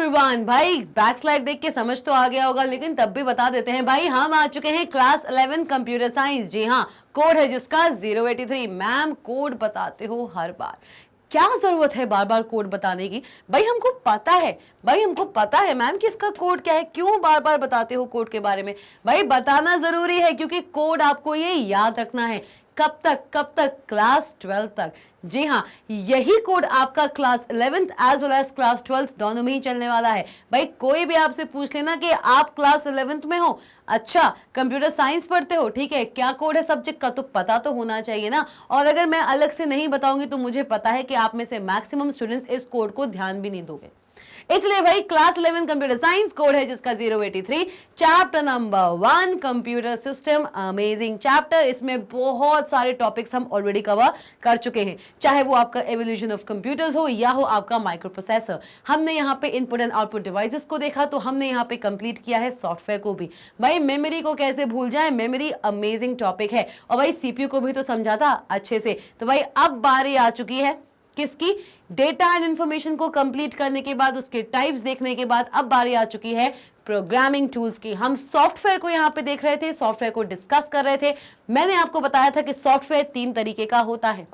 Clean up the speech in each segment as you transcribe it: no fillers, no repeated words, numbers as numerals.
Everyone, भाई backslide देख के समझ तो आ गया होगा, लेकिन तब भी बता देते हैं भाई, हम आ चुके हैं क्लास 11 कंप्यूटर साइंस। जी हाँ, कोड है जिसका 083। मैम कोड बताते हो हर बार, क्या जरूरत है बार बार कोड बताने की? भाई हमको पता है, भाई हमको पता है मैम कि इसका कोड क्या है, क्यों बार बार बताते हो कोड के बारे में? भाई बताना जरूरी है क्योंकि कोड आपको ये याद रखना है। कब तक? क्लास 12 तक। जी हाँ, यही कोड आपका class 11th as well as class 12th दोनों में ही चलने वाला है। भाई कोई भी आपसे पूछ लेना कि आप क्लास 11th में हो, अच्छा कंप्यूटर साइंस पढ़ते हो, ठीक है, क्या कोड है सब्जेक्ट का, तो पता तो होना चाहिए ना। और अगर मैं अलग से नहीं बताऊंगी तो मुझे पता है कि आप में से मैक्सिमम स्टूडेंट्स इस कोड को ध्यान भी नहीं दोगे। इसलिए भाई क्लास 11 कंप्यूटर साइंस, कोड है जिसका 083, chapter number 1 computer system, amazing chapter. इसमें बहुत सारे टॉपिक्स हम ऑलरेडी कवर कर चुके हैं, चाहे वो आपका एवोल्यूशन ऑफ कंप्यूटर्स हो या हो आपका माइक्रो प्रोसेसर। हमने यहाँ पे इनपुट एंड आउटपुट डिवाइसेस को देखा, तो हमने यहाँ पे कंप्लीट किया है सॉफ्टवेयर को भी। भाई मेमोरी को कैसे भूल जाए, मेमोरी अमेजिंग टॉपिक है। और भाई सीपीयू को भी तो समझा था अच्छे से। तो भाई अब बारी आ चुकी है किसकी? डेटा एंड इंफॉर्मेशन को कंप्लीट करने के बाद, उसके टाइप्स देखने के बाद अब बारी आ चुकी है प्रोग्रामिंग टूल्स की। हम सॉफ्टवेयर को यहां पे देख रहे थे, सॉफ्टवेयर को डिस्कस कर रहे थे। मैंने आपको बताया था कि सॉफ्टवेयर 3 तरीके का होता है।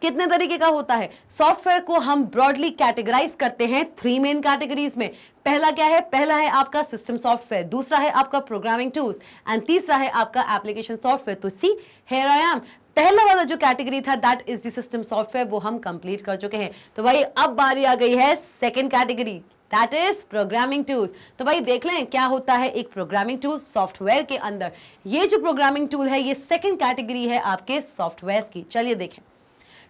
कितने तरीके का होता है? सॉफ्टवेयर को हम ब्रॉडली कैटेगराइज करते हैं 3 मेन कैटेगरीज में। पहला क्या है? पहला है आपका सिस्टम सॉफ्टवेयर, दूसरा है आपका प्रोग्रामिंग टूल्स एंड तीसरा है आपका एप्लीकेशन सॉफ्टवेयर। तो सी हियर आई एम, पहला वाला जो कैटेगरी था that is the system software, वो हम कंप्लीट कर चुके हैं। तो भाई अब बारी आ गई है second category, that is programming tools. तो भाई देख लें क्या होता है एक प्रोग्रामिंग टूल सॉफ्टवेयर के अंदर। ये जो प्रोग्रामिंग टूल है ये सेकंड कैटेगरी है आपके सॉफ्टवेयर की। चलिए देखें।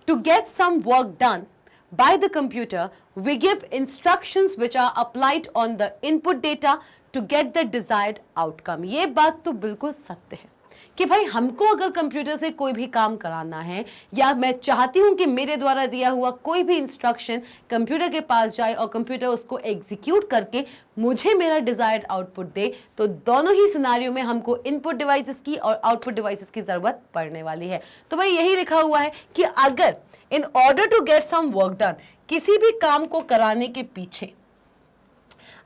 To get some work done by the computer, we give instructions which are applied on the input data to get the desired outcome. ये बात तो बिल्कुल सत्य है कि भाई हमको अगर कंप्यूटर से कोई भी काम कराना है, या मैं चाहती हूं कि मेरे द्वारा दिया हुआ कोई भी इंस्ट्रक्शन कंप्यूटर के पास जाए और कंप्यूटर उसको एग्जीक्यूट करके मुझे मेरा डिजायर्ड आउटपुट दे, तो दोनों ही सिनारियों में हमको इनपुट डिवाइसेस की और आउटपुट डिवाइसेस की जरूरत पड़ने वाली है। तो भाई यही लिखा हुआ है कि अगर in order to get some work done, किसी भी काम को कराने के पीछे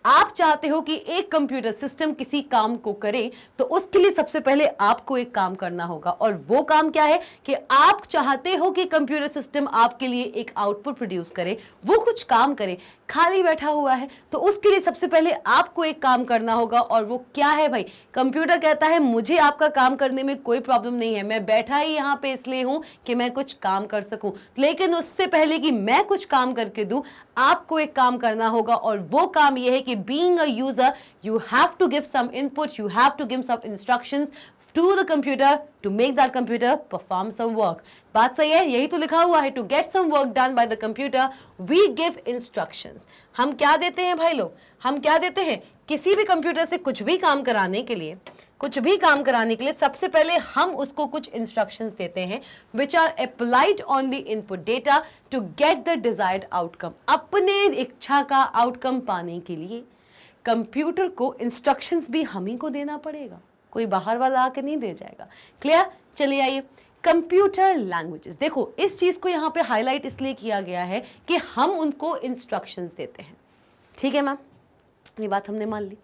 आप चाहते हो कि एक कंप्यूटर सिस्टम किसी काम को करे, तो उसके लिए सबसे पहले आपको एक काम करना होगा। और वो काम क्या है कि आप चाहते हो कि कंप्यूटर सिस्टम आपके लिए एक आउटपुट प्रोड्यूस करे, वो कुछ काम करे, खाली बैठा हुआ है, तो उसके लिए सबसे पहले आपको एक काम करना होगा। और वो क्या है भाई? कंप्यूटर कहता है मुझे आपका काम करने में कोई प्रॉब्लम नहीं है, मैं बैठा ही यहाँ पे इसलिए हूं कि मैं कुछ काम कर सकूं, लेकिन उससे पहले कि मैं कुछ काम करके दूं, आपको एक काम करना होगा। और वो काम ये है कि being a user you have to give some input, you have to give some instructions to the computer to make that computer perform some work. बात सही है, यही तो लिखा हुआ है, to get some work done by the computer we give instructions. हम क्या देते हैं भाई लोग? हम क्या देते हैं? किसी भी कंप्यूटर से कुछ भी काम कराने के लिए, सबसे पहले हम उसको कुछ इंस्ट्रक्शंस देते हैं which are applied on the input data to get the desired outcome. अपने इच्छा का आउटकम पाने के लिए कंप्यूटर को इंस्ट्रक्शंस भी हम ही को देना पड़ेगा, कोई बाहर वाला आके नहीं दे जाएगा। क्लियर? चलिए आइए, कंप्यूटर लैंग्वेजेस। देखो इस चीज को यहाँ पे हाईलाइट इसलिए किया गया है कि हम उनको इंस्ट्रक्शंस देते हैं। ठीक है मैम, ये बात हमने मान ली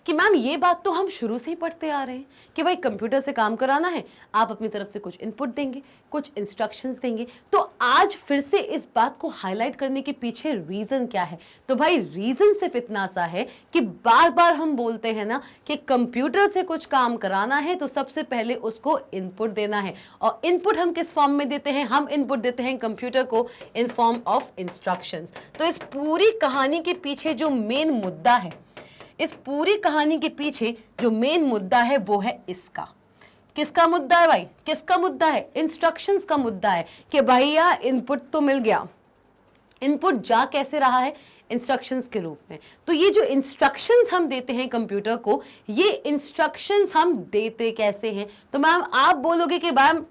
कि मैम ये बात तो हम शुरू से ही पढ़ते आ रहे हैं कि भाई कंप्यूटर से काम कराना है, आप अपनी तरफ से कुछ इनपुट देंगे, कुछ इंस्ट्रक्शंस देंगे। तो आज फिर से इस बात को हाईलाइट करने के पीछे रीजन क्या है? तो भाई रीजन सिर्फ इतना सा है कि बार बार हम बोलते हैं ना कि कंप्यूटर से कुछ काम कराना है तो सबसे पहले उसको इनपुट देना है। और इनपुट हम किस फॉर्म में देते हैं? हम इनपुट देते हैं कंप्यूटर को इन फॉर्म ऑफ इंस्ट्रक्शंस। तो इस पूरी कहानी के पीछे जो मेन मुद्दा है, इस पूरी कहानी के पीछे जो मेन मुद्दा है वो है इसका। किसका मुद्दा है भाई? किसका मुद्दा है? इंस्ट्रक्शंस का मुद्दा है कि भैया इनपुट तो मिल गया, इनपुट जा कैसे रहा है? इंस्ट्रक्शंस के रूप में। तो ये जो इंस्ट्रक्शंस हम देते हैं कंप्यूटर को, ये इंस्ट्रक्शंस हम देते कैसे हैं? तो मैम आप बोलोगे कि मैम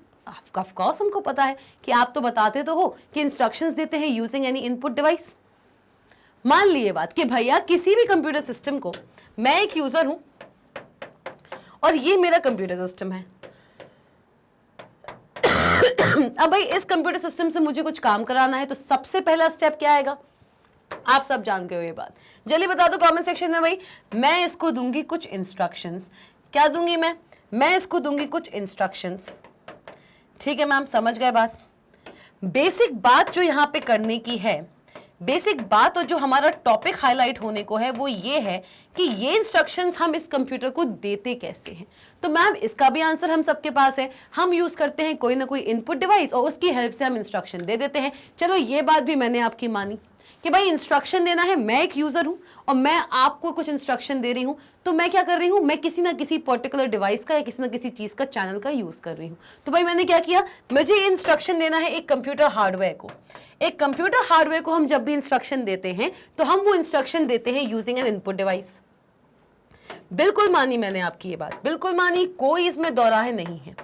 ऑफ कोर्स हमको पता है कि आप तो बताते तो हो कि इंस्ट्रक्शंस देते हैं यूजिंग एनी इनपुट डिवाइस। मान लिए बात कि भैया किसी भी कंप्यूटर सिस्टम को, मैं एक यूजर हूं और ये मेरा कंप्यूटर सिस्टम है। अब भाई इस कंप्यूटर सिस्टम से मुझे कुछ काम कराना है, तो सबसे पहला स्टेप क्या आएगा? आप सब जानते हो ये बात। जल्दी बता दो कमेंट सेक्शन में भाई। मैं इसको दूंगी कुछ इंस्ट्रक्शंस। क्या दूंगी मैं इसको दूंगी कुछ इंस्ट्रक्शंस। ठीक है मैम, समझ गए बात। बेसिक बात जो यहां पे करने की है, बेसिक बात और जो हमारा टॉपिक हाईलाइट होने को है वो ये है कि ये इंस्ट्रक्शंस हम इस कंप्यूटर को देते कैसे हैं। तो मैम इसका भी आंसर हम सबके पास है। हम यूज करते हैं कोई ना कोई इनपुट डिवाइस और उसकी हेल्प से हम इंस्ट्रक्शन दे देते हैं। चलो ये बात भी मैंने आपकी मानी कि भाई इंस्ट्रक्शन देना है, मैं एक यूजर हूं और मैं आपको कुछ इंस्ट्रक्शन दे रही हूं, तो मैं क्या कर रही हूं, मैं किसी ना किसी पर्टिकुलर डिवाइस का या किसी ना किसी चीज का चैनल का यूज कर रही हूं। तो भाई मैंने क्या किया, मुझे इंस्ट्रक्शन देना है एक कंप्यूटर हार्डवेयर को। एक कंप्यूटर हार्डवेयर को हम जब भी इंस्ट्रक्शन देते हैं तो हम वो इंस्ट्रक्शन देते हैं यूजिंग एन इनपुट डिवाइस। बिल्कुल मानी मैंने आपकी ये बात, बिल्कुल मानी, कोई इसमें दौराहे नहीं है।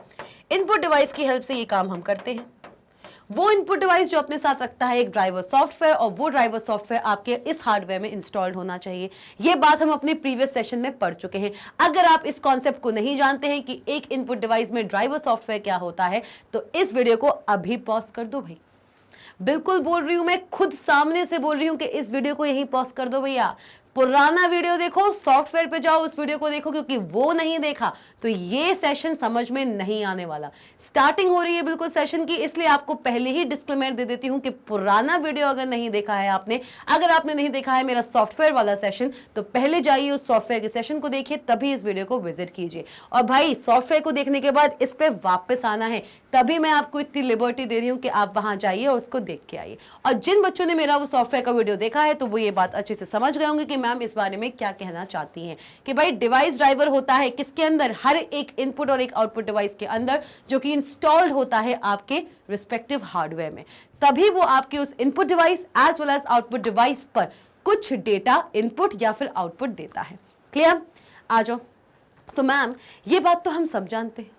इनपुट डिवाइस की हेल्प से ये काम हम करते हैं। वो इनपुट डिवाइस जो अपने साथ रखता है एक ड्राइवर सॉफ्टवेयर, और वो ड्राइवर सॉफ्टवेयर आपके इस हार्डवेयर में इंस्टॉल्ड होना चाहिए। ये बात हम अपने प्रीवियस सेशन में पढ़ चुके हैं। अगर आप इस कॉन्सेप्ट को नहीं जानते हैं कि एक इनपुट डिवाइस में ड्राइवर सॉफ्टवेयर क्या होता है, तो इस वीडियो को अभी पॉज कर दो भाई। बिल्कुल बोल रही हूं, मैं खुद सामने से बोल रही हूं कि इस वीडियो को यहीं पॉज कर दो भैया। पुराना वीडियो देखो, सॉफ्टवेयर पे जाओ, उस वीडियो को देखो, क्योंकि वो नहीं देखा तो ये सेशन समझ में नहीं आने वाला। स्टार्टिंग हो रही है बिल्कुल सेशन की, इसलिए आपको पहले ही डिस्क्लेमर दे देती हूं कि पुराना वीडियो अगर नहीं देखा है आपने, अगर आपने नहीं देखा है मेरा सॉफ्टवेयर वाला सेशन, तो पहले जाइए उस सॉफ्टवेयर के सेशन को देखिए, तभी इस वीडियो को विजिट कीजिए। और भाई सॉफ्टवेयर को देखने के बाद इस पर वापस आना है, तभी मैं आपको इतनी लिबर्टी दे रही हूं कि आप वहां जाइए और उसको देख के आइए। और जिन बच्चों ने मेरा वो सॉफ्टवेयर का वीडियो देखा है तो वो ये बात अच्छे से समझ गए होंगे कि मैम इस बारे में क्या कहना चाहती हैं, कि भाई डिवाइस ड्राइवर होता है किसके अंदर, हर एक इनपुट और एक आउटपुट डिवाइस के अंदर, जो कि इंस्टॉल्ड होता है आपके रिस्पेक्टिव हार्डवेयर में। तभी वो आपके उस input device as well as output device पर कुछ डेटा इनपुट या फिर आउटपुट देता है। क्लियर? आ जाओ। तो मैम ये बात तो हम सब जानते हैं,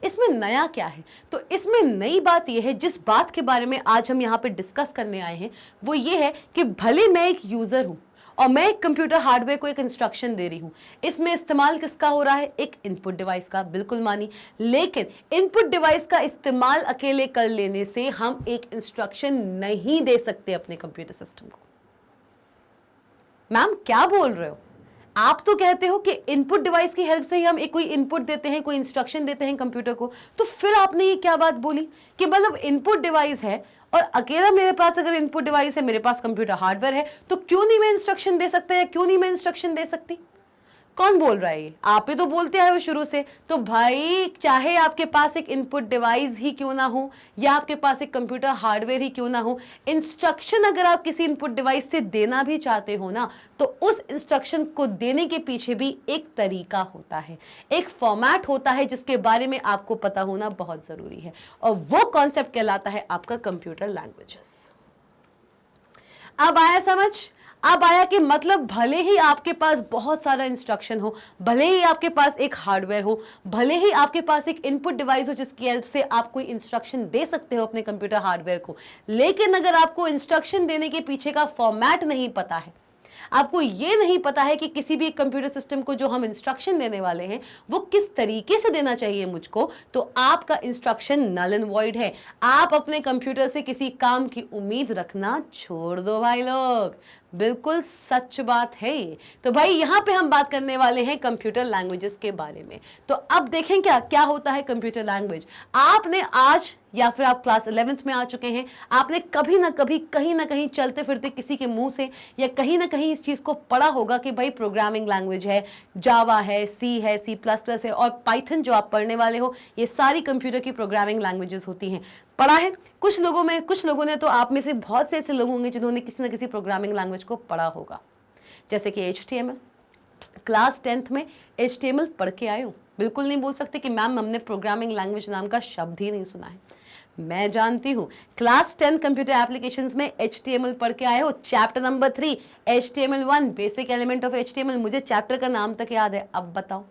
इसमें नया क्या है? तो इसमें नई बात यह है, जिस बात के बारे में आज हम यहाँ पे डिस्कस करने आए हैं, वो ये है कि भले मैं एक यूजर हूं और मैं एक कंप्यूटर हार्डवेयर को एक इंस्ट्रक्शन दे रही हूं, इसमें इस्तेमाल किसका हो रहा है, एक इनपुट डिवाइस का, बिल्कुल मानी। लेकिन इनपुट डिवाइस का इस्तेमाल अकेले कर लेने से हम एक इंस्ट्रक्शन नहीं दे सकते अपने कंप्यूटर सिस्टम को। मैम क्या बोल रहे हो? आप तो कहते हो कि इनपुट डिवाइस की हेल्प से ही हम एक कोई इनपुट देते हैं, कोई इंस्ट्रक्शन देते हैं कंप्यूटर को, तो फिर आपने ये क्या बात बोली कि मतलब इनपुट डिवाइस है और अकेला मेरे पास अगर इनपुट डिवाइस है, मेरे पास कंप्यूटर हार्डवेयर है, तो क्यों नहीं मैं इंस्ट्रक्शन दे सकता या क्यों नहीं मैं इंस्ट्रक्शन दे सकती? कौन बोल रहा है ये? आप ही तो बोलते आए हो शुरू से। तो भाई चाहे आपके पास एक इनपुट डिवाइस ही क्यों ना हो या आपके पास एक कंप्यूटर हार्डवेयर ही क्यों ना हो, इंस्ट्रक्शन अगर आप किसी इनपुट डिवाइस से देना भी चाहते हो ना, तो उस इंस्ट्रक्शन को देने के पीछे भी एक तरीका होता है, एक फॉर्मेट होता है, जिसके बारे में आपको पता होना बहुत जरूरी है, और वो कॉन्सेप्ट कहलाता है आपका कंप्यूटर लैंग्वेजेस। अब आया समझ? अब आया कि मतलब भले ही आपके पास बहुत सारा इंस्ट्रक्शन हो, भले ही आपके पास एक हार्डवेयर हो, भले ही आपके पास एक इनपुट डिवाइस हो जिसकी हेल्प से आप कोई इंस्ट्रक्शन दे सकते हो अपने कंप्यूटर हार्डवेयर को, लेकिन अगर आपको इंस्ट्रक्शन देने के पीछे का फॉर्मेट नहीं पता है, आपको ये नहीं पता है कि किसी भी कंप्यूटर सिस्टम को जो हम इंस्ट्रक्शन देने वाले हैं वो किस तरीके से देना चाहिए मुझको, तो आपका इंस्ट्रक्शन नल एंड वॉइड है। आप अपने कंप्यूटर से किसी काम की उम्मीद रखना छोड़ दो भाई लोग, बिल्कुल सच बात है। तो भाई यहां पे हम बात करने वाले हैं कंप्यूटर लैंग्वेजेस के बारे में। तो अब देखें क्या होता है कंप्यूटर लैंग्वेज। आपने आज या फिर आप क्लास 11th में आ चुके हैं, आपने कभी ना कभी कहीं ना कहीं चलते फिरते किसी के मुंह से या कहीं ना कहीं इस चीज को पढ़ा होगा कि भाई प्रोग्रामिंग लैंग्वेज है, जावा है, सी है, C++ है और पाइथन जो आप पढ़ने वाले हो, ये सारी कंप्यूटर की प्रोग्रामिंग लैंग्वेजेस होती हैं। पढ़ा है कुछ लोगों ने तो आप में से बहुत से ऐसे लोग होंगे जिन्होंने किसी न किसी प्रोग्रामिंग लैंग्वेज को पढ़ा होगा, जैसे कि HTML। क्लास 10th में HTML पढ़ के आए हो? बिल्कुल नहीं बोल सकते कि मैम हमने प्रोग्रामिंग लैंग्वेज नाम का शब्द ही नहीं सुना है। मैं जानती हूं क्लास 10 कंप्यूटर एप्लीकेशंस में HTML पढ़ के आए हो। Chapter number 3 HTML1 basic element of HTML, मुझे चैप्टर का नाम तक याद है। अब बताओ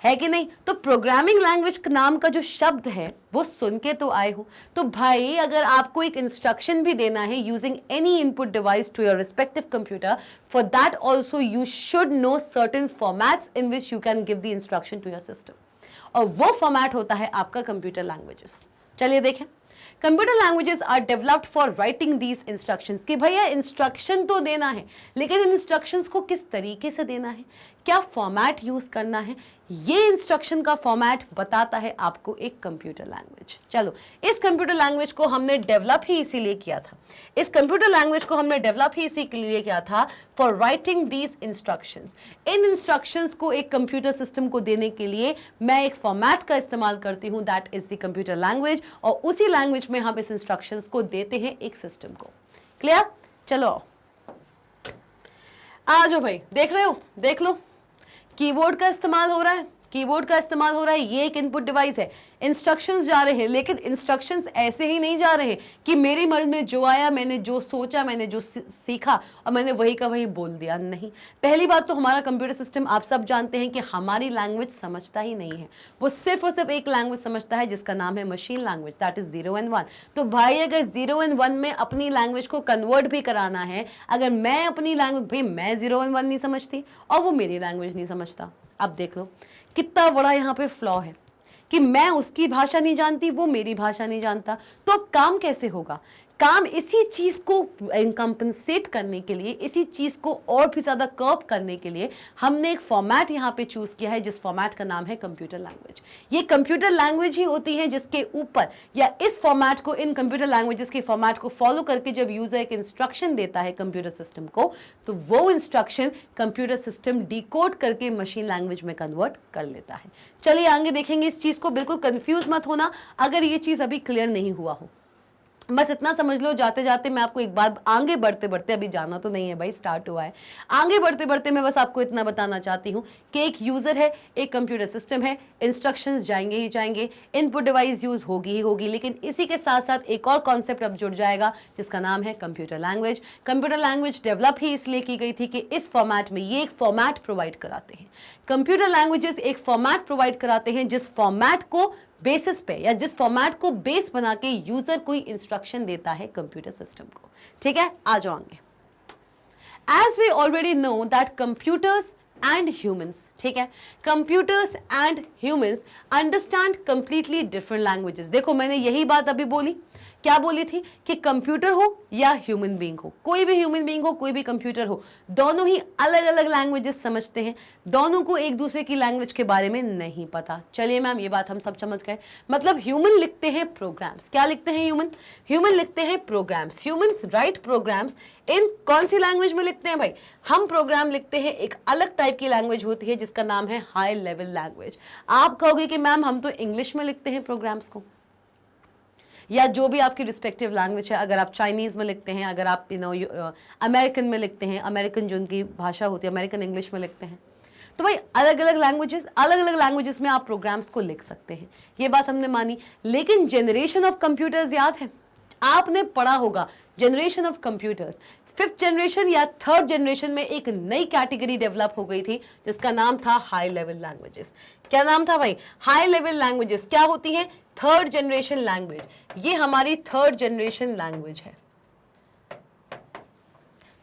है कि नहीं? तो प्रोग्रामिंग लैंग्वेज नाम का जो शब्द है वो सुन के तो आए हो। तो भाई अगर आपको एक इंस्ट्रक्शन भी देना है using any input device to your respective computer, for that also you should know certain formats in which you can give the instruction to your system, और वो फॉर्मेट होता है आपका कंप्यूटर लैंग्वेजेस। चलिए देखें computer languages are developed for writing these instructions, कि भैया instruction तो देना है, लेकिन इन इंस्ट्रक्शंस को किस तरीके से देना है, क्या फॉर्मेट यूज करना है, ये इंस्ट्रक्शन का फॉर्मेट बताता है आपको एक कंप्यूटर लैंग्वेज। चलो, इस कंप्यूटर लैंग्वेज को हमने डेवलप ही इसीलिए किया था, इस कंप्यूटर लैंग्वेज को हमने डेवलप ही इसीलिए किया था for writing these instructions. In instructions को एक कंप्यूटर सिस्टम को देने के लिए मैं एक फॉर्मेट का इस्तेमाल करती हूं, that is the computer language, और उसी लैंग्वेज में हम इस इंस्ट्रक्शंस को देते हैं एक सिस्टम को। क्लियर? चलो आ जाओ भाई, देख रहे हो, देख लो, कीबोर्ड का इस्तेमाल हो रहा है, कीबोर्ड का इस्तेमाल हो रहा है, ये एक इनपुट डिवाइस है, इंस्ट्रक्शंस जा रहे हैं, लेकिन इंस्ट्रक्शंस ऐसे ही नहीं जा रहे कि मेरी मर्जी में जो आया, मैंने जो सोचा, मैंने जो सीखा और मैंने वही का वही बोल दिया। नहीं, पहली बात तो हमारा कंप्यूटर सिस्टम आप सब जानते हैं कि हमारी लैंग्वेज समझता ही नहीं है, वो सिर्फ और सिर्फ एक लैंग्वेज समझता है जिसका नाम है machine language, that is 0 and 1। तो भाई अगर 0 and 1 में अपनी लैंग्वेज को कन्वर्ट भी कराना है, अगर मैं अपनी लैंग्वेज, भाई मैं 0 and 1 नहीं समझती और वो मेरी लैंग्वेज नहीं समझता, अब देख लो कितना बड़ा यहाँ पे फ्लॉ है कि मैं उसकी भाषा नहीं जानती, वो मेरी भाषा नहीं जानता, तो अब काम कैसे होगा? काम इसी चीज को कंपनसेट करने के लिए, इसी चीज को और भी ज्यादा कर्व करने के लिए हमने एक फॉर्मेट यहाँ पे चूज किया है, जिस फॉर्मेट का नाम है कंप्यूटर लैंग्वेज। ये कंप्यूटर लैंग्वेज ही होती है जिसके ऊपर, या इस फॉर्मेट को, इन कंप्यूटर लैंग्वेजेस के फॉर्मेट को फॉलो करके जब यूजर एक इंस्ट्रक्शन देता है कंप्यूटर सिस्टम को, तो वो इंस्ट्रक्शन कंप्यूटर सिस्टम डिकोड करके मशीन लैंग्वेज में कन्वर्ट कर लेता है। चलिए आगे देखेंगे इस चीज को, बिल्कुल कंफ्यूज मत होना अगर ये चीज अभी क्लियर नहीं हुआ हो, बस इतना समझ लो। जाते जाते मैं आपको एक बार, आगे बढ़ते बढ़ते, अभी जाना तो नहीं है भाई, स्टार्ट हुआ है, आगे बढ़ते बढ़ते मैं बस आपको इतना बताना चाहती हूँ कि एक यूजर है, एक कंप्यूटर सिस्टम है, इंस्ट्रक्शंस जाएंगे ही जाएंगे, इनपुट डिवाइस यूज होगी ही होगी, लेकिन इसी के साथ साथ एक और कॉन्सेप्ट अब जुड़ जाएगा जिसका नाम है computer language. Computer language develop ही इसलिए की गई थी कि इस फॉर्मेट में, ये एक फॉर्मेट प्रोवाइड कराते हैं, कंप्यूटर लैंग्वेजेस एक फॉर्मेट प्रोवाइड कराते हैं जिस फॉर्मेट को बेसिस पे, या जिस फॉर्मेट को बेस बना के यूजर कोई इंस्ट्रक्शन देता है कंप्यूटर सिस्टम को। ठीक है, आ जाओ आगे। As we already know that computers and humans, ठीक है, computers and humans understand completely different languages. देखो मैंने यही बात अभी बोली, क्या बोली थी कि कंप्यूटर हो या ह्यूमन बीइंग हो, कोई भी ह्यूमन बीइंग हो, कोई भी कंप्यूटर हो, दोनों ही अलग अलग लैंग्वेजेस समझते हैं, दोनों को एक दूसरे की लैंग्वेज के बारे में नहीं पता। चलिए मैम ये बात हम सब समझ गए, मतलब ह्यूमन लिखते हैं प्रोग्राम्स, क्या लिखते हैं ह्यूमन? ह्यूमन लिखते हैं प्रोग्राम्स, ह्यूमंस राइट प्रोग्राम्स। इन कौन सी लैंग्वेज में लिखते हैं भाई? हम प्रोग्राम लिखते हैं एक अलग टाइप की लैंग्वेज होती है जिसका नाम है हाई लेवल लैंग्वेज। आप कहोगे कि मैम हम तो इंग्लिश में लिखते हैं प्रोग्राम्स को, या जो भी आपकी रिस्पेक्टिव लैंग्वेज है, अगर आप चाइनीज़ में लिखते हैं, अगर आप अमेरिकन में लिखते हैं, अमेरिकन जो उनकी भाषा होती है, अमेरिकन इंग्लिश में लिखते हैं, तो भाई अलग अलग लैंग्वेजेस में आप प्रोग्राम्स को लिख सकते हैं, ये बात हमने मानी। लेकिन जनरेशन ऑफ कंप्यूटर्स याद है, आपने पढ़ा होगा generation of computers, 5th generation या 3rd जनरेशन में एक नई कैटेगरी डेवलप हो गई थी जिसका नाम था हाई लेवल लैंग्वेजेस। क्या नाम था भाई? High level languages. क्या होती है? 3rd generation language. ये हमारी 3rd जनरेशन लैंग्वेज है।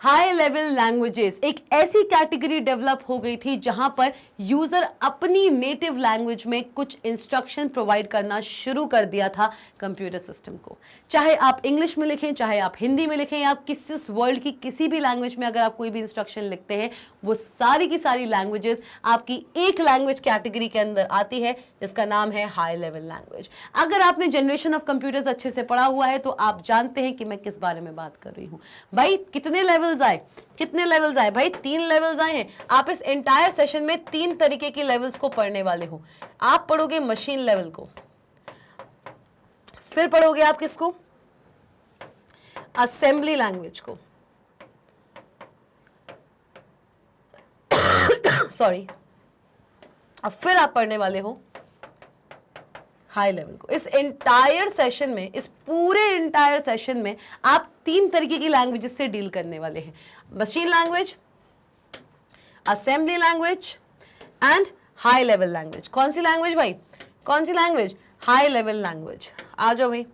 हाई लेवल लैंग्वेजेस एक ऐसी कैटेगरी डेवलप हो गई थी जहां पर यूजर अपनी नेटिव लैंग्वेज में कुछ इंस्ट्रक्शन प्रोवाइड करना शुरू कर दिया था कंप्यूटर सिस्टम को। चाहे आप इंग्लिश में लिखें, चाहे आप हिंदी में लिखें, या आप किसी वर्ल्ड की किसी भी लैंग्वेज में अगर आप कोई भी इंस्ट्रक्शन लिखते हैं, वो सारी की सारी लैंग्वेजेस आपकी एक लैंग्वेज कैटेगरी के अंदर आती है जिसका नाम है हाई लेवल लैंग्वेज। अगर आपने जनरेशन ऑफ कंप्यूटर्स अच्छे से पढ़ा हुआ है तो आप जानते हैं कि मैं किस बारे में बात कर रही हूं। भाई कितने लेवल्स आए? कितने लेवल्स आए भाई? 3 लेवल्स आए हैं। आप इस एंटायर सेशन में 3 तरीके की लेवल्स को पढ़ने वाले हो। आप पढ़ोगे मशीन लेवल को, फिर पढ़ोगे आप किसको? असेंबली लैंग्वेज को, सॉरी, और फिर आप पढ़ने वाले हो हाई लेवल को। इस एंटायर सेशन में, इस पूरे एंटायर सेशन में आप 3 तरीके की लैंग्वेजेस से डील करने वाले हैं, machine language, assembly language and high level language. कौन सी लैंग्वेज भाई? कौन सी लैंग्वेज? High level language. आ जाओ भाई,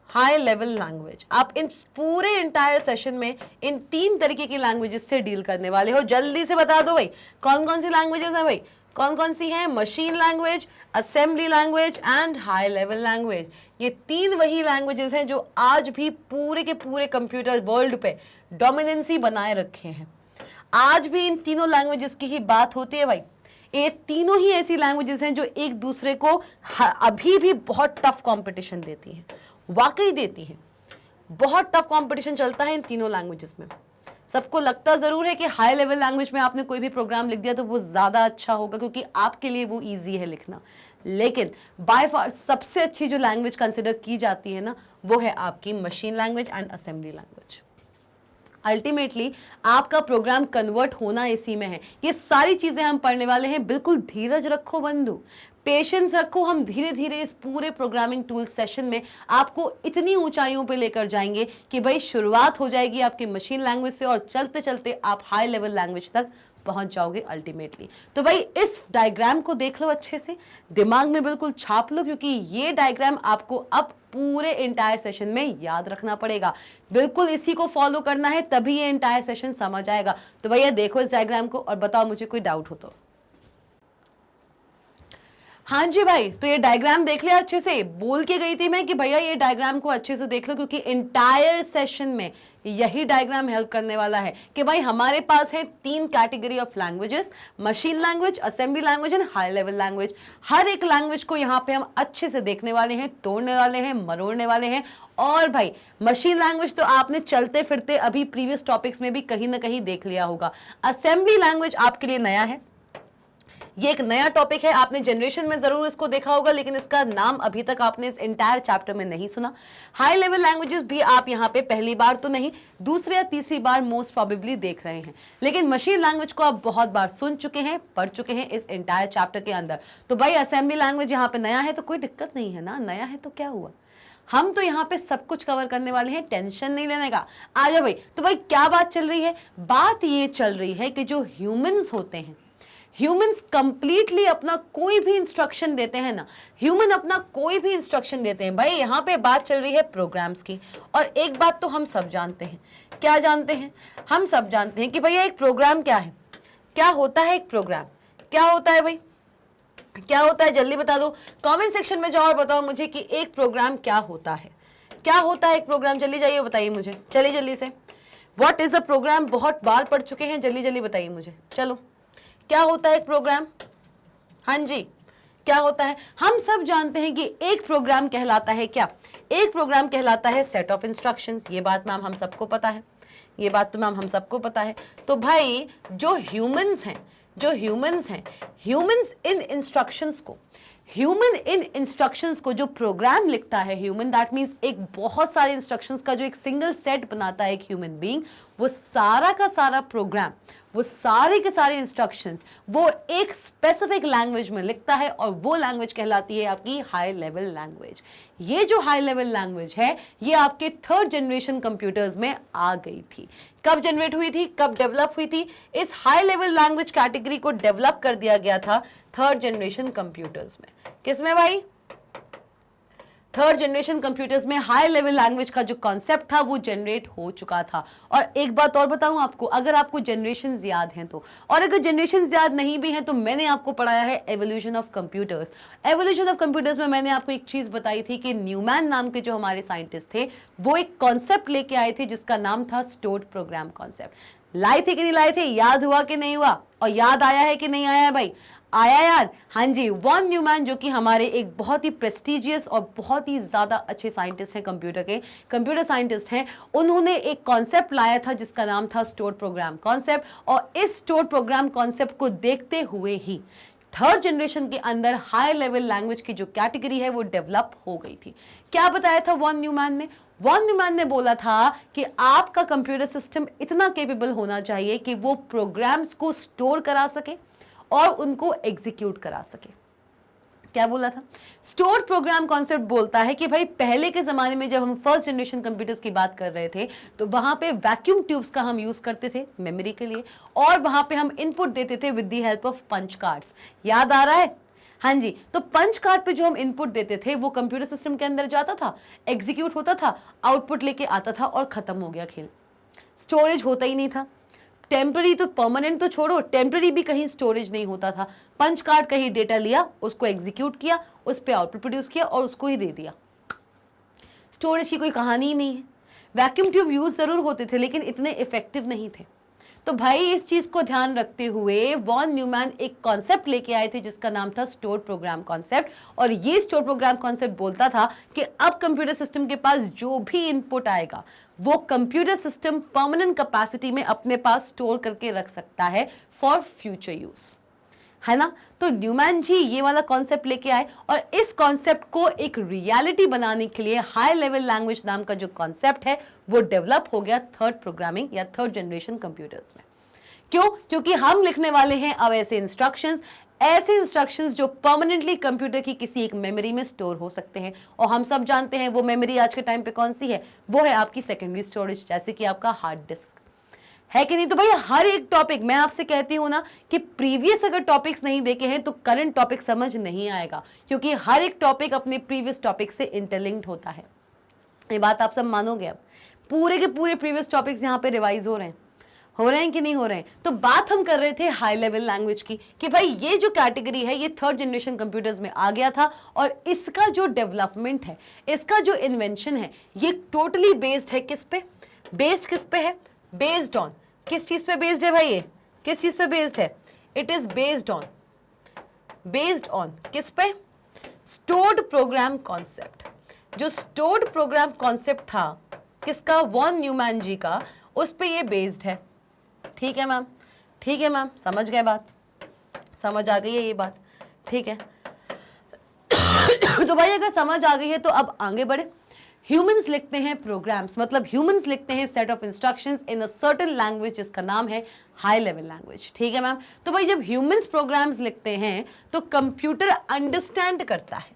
हाई लेवल लैंग्वेज। आप इन पूरे एंटायर सेशन में इन 3 तरीके की लैंग्वेजेस से डील करने वाले हो। जल्दी से बता दो भाई कौन कौन सी लैंग्वेजेस हैं भाई? कौन कौन सी हैं? Machine language, assembly language and high level language. ये तीन वही लैंग्वेजेस हैं जो आज भी पूरे के पूरे कंप्यूटर वर्ल्ड पे डोमिनेंसी बनाए रखे हैं। आज भी इन तीनों लैंग्वेजेस की ही बात होती है भाई। ये तीनों ही ऐसी लैंग्वेजेस हैं जो एक दूसरे को अभी भी बहुत टफ कंपटीशन देती हैं, वाकई देती हैं। बहुत टफ कंपटीशन चलता है इन तीनों लैंग्वेजेस में। सबको लगता जरूर है कि हाई लेवल लैंग्वेज में आपने कोई भी प्रोग्राम लिख दिया तो वो ज़्यादा अच्छा होगा क्योंकि आपके लिए वो ईजी है लिखना, लेकिन बाय फार सबसे अच्छी जो लैंग्वेज कंसिडर की जाती है ना, वो है आपकी machine language and assembly language. Ultimately आपका प्रोग्राम कन्वर्ट होना इसी में है। ये सारी चीजें हम पढ़ने वाले हैं। बिल्कुल धीरज रखो बंधु, पेशेंस रखो। हम धीरे धीरे इस पूरे प्रोग्रामिंग टूल सेशन में आपको इतनी ऊंचाइयों पे लेकर जाएंगे कि भाई शुरुआत हो जाएगी आपकी मशीन लैंग्वेज से और चलते चलते आप हाई लेवल लैंग्वेज तक पहुंच जाओगे अल्टीमेटली। तो भाई इस डायग्राम को देख लो अच्छे से, दिमाग में बिल्कुल छाप लो, क्योंकि ये डायग्राम आपको अब पूरे इंटायर सेशन में याद रखना पड़ेगा। बिल्कुल इसी को फॉलो करना है, तभी ये इंटायर सेशन समझ आएगा। तो भैया देखो इस डायग्राम को और बताओ मुझे कोई डाउट हो तो। हाँ जी भाई, तो ये डायग्राम देख लिया अच्छे से। बोल के गई थी मैं कि भैया ये डायग्राम को अच्छे से देख लो, क्योंकि इंटायर सेशन में यही डायग्राम हेल्प करने वाला है कि भाई हमारे पास है तीन category of languages, machine language, assembly language and high level language. हर एक लैंग्वेज को यहाँ पे हम अच्छे से देखने वाले हैं, तोड़ने वाले हैं, मरोड़ने वाले हैं। और भाई मशीन लैंग्वेज तो आपने चलते फिरते अभी प्रीवियस टॉपिक्स में भी कहीं ना कहीं देख लिया होगा। असेंबली लैंग्वेज आपके लिए नया है, ये एक नया टॉपिक है। आपने जनरेशन में जरूर इसको देखा होगा, लेकिन इसका नाम अभी तक आपने इस एंटायर चैप्टर में नहीं सुना। हाई लेवल लैंग्वेजेस भी आप यहाँ पे पहली बार तो नहीं, दूसरी या तीसरी बार मोस्ट प्रोबेबली देख रहे हैं, लेकिन मशीन लैंग्वेज को आप बहुत बार सुन चुके हैं, पढ़ चुके हैं इस एंटायर चैप्टर के अंदर। तो भाई असेंबली लैंग्वेज यहाँ पे नया है तो कोई दिक्कत नहीं है ना, नया है तो क्या हुआ, हम तो यहाँ पे सब कुछ कवर करने वाले हैं, टेंशन नहीं लेने का। आ जाओ भाई। तो भाई क्या बात चल रही है? बात ये चल रही है कि जो ह्यूमंस होते हैं, ह्यूमंस कंप्लीटली अपना कोई भी इंस्ट्रक्शन देते हैं ना, ह्यूमन अपना कोई भी इंस्ट्रक्शन देते हैं। भाई यहाँ पे बात चल रही है प्रोग्राम्स की, और एक बात तो हम सब जानते हैं। क्या जानते हैं? हम सब जानते हैं कि भैया एक प्रोग्राम क्या है, क्या होता है एक प्रोग्राम, क्या होता है भाई, क्या होता है? जल्दी बता दो, कमेंट सेक्शन में जाओ और बताओ मुझे कि एक प्रोग्राम क्या होता है। क्या होता है एक प्रोग्राम? जल्दी जाइए बताइए मुझे, चलिए जल्दी से। What is a program? बहुत बार पढ़ चुके हैं, जल्दी जल्दी बताइए मुझे। चलो क्या होता है एक प्रोग्राम? हाँ जी, क्या होता है? हम सब जानते हैं कि एक प्रोग्राम कहलाता है क्या? एक प्रोग्राम कहलाता है सेट ऑफ इंस्ट्रक्शंस। ये बात मैम हम सबको पता है, ये बात तो मैम हम सबको पता है। तो भाई जो ह्यूमंस हैं, ह्यूमंस इन इंस्ट्रक्शंस को, ह्यूमन इन इंस्ट्रक्शंस को जो प्रोग्राम लिखता है ह्यूमन, दैट मीन्स एक बहुत सारे इंस्ट्रक्शंस का जो एक सिंगल सेट बनाता है एक ह्यूमन बीइंग, वो सारा का सारा प्रोग्राम, वो सारे के सारे इंस्ट्रक्शंस वो एक स्पेसिफिक लैंग्वेज में लिखता है, और वो लैंग्वेज कहलाती है आपकी हाई लेवल लैंग्वेज। ये जो हाई लेवल लैंग्वेज है, ये आपके थर्ड जनरेशन कंप्यूटर्स में आ गई थी। कब जनरेट हुई थी, कब डेवलप हुई थी? इस हाई लेवल लैंग्वेज कैटेगरी को डेवलप कर दिया गया था थर्ड जनरेशन कंप्यूटर्स में। किसमें भाई? थर्ड जनरेशन कंप्यूटर्स में हाई लेवल लैंग्वेज का जो कॉन्सेप्ट था वो जनरेट हो चुका था। और एक बात और बताऊं आपको, अगर आपको जनरेशन याद हैं तो, और अगर जनरेशन याद नहीं भी हैं तो मैंने आपको पढ़ाया है evolution of computers. Evolution of computers में मैंने आपको एक चीज बताई थी कि न्यूमैन नाम के जो हमारे साइंटिस्ट थे, वो एक कॉन्सेप्ट लेके आए थे जिसका नाम था स्टोर्ड प्रोग्राम कॉन्सेप्ट। लाए थे कि नहीं लाए थे? याद हुआ कि नहीं हुआ? और याद आया है कि नहीं आया है भाई? आया याद? हाँ जी, वॉन न्यूमैन जो कि हमारे एक बहुत ही प्रेस्टिजियस और बहुत ही ज़्यादा अच्छे साइंटिस्ट हैं, कंप्यूटर साइंटिस्ट हैं। उन्होंने एक कॉन्सेप्ट लाया था जिसका नाम था स्टोर्ड प्रोग्राम कॉन्सेप्ट, और इस स्टोर्ड प्रोग्राम कॉन्सेप्ट को देखते हुए ही थर्ड जनरेशन के अंदर हाई लेवल लैंग्वेज की जो कैटेगरी है वो डेवलप हो गई थी। क्या बताया था वॉन न्यूमैन ने? वॉन न्यूमैन ने बोला था कि आपका कंप्यूटर सिस्टम इतना केपेबल होना चाहिए कि वो प्रोग्राम्स को स्टोर करा सके और उनको एग्जीक्यूट करा सके। क्या बोला था? स्टोर्ड प्रोग्राम कॉन्सेप्ट बोलता है कि भाई पहले के ज़माने में जब हम फर्स्ट जनरेशन कंप्यूटर्स की बात कर रहे थे तो वहाँ पे वैक्यूम ट्यूब्स का हम यूज़ करते थे मेमोरी के लिए, और वहाँ पे हम इनपुट देते थे with the help of punch cards. याद आ रहा है? हाँ जी, तो पंच कार्ड पे जो हम इनपुट देते थे वो कंप्यूटर सिस्टम के अंदर जाता था, एग्जीक्यूट होता था, आउटपुट लेके आता था और ख़त्म हो गया खेल। स्टोरेज होता ही नहीं था। टेम्पररी तो परमानेंट तो छोड़ो, टेम्पररी भी कहीं स्टोरेज नहीं होता था। पंच कार्ड कहीं डेटा लिया, उसको एग्जीक्यूट किया, उस पर आउटपुट प्रोड्यूस किया और उसको ही दे दिया। स्टोरेज की कोई कहानी ही नहीं है। वैक्यूम ट्यूब यूज जरूर होते थे लेकिन इतने इफेक्टिव नहीं थे। तो भाई इस चीज को ध्यान रखते हुए वॉन न्यूमैन एक कॉन्सेप्ट लेके आए थे जिसका नाम था स्टोर्ड प्रोग्राम कॉन्सेप्ट। और ये स्टोर्ड प्रोग्राम कॉन्सेप्ट बोलता था कि अब कंप्यूटर सिस्टम के पास जो भी इनपुट आएगा वो कंप्यूटर सिस्टम परमानेंट कैपेसिटी में अपने पास स्टोर करके रख सकता है फॉर फ्यूचर यूज, है ना। तो न्यूमैन जी ये वाला कॉन्सेप्ट लेके आए और इस कॉन्सेप्ट को एक रियलिटी बनाने के लिए हाई लेवल लैंग्वेज नाम का जो कॉन्सेप्ट है वो डेवलप हो गया थर्ड प्रोग्रामिंग या थर्ड जनरेशन कंप्यूटर्स में। क्यों? क्योंकि हम लिखने वाले हैं अब ऐसे इंस्ट्रक्शंस जो परमानेंटली कंप्यूटर की किसी एक मेमोरी में स्टोर हो सकते हैं। और हम सब जानते हैं वो मेमोरी आज के टाइम पे कौन सी है, वो है आपकी सेकेंडरी स्टोरेज, जैसे कि आपका हार्ड डिस्क, है कि नहीं। तो भाई हर एक टॉपिक, मैं आपसे कहती हूं ना कि प्रीवियस अगर टॉपिक्स नहीं देखे हैं तो करंट टॉपिक समझ नहीं आएगा, क्योंकि हर एक टॉपिक अपने प्रीवियस टॉपिक से इंटरलिंक्ड होता है। ये बात आप सब मानोगे। अब पूरे के पूरे प्रीवियस टॉपिक्स यहाँ पे रिवाइज हो रहे हैं कि नहीं हो रहे हैं। तो बात हम कर रहे थे हाई लेवल लैंग्वेज की कि भाई ये जो कैटेगरी है ये थर्ड जनरेशन कंप्यूटर्स में आ गया था और इसका जो डेवलपमेंट है, इसका जो इन्वेंशन है, ये टोटली बेस्ड है किस पे? किस पे है? बेस्ड ऑन किस चीज पे बेस्ड है भाई? ये किस चीज पे बेस्ड है? इट इज बेस्ड ऑन किस पे? Stored program concept. जो स्टोर्ड प्रोग्राम कॉन्सेप्ट था किसका? वॉन न्यूमैन जी का, उस पे ये बेस्ड है। ठीक है मैम, ठीक है मैम, समझ गए बात, समझ आ गई है ये बात, ठीक है। तो भाई अगर समझ आ गई है तो अब आगे बढ़े। ह्यूमंस लिखते हैं प्रोग्राम्स, मतलब ह्यूमंस लिखते हैं set of instructions in a certain language जिसका नाम है हाई लेवल लैंग्वेज। ठीक है मैम। तो भाई जब ह्यूमंस प्रोग्राम्स लिखते हैं तो कंप्यूटर अंडरस्टैंड करता है।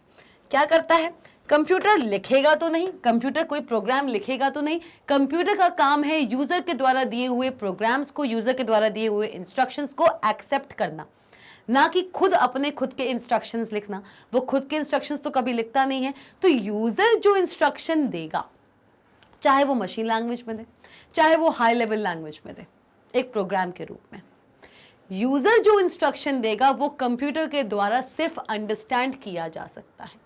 क्या करता है? कंप्यूटर लिखेगा तो नहीं, कंप्यूटर कोई प्रोग्राम लिखेगा तो नहीं, कंप्यूटर का काम है यूजर के द्वारा दिए हुए प्रोग्राम्स को, यूजर के द्वारा दिए हुए इंस्ट्रक्शंस को एक्सेप्ट करना, ना कि खुद के इंस्ट्रक्शंस लिखना। वो खुद के इंस्ट्रक्शंस तो कभी लिखता नहीं है। तो यूजर जो इंस्ट्रक्शन देगा, चाहे वो मशीन लैंग्वेज में दे, चाहे वो हाई लेवल लैंग्वेज में दे, एक प्रोग्राम के रूप में, यूजर जो इंस्ट्रक्शन देगा वो कंप्यूटर के द्वारा सिर्फ अंडरस्टैंड किया जा सकता है।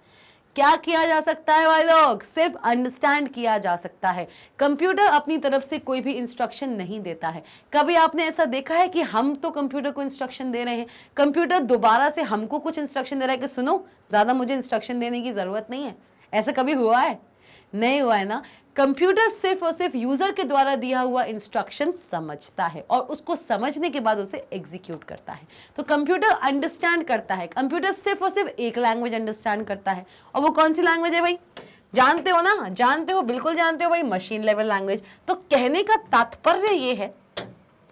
क्या किया जा सकता है भाई लोग? सिर्फ अंडरस्टैंड किया जा सकता है। कंप्यूटर अपनी तरफ से कोई भी इंस्ट्रक्शन नहीं देता है। कभी आपने ऐसा देखा है कि हम तो कंप्यूटर को इंस्ट्रक्शन दे रहे हैं, कंप्यूटर दोबारा से हमको कुछ इंस्ट्रक्शन दे रहा है कि सुनो, ज्यादा मुझे इंस्ट्रक्शन देने की जरूरत नहीं है? ऐसा कभी हुआ है? नहीं हुआ है ना। कंप्यूटर सिर्फ और सिर्फ यूजर के द्वारा दिया हुआ इंस्ट्रक्शन समझता है और उसको समझने के बाद उसे एग्जीक्यूट करता है। तो कंप्यूटर अंडरस्टैंड करता है। कंप्यूटर सिर्फ और सिर्फ एक लैंग्वेज अंडरस्टैंड करता है, और वो कौन सी लैंग्वेज है भाई? जानते हो ना? जानते हो, बिल्कुल जानते हो भाई, मशीन लेवल लैंग्वेज। तो कहने का तात्पर्य ये है,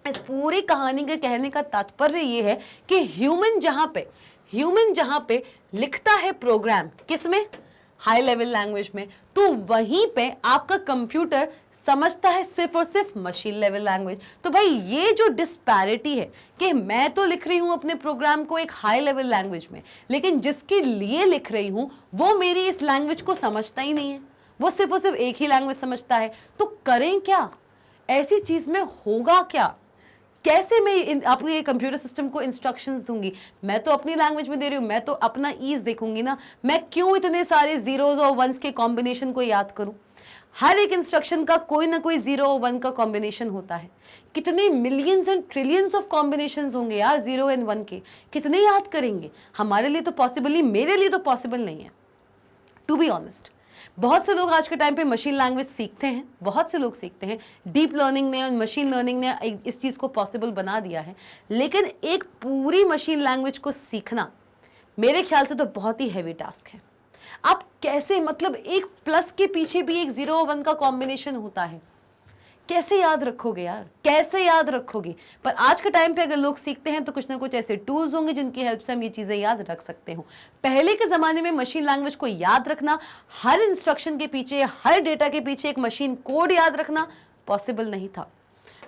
इस पूरी कहानी के कहने का तात्पर्य ये है कि ह्यूमन जहां पे लिखता है प्रोग्राम, किसमें? हाई लेवल लैंग्वेज में, तो वहीं पे आपका कंप्यूटर समझता है सिर्फ और सिर्फ मशीन लेवल लैंग्वेज। तो भाई ये जो डिस्पैरिटी है कि मैं तो लिख रही हूं अपने प्रोग्राम को एक हाई लेवल लैंग्वेज में, लेकिन जिसके लिए लिख रही हूं वो मेरी इस लैंग्वेज को समझता ही नहीं है, वो सिर्फ और सिर्फ एक ही लैंग्वेज समझता है। तो करें क्या? ऐसी चीज में होगा क्या? कैसे मैं अपने कंप्यूटर सिस्टम को इंस्ट्रक्शंस दूंगी? मैं तो अपनी लैंग्वेज में दे रही हूँ, मैं तो अपना ईज देखूंगी ना। मैं क्यों इतने सारे जीरोज और वंस के कॉम्बिनेशन को याद करूं? हर एक इंस्ट्रक्शन का कोई ना कोई 0 और 1 का कॉम्बिनेशन होता है। कितने millions and trillions of combinations होंगे यार 0 एंड 1 के, कितने याद करेंगे? हमारे लिए तो पॉसिबल नहीं, मेरे लिए तो पॉसिबल नहीं है, टू बी ऑनेस्ट। बहुत से लोग आज के टाइम पे मशीन लैंग्वेज सीखते हैं, बहुत से लोग सीखते हैं। डीप लर्निंग ने और मशीन लर्निंग ने इस चीज़ को पॉसिबल बना दिया है, लेकिन एक पूरी मशीन लैंग्वेज को सीखना मेरे ख्याल से तो बहुत ही हैवी टास्क है। आप कैसे, मतलब एक प्लस के पीछे भी एक 0 और 1 का कॉम्बिनेशन होता है, कैसे याद रखोगे यार? कैसे याद रखोगे? पर आज के टाइम पे अगर लोग सीखते हैं तो कुछ ना कुछ ऐसे टूल्स होंगे जिनकी हेल्प से हम ये चीज़ें याद रख सकते हो। पहले के ज़माने में मशीन लैंग्वेज को याद रखना, हर इंस्ट्रक्शन के पीछे, हर डेटा के पीछे एक मशीन कोड याद रखना पॉसिबल नहीं था।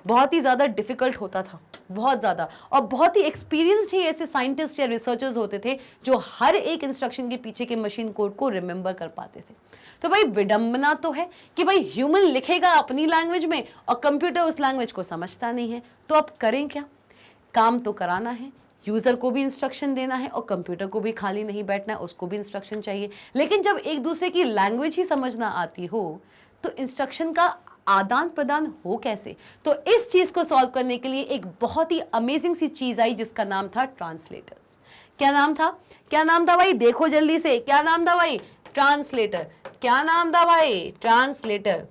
बहुत ही ज़्यादा डिफिकल्ट होता था, बहुत ज़्यादा। और बहुत ही एक्सपीरियंस्ड ही ऐसे साइंटिस्ट या रिसर्चर्स होते थे जो हर एक इंस्ट्रक्शन के पीछे के मशीन कोड को रिमेंबर कर पाते थे। तो भाई विडंबना तो है कि भाई ह्यूमन लिखेगा अपनी लैंग्वेज में और कंप्यूटर उस लैंग्वेज को समझता नहीं है, तो अब करें क्या? काम तो कराना है, यूज़र को भी इंस्ट्रक्शन देना है और कंप्यूटर को भी खाली नहीं बैठना है, उसको भी इंस्ट्रक्शन चाहिए। लेकिन जब एक दूसरे की लैंग्वेज ही समझ ना आती हो तो इंस्ट्रक्शन का आदान प्रदान हो कैसे? तो इस चीज़ को सॉल्व करने के लिए एक बहुत ही अमेजिंग सी चीज़ आई जिसका नाम था ट्रांसलेटर्स। क्या नाम था? क्या नाम था भाई? देखो जल्दी से, क्या नाम था भाई? ट्रांसलेटर। क्या नाम था भाई? ट्रांसलेटर।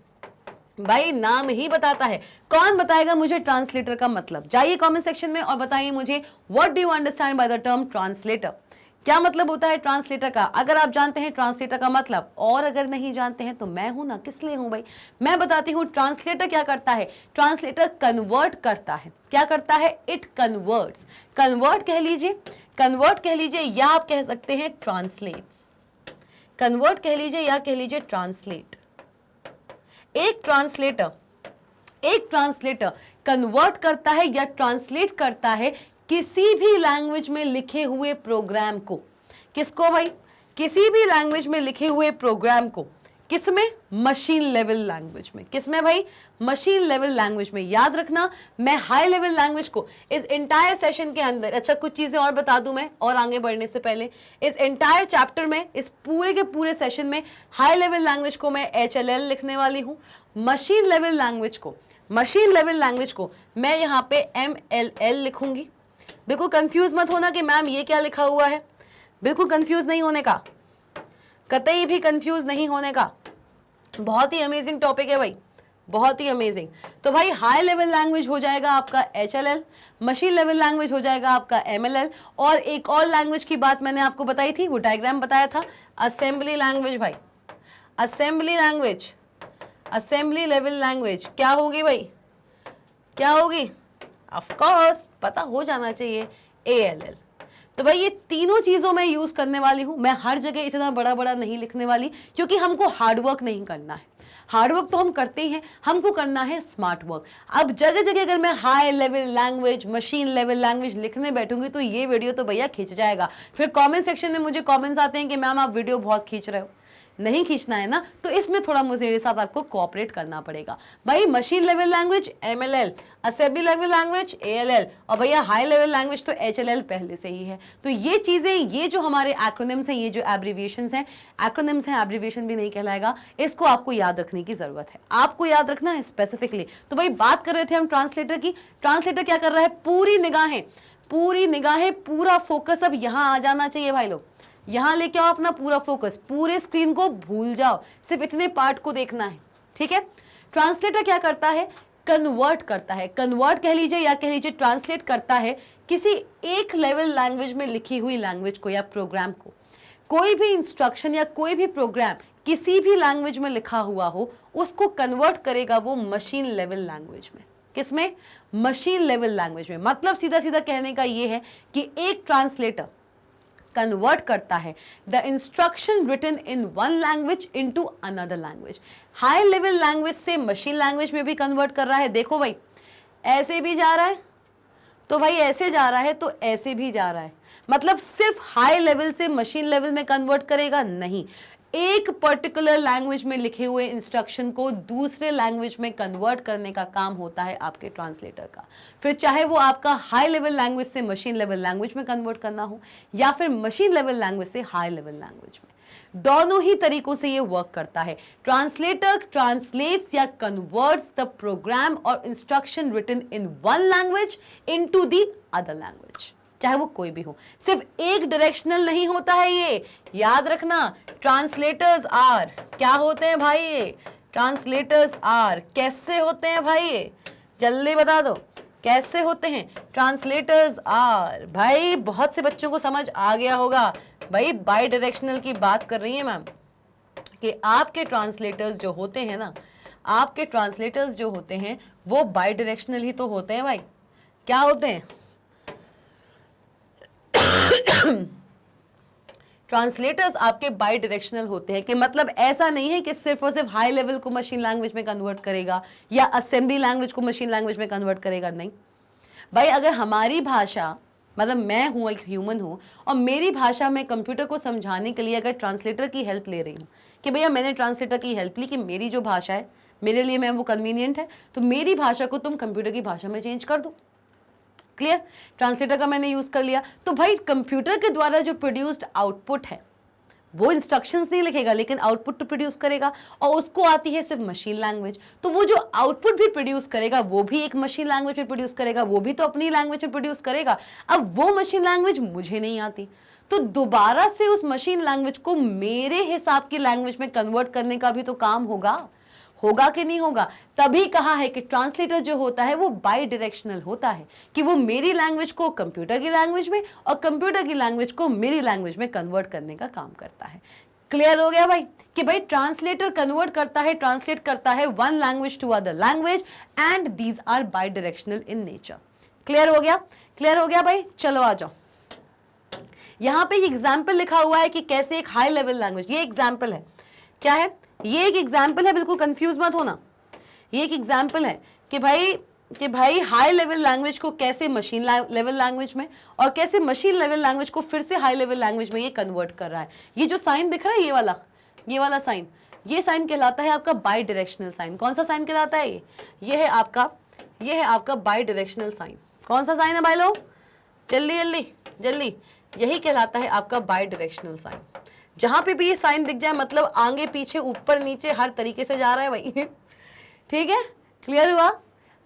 भाई नाम ही बताता है। कौन बताएगा मुझे ट्रांसलेटर का मतलब? जाइए कमेंट सेक्शन में और बताइए मुझे what do you understand by the term translator. क्या मतलब होता है ट्रांसलेटर का? अगर आप जानते हैं ट्रांसलेटर का मतलब, और अगर नहीं जानते हैं तो मैं हूं ना, किस लिए हूं भाई? मैं बताती हूं ट्रांसलेटर क्या करता है। ट्रांसलेटर कन्वर्ट करता है। क्या करता है? It converts. कन्वर्ट कह लीजिए, कन्वर्ट कह लीजिए, या आप कह सकते हैं ट्रांसलेट। कन्वर्ट कह लीजिए या कह लीजिए ट्रांसलेट। एक ट्रांसलेटर कन्वर्ट करता है या ट्रांसलेट करता है किसी भी लैंग्वेज में लिखे हुए प्रोग्राम को। किसको भाई? किसी भी लैंग्वेज में लिखे हुए प्रोग्राम को। किसमें? मशीन लेवल लैंग्वेज में। किसमें भाई? मशीन लेवल लैंग्वेज में। याद रखना, मैं हाई लेवल लैंग्वेज को इस एंटायर सेशन के अंदर, अच्छा कुछ चीजें और बता दूं मैं और आगे बढ़ने से पहले, इस एंटायर चैप्टर में, इस पूरे के पूरे सेशन में हाई लेवल लैंग्वेज को मैं HLL लिखने वाली हूं। मशीन लेवल लैंग्वेज को मैं यहाँ पे MLL लिखूंगी। बिल्कुल कंफ्यूज मत होना कि मैम ये क्या लिखा हुआ है। बिल्कुल कंफ्यूज नहीं होने का, कतई भी कंफ्यूज नहीं होने का। बहुत ही अमेजिंग टॉपिक है भाई, बहुत ही अमेजिंग। तो भाई हाई लेवल लैंग्वेज हो जाएगा आपका HLL, मशीन लेवल लैंग्वेज हो जाएगा आपका MLL, और एक और लैंग्वेज की बात मैंने आपको बताई थी, वो डायग्राम बताया था, असेंबली लैंग्वेज भाई। असेंबली लेवल लैंग्वेज क्या होगी भाई? क्या होगी? ऑफ कोर्स पता हो जाना चाहिए, ALL। तो भाई ये तीनों चीजों में यूज करने वाली हूं। मैं हर जगह इतना बड़ा बड़ा नहीं लिखने वाली, क्योंकि हमको हार्डवर्क नहीं करना है। हार्डवर्क तो हम करते ही हैं, हमको करना है स्मार्ट वर्क। अब जगह जगह अगर मैं high level language, machine level language लिखने बैठूंगी तो ये वीडियो तो भैया खींच जाएगा। फिर कमेंट सेक्शन में मुझे कमेंट्स आते हैं कि मैम आप वीडियो बहुत खींच रहे हो। नहीं खींचना है ना, तो इसमें थोड़ा मेरे साथ आपको कोऑपरेट करना पड़ेगा भाई। Machine level language MLL, assembly level language ALL, और भैया हाई लेवल लैंग्वेज तो HLL पहले से ही है। तो ये चीजें, ये जो हमारे एक्रोनिम्स हैं, ये जो एब्रीविएशंस हैं, एक्रोनिम्स हैं, एब्रीविएशन भी नहीं कहलाएगा, इसको आपको याद रखने की जरूरत है, आपको याद रखना है स्पेसिफिकली। तो भाई बात कर रहे थे हम ट्रांसलेटर की। ट्रांसलेटर क्या कर रहा है? पूरी निगाहें, पूरा फोकस अब यहां आ जाना चाहिए भाई लोग। यहां लेके आओ अपना पूरा फोकस, पूरे स्क्रीन को भूल जाओ, सिर्फ इतने पार्ट को देखना है, ठीक है। ट्रांसलेटर क्या करता है? कन्वर्ट करता है। कन्वर्ट कह लीजिए या कह लीजिए ट्रांसलेट करता है किसी एक लेवल लैंग्वेज में लिखी हुई लैंग्वेज को या प्रोग्राम को। कोई भी इंस्ट्रक्शन या कोई भी प्रोग्राम किसी भी लैंग्वेज में लिखा हुआ हो, उसको कन्वर्ट करेगा वो मशीन लेवल लैंग्वेज में। किसमें? मशीन लेवल लैंग्वेज में। मतलब सीधा सीधा कहने का ये है कि एक ट्रांसलेटर कन्वर्ट करता है the instruction written in one language into another language. High level language से मशीन लैंग्वेज में भी कन्वर्ट कर रहा है। देखो भाई, ऐसे भी जा रहा है तो भाई ऐसे जा रहा है तो ऐसे भी जा रहा है। मतलब सिर्फ हाई लेवल से मशीन लेवल में कन्वर्ट करेगा नहीं, एक पर्टिकुलर लैंग्वेज में लिखे हुए इंस्ट्रक्शन को दूसरे लैंग्वेज में कन्वर्ट करने का काम होता है आपके ट्रांसलेटर का। फिर चाहे वो आपका हाई लेवल लैंग्वेज से मशीन लेवल लैंग्वेज में कन्वर्ट करना हो या फिर मशीन लेवल लैंग्वेज से हाई लेवल लैंग्वेज में, दोनों ही तरीकों से ये वर्क करता है। ट्रांसलेटर ट्रांसलेट्स या कन्वर्ट्स द प्रोग्राम और instruction written in one language into the other language, चाहे वो कोई भी हो। सिर्फ एक डायरेक्शनल नहीं होता है ये, याद रखना। ट्रांसलेटर्स आर, क्या होते हैं भाई ये? ट्रांसलेटर्स आर कैसे होते हैं भाई ये? जल्दी बता दो कैसे होते हैं ट्रांसलेटर्स आर। भाई बहुत से बच्चों को समझ आ गया होगा भाई, बाई डायरेक्शनल की बात कर रही है मैम, कि आपके ट्रांसलेटर्स जो होते हैं ना, आपके ट्रांसलेटर्स जो होते हैं वो बाई डायरेक्शनल ही तो होते हैं भाई। क्या होते हैं? ट्रांसलेटर्स आपके बाई डायरेक्शनल होते हैं, कि मतलब ऐसा नहीं है कि सिर्फ और सिर्फ हाई लेवल को मशीन लैंग्वेज में कन्वर्ट करेगा या असेंबली लैंग्वेज को मशीन लैंग्वेज में कन्वर्ट करेगा, नहीं भाई। अगर हमारी भाषा, मतलब मैं हूँ एक ह्यूमन हूँ और मेरी भाषा में कंप्यूटर को समझाने के लिए अगर ट्रांसलेटर की हेल्प ले रही हूँ कि भैया मैंने ट्रांसलेटर की हेल्प ली कि मेरी जो भाषा है मेरे लिए मैं वो कन्वीनियंट है, तो मेरी भाषा को तुम कंप्यूटर की भाषा में चेंज कर दो। क्लियर? ट्रांसलेटर का मैंने यूज कर लिया, तो भाई कंप्यूटर के द्वारा जो प्रोड्यूस्ड आउटपुट है वो इंस्ट्रक्शंस नहीं लिखेगा लेकिन आउटपुट तो प्रोड्यूस करेगा, और उसको आती है सिर्फ मशीन लैंग्वेज। तो वो जो आउटपुट भी प्रोड्यूस करेगा वो भी एक मशीन लैंग्वेज में प्रोड्यूस करेगा, वो भी तो अपनी लैंग्वेज में प्रोड्यूस करेगा। अब वो मशीन लैंग्वेज मुझे नहीं आती, तो दोबारा से उस मशीन लैंग्वेज को मेरे हिसाब की लैंग्वेज में कन्वर्ट करने का भी तो काम होगा कि नहीं होगा? तभी कहा है कि ट्रांसलेटर जो होता है वो बाई डायरेक्शनल होता है, कि वो मेरी लैंग्वेज को कंप्यूटर की लैंग्वेज में और कंप्यूटर की लैंग्वेज को मेरी लैंग्वेज में कन्वर्ट करने का काम करता है। क्लियर हो गया भाई? कि भाई ट्रांसलेटर कन्वर्ट करता है, ट्रांसलेट करता है one language to other language, and these are bidirectional in nature. Clear हो गया? क्लियर हो गया भाई? चलो आ जाओ, यहां पे एग्जाम्पल लिखा हुआ है कि कैसे एक हाई लेवल लैंग्वेज, ये एग्जाम्पल है, क्या है ये? एक एग्जाम्पल है, बिल्कुल कंफ्यूज मत होना। ये एक एग्जाम्पल है कि भाई हाई लेवल लैंग्वेज को कैसे मशीन लेवल लैंग्वेज में और कैसे मशीन लेवल लैंग्वेज को फिर से हाई लेवल लैंग्वेज में ये कन्वर्ट कर रहा है। ये जो साइन दिख रहा है ये वाला साइन, ये साइन कहलाता है आपका बाई डायरेक्शनल साइन। कौन सा साइन कहलाता है? ये है आपका बाई डायरेक्शनल साइन। कौन सा साइन है भाई लोग? जल्दी, यही कहलाता है आपका बाई डायरेक्शनल साइन। जहां पे भी ये साइन दिख जाए मतलब आगे पीछे ऊपर नीचे हर तरीके से जा रहा है भाई। ठीक है? क्लियर हुआ?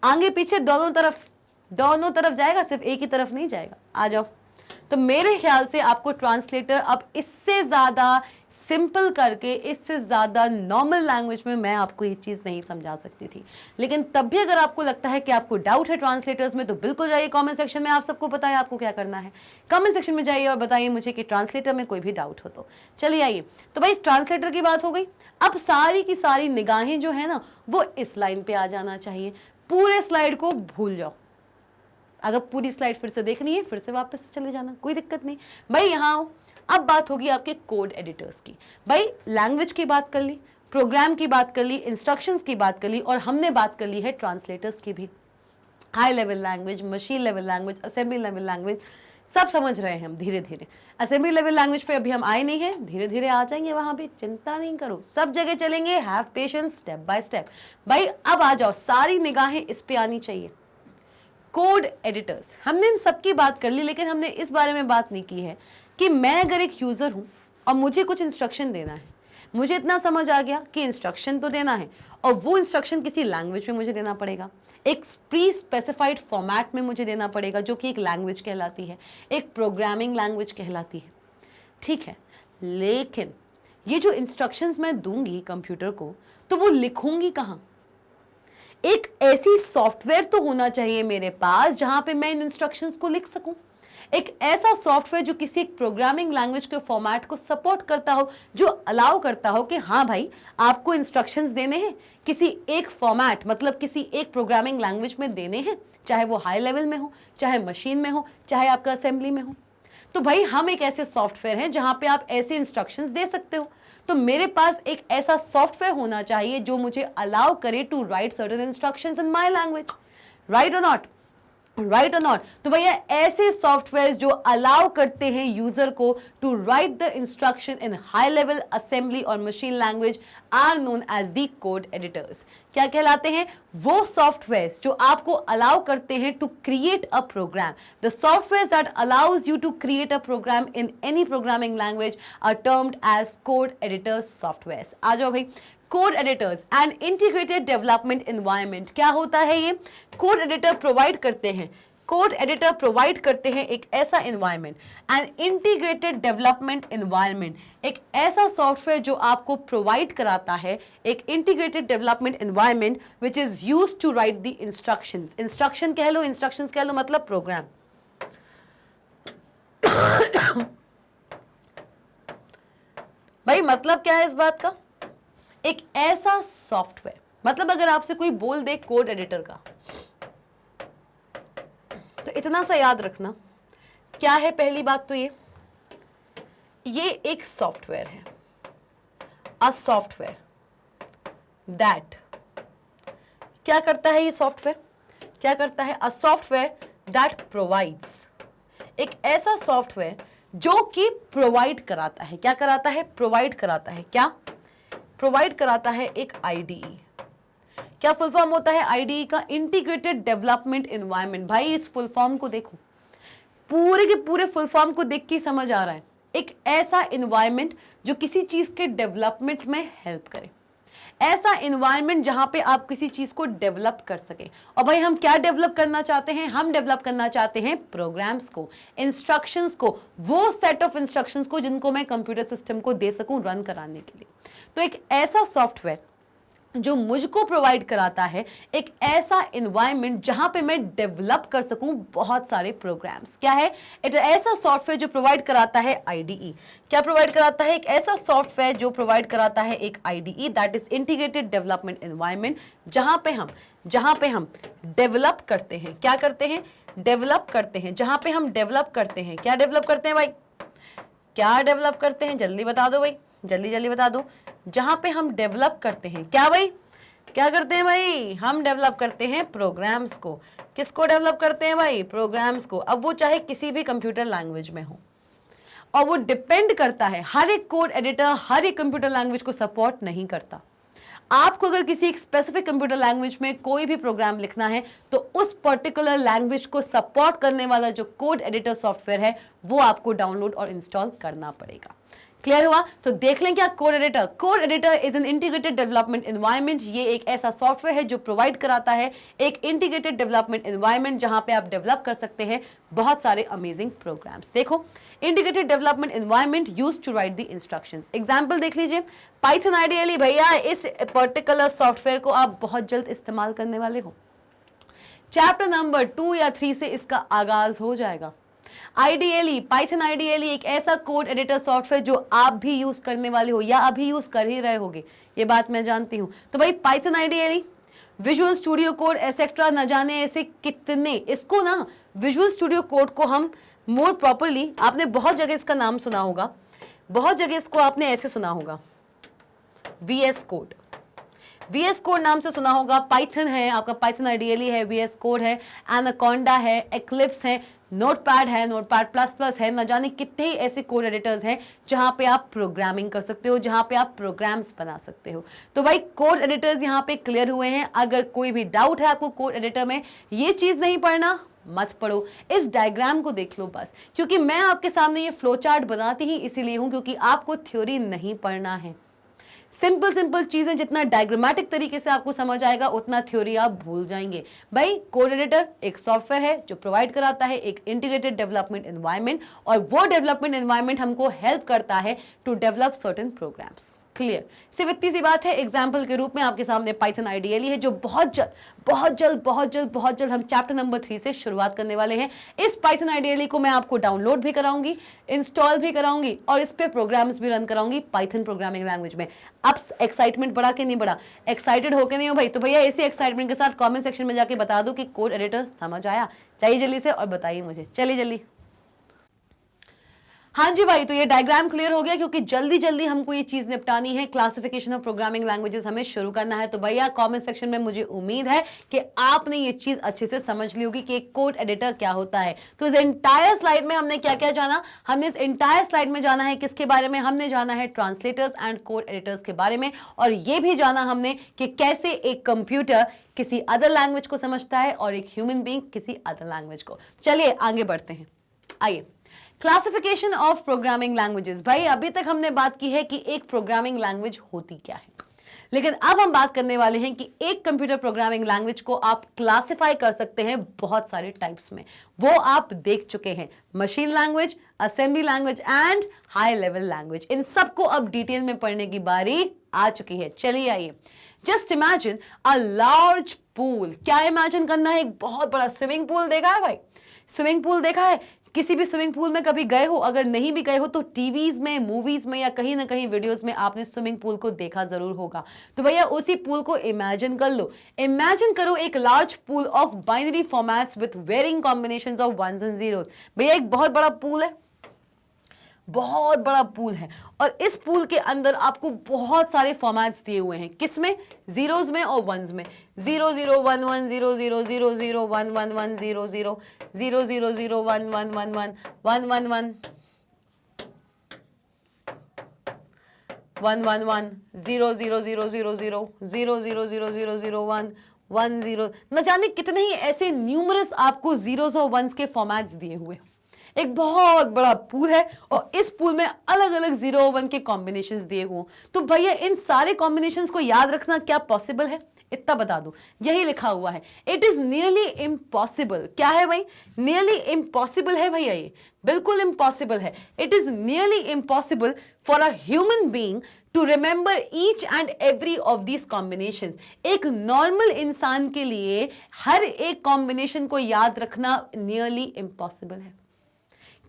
आगे पीछे दोनों तरफ जाएगा, सिर्फ एक ही तरफ नहीं जाएगा। आ जाओ। तो मेरे ख्याल से आपको ट्रांसलेटर अब इससे ज्यादा सिंपल करके, इससे ज्यादा नॉर्मल लैंग्वेज में मैं आपको ये चीज नहीं समझा सकती थी, लेकिन तब भी अगर आपको लगता है कि आपको डाउट है ट्रांसलेटर्स में तो बिल्कुल जाइए कमेंट सेक्शन में, आप सबको पता है आपको क्या करना है। कमेंट सेक्शन में जाइए और बताइए मुझे कि ट्रांसलेटर में कोई भी डाउट हो तो। चलिए आइए, तो भाई ट्रांसलेटर की बात हो गई। अब सारी की सारी निगाहें जो है ना वो इस लाइन पे आ जाना चाहिए। पूरे स्लाइड को भूल जाओ, अगर पूरी स्लाइड फिर से देखनी है फिर से वापस से चले जाना, कोई दिक्कत नहीं भाई। यहाँ आओ, अब बात होगी आपके कोड एडिटर्स की। भाई लैंग्वेज की बात कर ली, प्रोग्राम की बात कर ली, इंस्ट्रक्शंस की बात कर ली, और हमने बात कर ली है ट्रांसलेटर्स की भी। High level language, machine level language, assembly level language, सब समझ रहे हैं हम धीरे धीरे। असेंबली लेवल लैंग्वेज पे अभी हम आए नहीं हैं, धीरे धीरे आ जाएंगे वहां भी, चिंता नहीं करो, सब जगह चलेंगे, have patience, step by step. भाई अब आ जाओ, सारी निगाहें इस पे आनी चाहिए। कोड एडिटर्स, हमने इन सब की बात कर ली, लेकिन हमने इस बारे में बात नहीं की है कि मैं अगर एक यूजर हूं और मुझे कुछ इंस्ट्रक्शन देना है, मुझे इतना समझ आ गया कि इंस्ट्रक्शन तो देना है और वो इंस्ट्रक्शन किसी लैंग्वेज में मुझे देना पड़ेगा, एक प्री स्पेसिफाइड फॉर्मेट में मुझे देना पड़ेगा, जो कि एक लैंग्वेज कहलाती है, एक प्रोग्रामिंग लैंग्वेज कहलाती है। ठीक है, लेकिन ये जो इंस्ट्रक्शंस मैं दूंगी कंप्यूटर को, तो वो लिखूंगी कहां? एक ऐसी सॉफ्टवेयर तो होना चाहिए मेरे पास जहां पे मैं इन इंस्ट्रक्शंस को लिख सकूं। एक ऐसा सॉफ्टवेयर जो किसी एक प्रोग्रामिंग लैंग्वेज के फॉर्मेट को सपोर्ट करता हो, जो अलाउ करता हो कि हाँ भाई आपको इंस्ट्रक्शंस देने हैं किसी एक फॉर्मेट, मतलब किसी एक प्रोग्रामिंग लैंग्वेज में देने हैं, चाहे वो हाई लेवल में हो, चाहे मशीन में हो, चाहे आपका असेंबली में हो। तो भाई हम एक ऐसे सॉफ्टवेयर हैं जहां पे आप ऐसे इंस्ट्रक्शंस दे सकते हो। तो मेरे पास एक ऐसा सॉफ्टवेयर होना चाहिए जो मुझे अलाउ करे to write certain instructions in my language. Right और नॉट? राइट और नॉट? तो भैया ऐसे सॉफ्टवेयर जो अलाउ करते हैं यूजर को to write the instruction in high level assembly और machine language are known as the code editors. क्या कहलाते हैं? वो सॉफ्टवेयर जो आपको अलाउ करते हैं to create a program. The software that allows you to create a program in any programming language are termed as code editors software. आ जाओ भाई, code editors and integrated development environment. क्या होता है ये? कोड एडिटर प्रोवाइड करते हैं, code editor provide करते हैं एक ऐसा environment, and integrated development environment, एक ऐसा सॉफ्टवेयर जो आपको प्रोवाइड कराता है एक integrated development environment which is used to write the instructions. Instruction कह लो, इंस्ट्रक्शंस कह लो, मतलब प्रोग्राम। भाई मतलब क्या है इस बात का? एक ऐसा सॉफ्टवेयर, मतलब अगर आपसे कोई बोल दे कोड एडिटर का, तो इतना सा याद रखना, क्या है पहली बात तो ये ये एक सॉफ्टवेयर है, अ सॉफ्टवेयर दैट, क्या करता है ये सॉफ्टवेयर, क्या करता है, अ सॉफ्टवेयर दैट प्रोवाइड्स, एक ऐसा सॉफ्टवेयर जो कि प्रोवाइड कराता है, क्या कराता है, प्रोवाइड कराता है, क्या प्रोवाइड कराता है, एक आईडीई। क्या फुल फॉर्म होता है आईडीई का, इंटीग्रेटेड डेवलपमेंट एनवायरनमेंट। भाई इस फुल फॉर्म को देखो, पूरे के पूरे फुल फॉर्म को देख के समझ आ रहा है, एक ऐसा एनवायरनमेंट जो किसी चीज के डेवलपमेंट में हेल्प करे, ऐसा एनवायरनमेंट जहां पे आप किसी चीज को डेवलप कर सके। और भाई हम क्या डेवलप करना चाहते हैं, हम डेवलप करना चाहते हैं प्रोग्राम्स को, इंस्ट्रक्शंस को, वो सेट ऑफ इंस्ट्रक्शंस को जिनको मैं कंप्यूटर सिस्टम को दे सकूं रन कराने के लिए। तो एक ऐसा सॉफ्टवेयर जो मुझको प्रोवाइड कराता है एक ऐसा एनवायरनमेंट जहां पे मैं डेवलप कर सकूं बहुत सारे प्रोग्राम्स। क्या है, एक ऐसा सॉफ्टवेयर जो प्रोवाइड कराता है आईडीई। क्या प्रोवाइड कराता है, एक ऐसा सॉफ्टवेयर जो प्रोवाइड कराता है एक IDE, that is integrated development environment, जहां पे हम डेवलप करते हैं, क्या करते हैं, डेवलप करते हैं, जहां पे हम डेवलप करते हैं, क्या डेवलप करते हैं भाई, क्या डेवलप करते हैं, जल्दी बता दो भाई, जल्दी जल्दी बता दो। जहां पे हम डेवलप करते हैं, क्या भाई, क्या करते हैं भाई, हम डेवलप करते हैं प्रोग्राम्स को। किसको डेवलप करते हैं भाई, प्रोग्राम्स को। अब वो चाहे किसी भी कंप्यूटर लैंग्वेज में हो, और वो डिपेंड करता है, हर एक कोड एडिटर हर एक कंप्यूटर लैंग्वेज को सपोर्ट नहीं करता। आपको अगर किसी एक स्पेसिफिक कंप्यूटर लैंग्वेज में कोई भी प्रोग्राम लिखना है तो उस पर्टिकुलर लैंग्वेज को सपोर्ट करने वाला जो कोड एडिटर सॉफ्टवेयर है वो आपको डाउनलोड और इंस्टॉल करना पड़ेगा। क्लियर हुआ? तो देख लें क्या code editor. Code editor is an integrated development environment. ये एक ऐसा सॉफ्टवेयर है जो प्रोवाइड कराता है एक इंटीग्रेटेड डेवलपमेंट एनवायरनमेंट जहां पे आप डेवलप कर सकते हैं बहुत सारे अमेजिंग प्रोग्राम्स। देखो, integrated development environment used to write the instructions. Example देख लीजिए, पाइथन आइडियली भैया इस पर्टिकुलर सॉफ्टवेयर को आप बहुत जल्द इस्तेमाल करने वाले हो। चैप्टर नंबर 2 या 3 से इसका आगाज हो जाएगा। आइडियली पाइथन आइडियली एक ऐसा कोड एडिटर सॉफ्टवेयर जो आप भी यूज करने वाले हो या अभी यूज कर ही रहे होगे, ये बात मैं जानती हूं। तो भाई Python ideally, visual studio code etcetera, न जाने ऐसे कितने, इसको ना विजुअल स्टूडियो कोड को हम मोर प्रॉपरली, आपने बहुत जगह इसका नाम सुना होगा, बहुत जगह इसको आपने ऐसे सुना होगा, वीएस कोड। वीएस कोड नाम से सुना होगा। पाइथन है आपका, पाइथन आइडियली है, वीएस कोड है, एनाकोंडा है, एक्लिप्स है, नोटपैड है, नोटपैड प्लस प्लस है, न जाने कितने ही ऐसे कोड एडिटर्स हैं जहां पे आप प्रोग्रामिंग कर सकते हो, जहां पे आप प्रोग्राम्स बना सकते हो। तो भाई कोड एडिटर्स यहाँ पे क्लियर हुए हैं। अगर कोई भी डाउट है आपको कोड एडिटर में, ये चीज नहीं पढ़ना मत पढ़ो, इस डायग्राम को देख लो बस, क्योंकि मैं आपके सामने ये फ्लो चार्ट बनाती ही इसीलिए हूं क्योंकि आपको थ्योरी नहीं पढ़ना है। सिंपल सिंपल चीजें जितना डायग्रामेटिक तरीके से आपको समझ आएगा उतना थ्योरी आप भूल जाएंगे। भाई कोड एडिटर एक सॉफ्टवेयर है जो प्रोवाइड कराता है एक इंटीग्रेटेड डेवलपमेंट एनवायरनमेंट, और वो डेवलपमेंट एनवायरनमेंट हमको हेल्प करता है to develop certain programs. Clear? सिर्फ इतनी सी बात है। एग्जाम्पल के रूप में आपके सामने पाइथन आइडियली है जो बहुत जल्द हम चैप्टर नंबर 3 से शुरुआत करने वाले हैं। इस पाइथन आइडियली को मैं आपको डाउनलोड भी कराऊंगी, इंस्टॉल भी कराऊंगी और इस पे प्रोग्राम्स भी रन कराऊंगी पाइथन प्रोग्रामिंग लैंग्वेज में। अब एक्साइटमेंट बढ़ा के नहीं बढ़ा, एक्साइटेड होके नहीं हो भाई? तो भैया इसी एक्साइटमेंट के साथ कॉमेंट सेक्शन में जाके बता दो कि कोड एडिटर समझ आया। चाहिए जल्दी से और बताइए मुझे, चलिए जल्दी। हाँ जी भाई, तो ये डायग्राम क्लियर हो गया क्योंकि जल्दी जल्दी हमको ये चीज निपटानी है, क्लासिफिकेशन ऑफ प्रोग्रामिंग लैंग्वेजेस हमें शुरू करना है। तो भैया कमेंट सेक्शन में मुझे उम्मीद है कि आपने ये चीज अच्छे से समझ ली होगी कि एक कोड एडिटर क्या होता है। तो इस एंटायर स्लाइड में हमने क्या क्या जाना, हमें इस एंटायर स्लाइड में जाना है किसके बारे में, हमने जाना है ट्रांसलेटर्स एंड कोड एडिटर्स के बारे में, और ये भी जाना हमने कि कैसे एक कंप्यूटर किसी अदर लैंग्वेज को समझता है और एक ह्यूमन बीइंग किसी अदर लैंग्वेज को। चलिए आगे बढ़ते हैं। आइए, क्लासिफिकेशन ऑफ प्रोग्रामिंग लैंग्वेजेस। भाई अभी तक हमने बात की है कि एक प्रोग्रामिंग लैंग्वेज होती क्या है, लेकिन अब हम बात करने वाले हैं कि एक कंप्यूटर प्रोग्रामिंग लैंग्वेज को आप क्लासिफाई कर सकते हैं बहुत सारे टाइप्स में। वो आप देख चुके हैं, machine language, assembly language and high level language. इन सबको अब डिटेल में पढ़ने की बारी आ चुकी है। चलिए आइए, just imagine a large pool. क्या इमेजिन करना है? एक बहुत बड़ा स्विमिंग पूल। देखा है भाई? स्विमिंग पूल देखा है? किसी भी स्विमिंग पूल में कभी गए हो? अगर नहीं भी गए हो तो टीवीज में, मूवीज में या कहीं ना कहीं वीडियोस में आपने स्विमिंग पूल को देखा जरूर होगा। तो भैया उसी पूल को इमेजिन कर लो। इमेजिन करो एक large pool of binary formats with varying combinations of ones and zeros. भैया एक बहुत बड़ा पूल है, बहुत बड़ा पूल है और इस पूल के अंदर आपको बहुत सारे फॉर्मेट्स दिए हुए हैं। किसमें? जीरोज में और वंस में। 0 0 1 1 0 0 0 0 1 1 1 0 0 0 0 0 1 1 1 1 1 1 1 1 1 1 0 0 0 0 0 0 0 0 0 0 1 1 0, न जाने कितने ही ऐसे न्यूमरस आपको जीरोस और वंस के फॉर्मेट्स दिए हुए। एक बहुत बड़ा पूल है और इस पूल में अलग अलग 0 और 1 के कॉम्बिनेशंस दिए हुए। तो भैया इन सारे कॉम्बिनेशंस को याद रखना क्या पॉसिबल है? इतना बता दो, यही लिखा हुआ है, इट इज नियरली इम्पॉसिबल। क्या है भाई? नियरली इम्पॉसिबल है भैया, ये बिल्कुल इम्पॉसिबल है। It is nearly impossible for a human being to remember each and every of these combinations. एक नॉर्मल इंसान के लिए हर एक कॉम्बिनेशन को याद रखना नियरली इम्पॉसिबल है।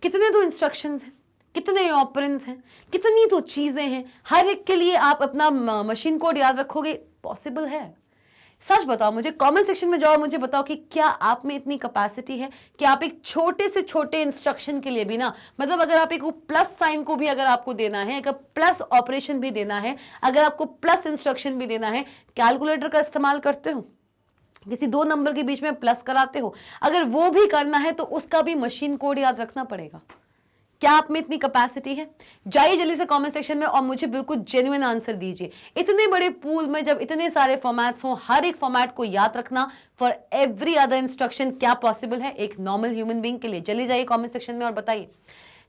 कितने तो इंस्ट्रक्शंस हैं, कितने ऑपरेंड्स हैं, कितनी तो चीजें हैं, हर एक के लिए आप अपना मशीन कोड याद रखोगे? पॉसिबल है? सच बताओ मुझे, कमेंट सेक्शन में जाओ, मुझे बताओ कि क्या आप में इतनी कैपेसिटी है कि आप एक छोटे से छोटे इंस्ट्रक्शन के लिए भी ना, मतलब अगर आप एक प्लस साइन को भी अगर आपको देना है, अगर प्लस ऑपरेशन भी देना है, अगर आपको प्लस इंस्ट्रक्शन भी देना है, कैलकुलेटर का इस्तेमाल करते हो? किसी दो नंबर के बीच में प्लस कराते हो? अगर वो भी करना है तो उसका भी मशीन कोड याद रखना पड़ेगा। क्या आप में इतनी कैपेसिटी है? जाइए जल्दी से कमेंट सेक्शन में और मुझे बिल्कुल जेन्युइन आंसर दीजिए। इतने बड़े पूल में जब इतने सारे फॉर्मेट्स हो, हर एक फॉर्मेट को याद रखना फॉर एवरी अदर इंस्ट्रक्शन, क्या पॉसिबल है एक नॉर्मल ह्यूमन बीइंग के लिए? चलिए जाइए कमेंट सेक्शन में और बताइए।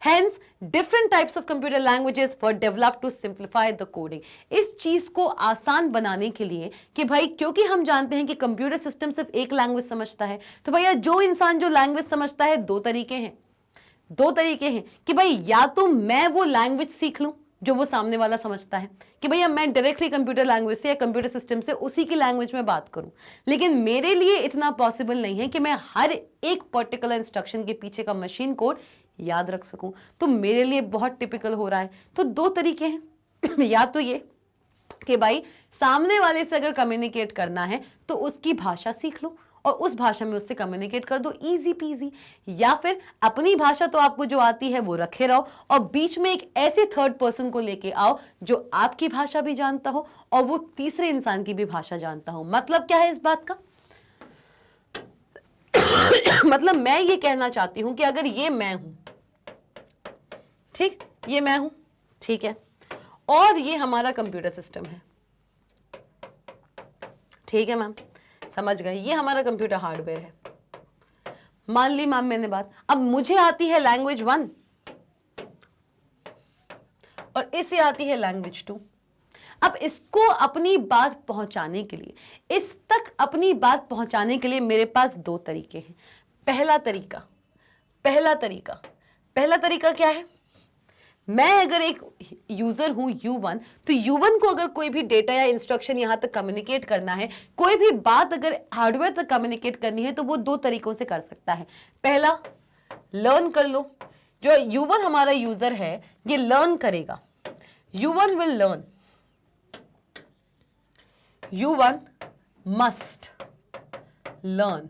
Hence, different types of computer languages were developed to simplify the coding. इस चीज को आसान बनाने के लिए कि भाई, क्योंकि हम जानते हैं कि कंप्यूटर सिस्टम सिर्फ एक लैंग्वेज समझता है, तो भैया जो इंसान जो लैंग्वेज समझता है, दो तरीके हैं कि भाई या तो मैं वो लैंग्वेज सीख लूं जो वो सामने वाला समझता है, कि भैया मैं डायरेक्टली कंप्यूटर लैंग्वेज से या कंप्यूटर सिस्टम से उसी की लैंग्वेज में बात करूं। लेकिन मेरे लिए इतना पॉसिबल नहीं है कि मैं हर एक पर्टिकुलर इंस्ट्रक्शन के पीछे का मशीन कोड याद रख सकूं। तो मेरे लिए बहुत टिपिकल हो रहा है। तो दो तरीके हैं या तो ये कि भाई सामने वाले से अगर कम्युनिकेट करना है तो उसकी भाषा सीख लो और उस भाषा में उससे कम्युनिकेट कर दो, इजी पीजी। या फिर अपनी भाषा तो आपको जो आती है वो रखे रहो और बीच में एक ऐसे थर्ड पर्सन को लेके आओ जो आपकी भाषा भी जानता हो और वो तीसरे इंसान की भी भाषा जानता हो। मतलब क्या है इस बात का? मतलब मैं ये कहना चाहती हूं कि अगर ये मैं हूं, ठीक, ये मैं हूं, ठीक है, और ये हमारा कंप्यूटर सिस्टम है, ठीक है मैम, समझ गए, ये हमारा कंप्यूटर हार्डवेयर है। मान ली मैम मैंने बात, अब मुझे आती है लैंग्वेज 1 और इसे आती है लैंग्वेज 2। अब इसको अपनी बात पहुंचाने के लिए, इस तक अपनी बात पहुंचाने के लिए मेरे पास दो तरीके हैं। पहला तरीका क्या है? मैं अगर एक यूजर हूं U1, तो U1 को अगर कोई भी डेटा या इंस्ट्रक्शन यहां तक कम्युनिकेट करना है, कोई भी बात अगर हार्डवेयर तक कम्युनिकेट करनी है, तो वो दो तरीकों से कर सकता है। पहला, लर्न कर लो। जो U1 हमारा यूजर है, ये लर्न करेगा। U1 will learn. U1 must learn.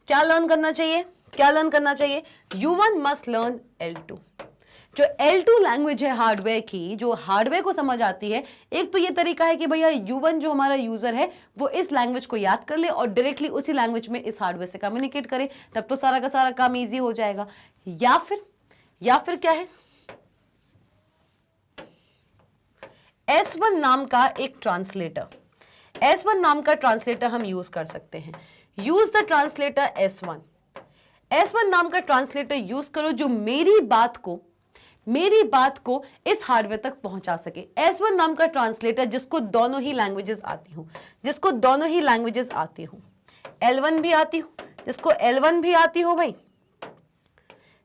क्या लर्न करना चाहिए? U1 must learn L2। जो L2 लैंग्वेज है हार्डवेयर की, जो हार्डवेयर को समझ आती है, एक तो ये तरीका है कि भैया U1 जो हमारा यूजर है वो इस लैंग्वेज को याद कर ले और डायरेक्टली उसी लैंग्वेज में इस हार्डवेयर से कम्युनिकेट करे, तब तो सारा का सारा काम इजी हो जाएगा। या फिर क्या है, S1 नाम का एक ट्रांसलेटर, S1 नाम का ट्रांसलेटर हम यूज कर सकते हैं। यूज द ट्रांसलेटर S1 नाम का ट्रांसलेटर यूज करो जो मेरी बात को इस हार्डवेयर तक पहुंचा सके। S1 नाम का ट्रांसलेटर जिसको दोनों ही लैंग्वेजेस आती हो, L1 भी आती हो, जिसको L1 भी आती हो भाई,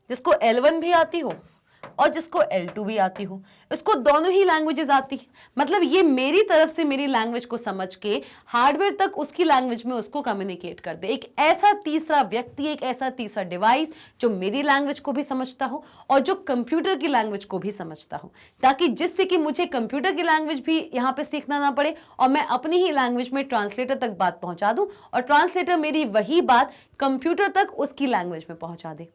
जिसको L1 भी आती हो और जिसको L2 भी आती हो, इसको दोनों ही लैंग्वेजेस आती है। मतलब ये मेरी तरफ से मेरी लैंग्वेज को समझ के हार्डवेयर तक उसकी लैंग्वेज में उसको कम्युनिकेट कर दे। एक ऐसा तीसरा व्यक्ति, एक ऐसा तीसरा डिवाइस जो मेरी लैंग्वेज को भी समझता हो और जो कंप्यूटर की लैंग्वेज को भी समझता हो, ताकि जिससे कि मुझे कंप्यूटर की लैंग्वेज भी यहाँ पे सीखना ना पड़े और मैं अपनी ही लैंग्वेज में ट्रांसलेटर तक बात पहुंचा दूं और ट्रांसलेटर मेरी वही बात कंप्यूटर तक उसकी लैंग्वेज में पहुंचा दे।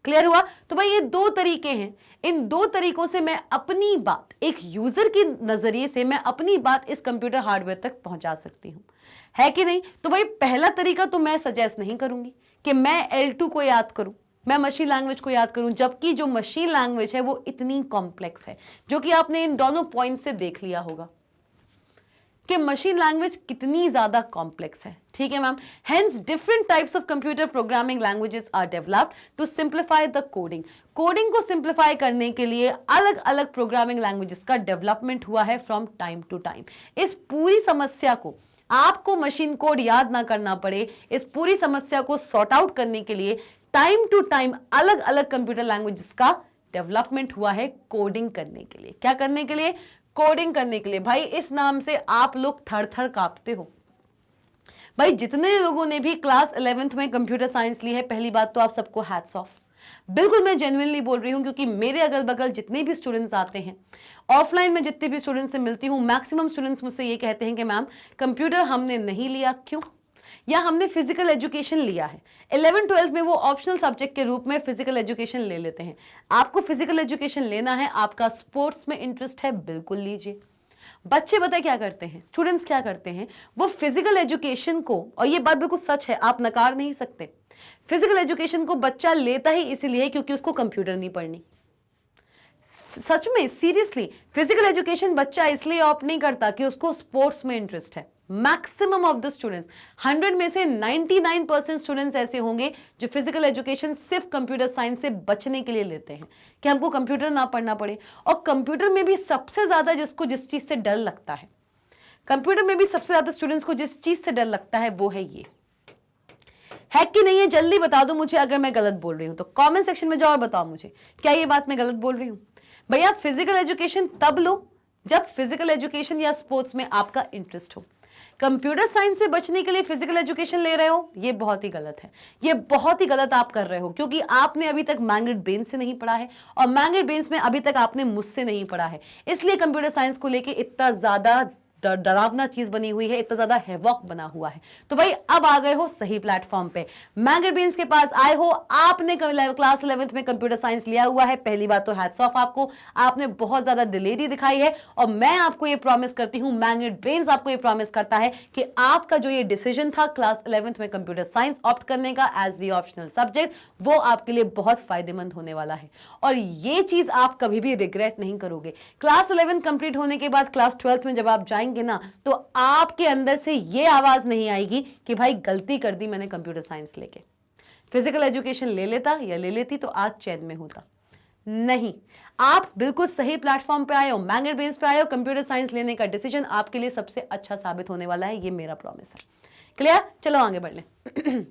क्लियर हुआ? तो भाई ये दो तरीके हैं, इन दो तरीकों से मैं अपनी बात, एक यूजर के नजरिए से मैं अपनी बात इस कंप्यूटर हार्डवेयर तक पहुंचा सकती हूं, है कि नहीं? तो भाई पहला तरीका तो मैं सजेस्ट नहीं करूंगी कि मैं L2 को याद करूं, मैं मशीन लैंग्वेज को याद करूं, जबकि जो मशीन लैंग्वेज है वो इतनी कॉम्प्लेक्स है, जो कि आपने इन दोनों पॉइंट से देख लिया होगा कि मशीन लैंग्वेज कितनी ज्यादा कॉम्प्लेक्स है। ठीक है ma'am, hence different types of computer programming languages are developed to simplify the coding. Coding को सिंप्लीफाई करने के लिए अलग अलग प्रोग्रामिंग लैंग्वेजेस का डेवलपमेंट हुआ है फ्रॉम टाइम टू टाइम। इस पूरी समस्या को, आपको मशीन कोड याद ना करना पड़े, इस पूरी समस्या को सॉर्ट आउट करने के लिए टाइम टू टाइम अलग अलग कंप्यूटर लैंग्वेजेस का डेवलपमेंट हुआ है कोडिंग करने के लिए। क्या करने के लिए? कोडिंग करने के लिए। भाई इस नाम से आप लोग थर थर कांपते हो। भाई जितने लोगों ने भी क्लास 11th में कंप्यूटर साइंस ली है, पहली बात तो आप सबको हैट्स ऑफ। बिल्कुल मैं जेन्युइनली बोल रही हूं, क्योंकि मेरे अगल बगल जितने भी स्टूडेंट्स आते हैं, ऑफलाइन में जितने भी स्टूडेंट्स से मिलती हूं, मैक्सिमम स्टूडेंट्स मुझसे ये कहते हैं कि मैम कंप्यूटर हमने नहीं लिया, क्यों? या हमने फिजिकल एजुकेशन लिया है। 11th-12th में वो ऑप्शनल सब्जेक्ट के रूप में फिजिकल एजुकेशन ले लेते हैं। आपको फिजिकल एजुकेशन लेना है, आपका स्पोर्ट्स में इंटरेस्ट है, बिल्कुल लीजिए। बच्चे पता क्या करते हैं, स्टूडेंट्स क्या करते हैं, वो फिजिकल एजुकेशन को, और ये बात बिल्कुल सच है, आप नकार नहीं सकते, फिजिकल एजुकेशन को बच्चा लेता ही इसीलिए क्योंकि उसको कंप्यूटर नहीं पढ़नी। सच में, सीरियसली, फिजिकल एजुकेशन बच्चा इसलिए ऑप्ट नहीं करता कि उसको स्पोर्ट्स में इंटरेस्ट है। मैक्सिमम ऑफ द स्टूडेंट्स, 100 में से 99% स्टूडेंट्स ऐसे होंगे जो फिजिकल एजुकेशन सिर्फ कंप्यूटर साइंस से बचने के लिए लेते हैं कि हमको कंप्यूटर ना पढ़ना पड़े। और कंप्यूटर में भी सबसे ज्यादा जिसको जिस चीज से डर लगता है, कंप्यूटर में भी सबसे ज्यादा स्टूडेंट्स को जिस चीज से डर लगता है वो है ये, है कि नहीं है? जल्दी बता दो मुझे अगर मैं गलत बोल रही हूं तो, कमेंट सेक्शन में जाओ और बताओ मुझे क्या ये बात मैं गलत बोल रही हूं। भैया फिजिकल एजुकेशन तब लो जब फिजिकल एजुकेशन या स्पोर्ट्स में आपका इंटरेस्ट हो। कंप्यूटर साइंस से बचने के लिए फिजिकल एजुकेशन ले रहे हो, ये बहुत ही गलत है, ये बहुत ही गलत आप कर रहे हो, क्योंकि आपने अभी तक मैंग्रेट बेन्स से नहीं पढ़ा है, और मैंग्रेट बेन्स में अभी तक आपने मुझसे नहीं पढ़ा है, इसलिए कंप्यूटर साइंस को लेके इतना ज्यादा डरावना चीज बनी हुई है, इतना ज्यादा हैवॉक बना हुआ है। तो भाई अब आ गए हो सही प्लेटफॉर्म पे, मैंग्रेट बेन्स के पास आए हो, आपने क्लास 11th में कंप्यूटर साइंस लिया हुआ है, पहली बात तो हैट्स ऑफ आपको, आपने बहुत ज्यादा दिलेरी दिखाई है। और मैं आपको ये प्रॉमिस करती हूं, मैंग्रेट बेन्स आपको ये प्रॉमिस करता है कि आपका जो ये डिसीजन था क्लास 11th में कंप्यूटर साइंस ऑप्ट करने का एज द ऑप्शनल सब्जेक्ट, वो आपके लिए बहुत फायदेमंद होने वाला है, और ये चीज आप कभी भी रिग्रेट नहीं करोगे। क्लास 11 कंप्लीट होने के बाद क्लास 12th में जब आप जाएंगे ना, तो आपके अंदर से ये आवाज नहीं आएगी कि भाई गलती कर दी मैंने कंप्यूटर साइंस लेके, फिजिकल एजुकेशन ले लेता या ले लेती तो आज चैन में होता। नहीं, आप बिल्कुल सही प्लेटफॉर्म पे आए हो, मैंग्रेट बेन्स पे आए हो, कंप्यूटर साइंस लेने का डिसीजन आपके लिए सबसे अच्छा साबित होने वाला है, ये मेरा प्रॉमिस है। क्लियर? चलो आगे बढ़ लें।